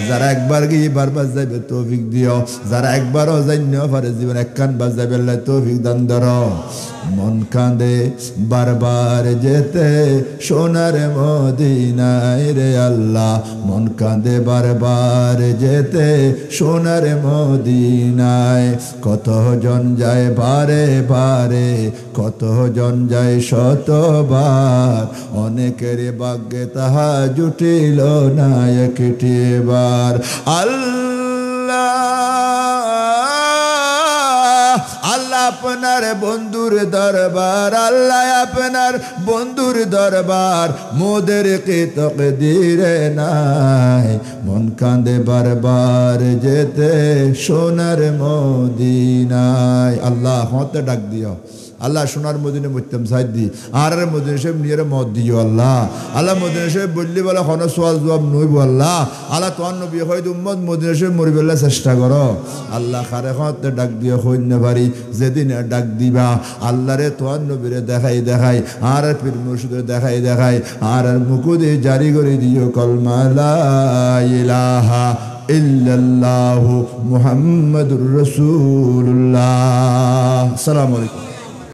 Speaker 1: যারা একবার গিয়ে বারবার যাইবে তৌফিক দিও যারা একবারও যাইও পারে জীবন একখান বার যাইবে আল্লাহ তৌফিক দান ধরো মন কাঁদে বারবার যেতে সোনার মদিনায় রে আল্লাহ মন কাঁদে বারবার যেতে সোনার মদিনায় কতজন যায় বারে বারে কতজন যায় শতবার অনেকের ভাগ্যে তাহা জুটিল না একটি বার আল্লাহ আপনার বন্ধুর দরবার আল্লাহ আপনার বন্ধুর দরবার মোদের কে তকদীরে নাই মন কাঁদে বারবার যেতে সোনার মদিনায় আল্লাহ হতে ডাক দিও আল্লাহ সোনার মদিনে মুত্তাম সাইদি আর মদিনে সব নিয়ে মত দিও আল্লাহ আল্লাহ মদিনে সব বললি বলে কোনো সওয়াল জবাব নইব আল্লাহ আল্লাহ তোর নবী হয়তো উম্মত মদিনে সব মরিবেলা চেষ্টা করো আল্লাহ খারে হতে ডাক দিও হইন পারি যেদিন ডাক দিবা আল্লাহ রে তোর নবীরে দেখাই আর পীর মুর্শিদের দেখাই আর মুকুদে জারি করে দিও কলমা লা ইলাহা ইল্লাল্লাহু মুহাম্মাদুর রাসূলুল্লাহ। আসসালামু আলাইকুম।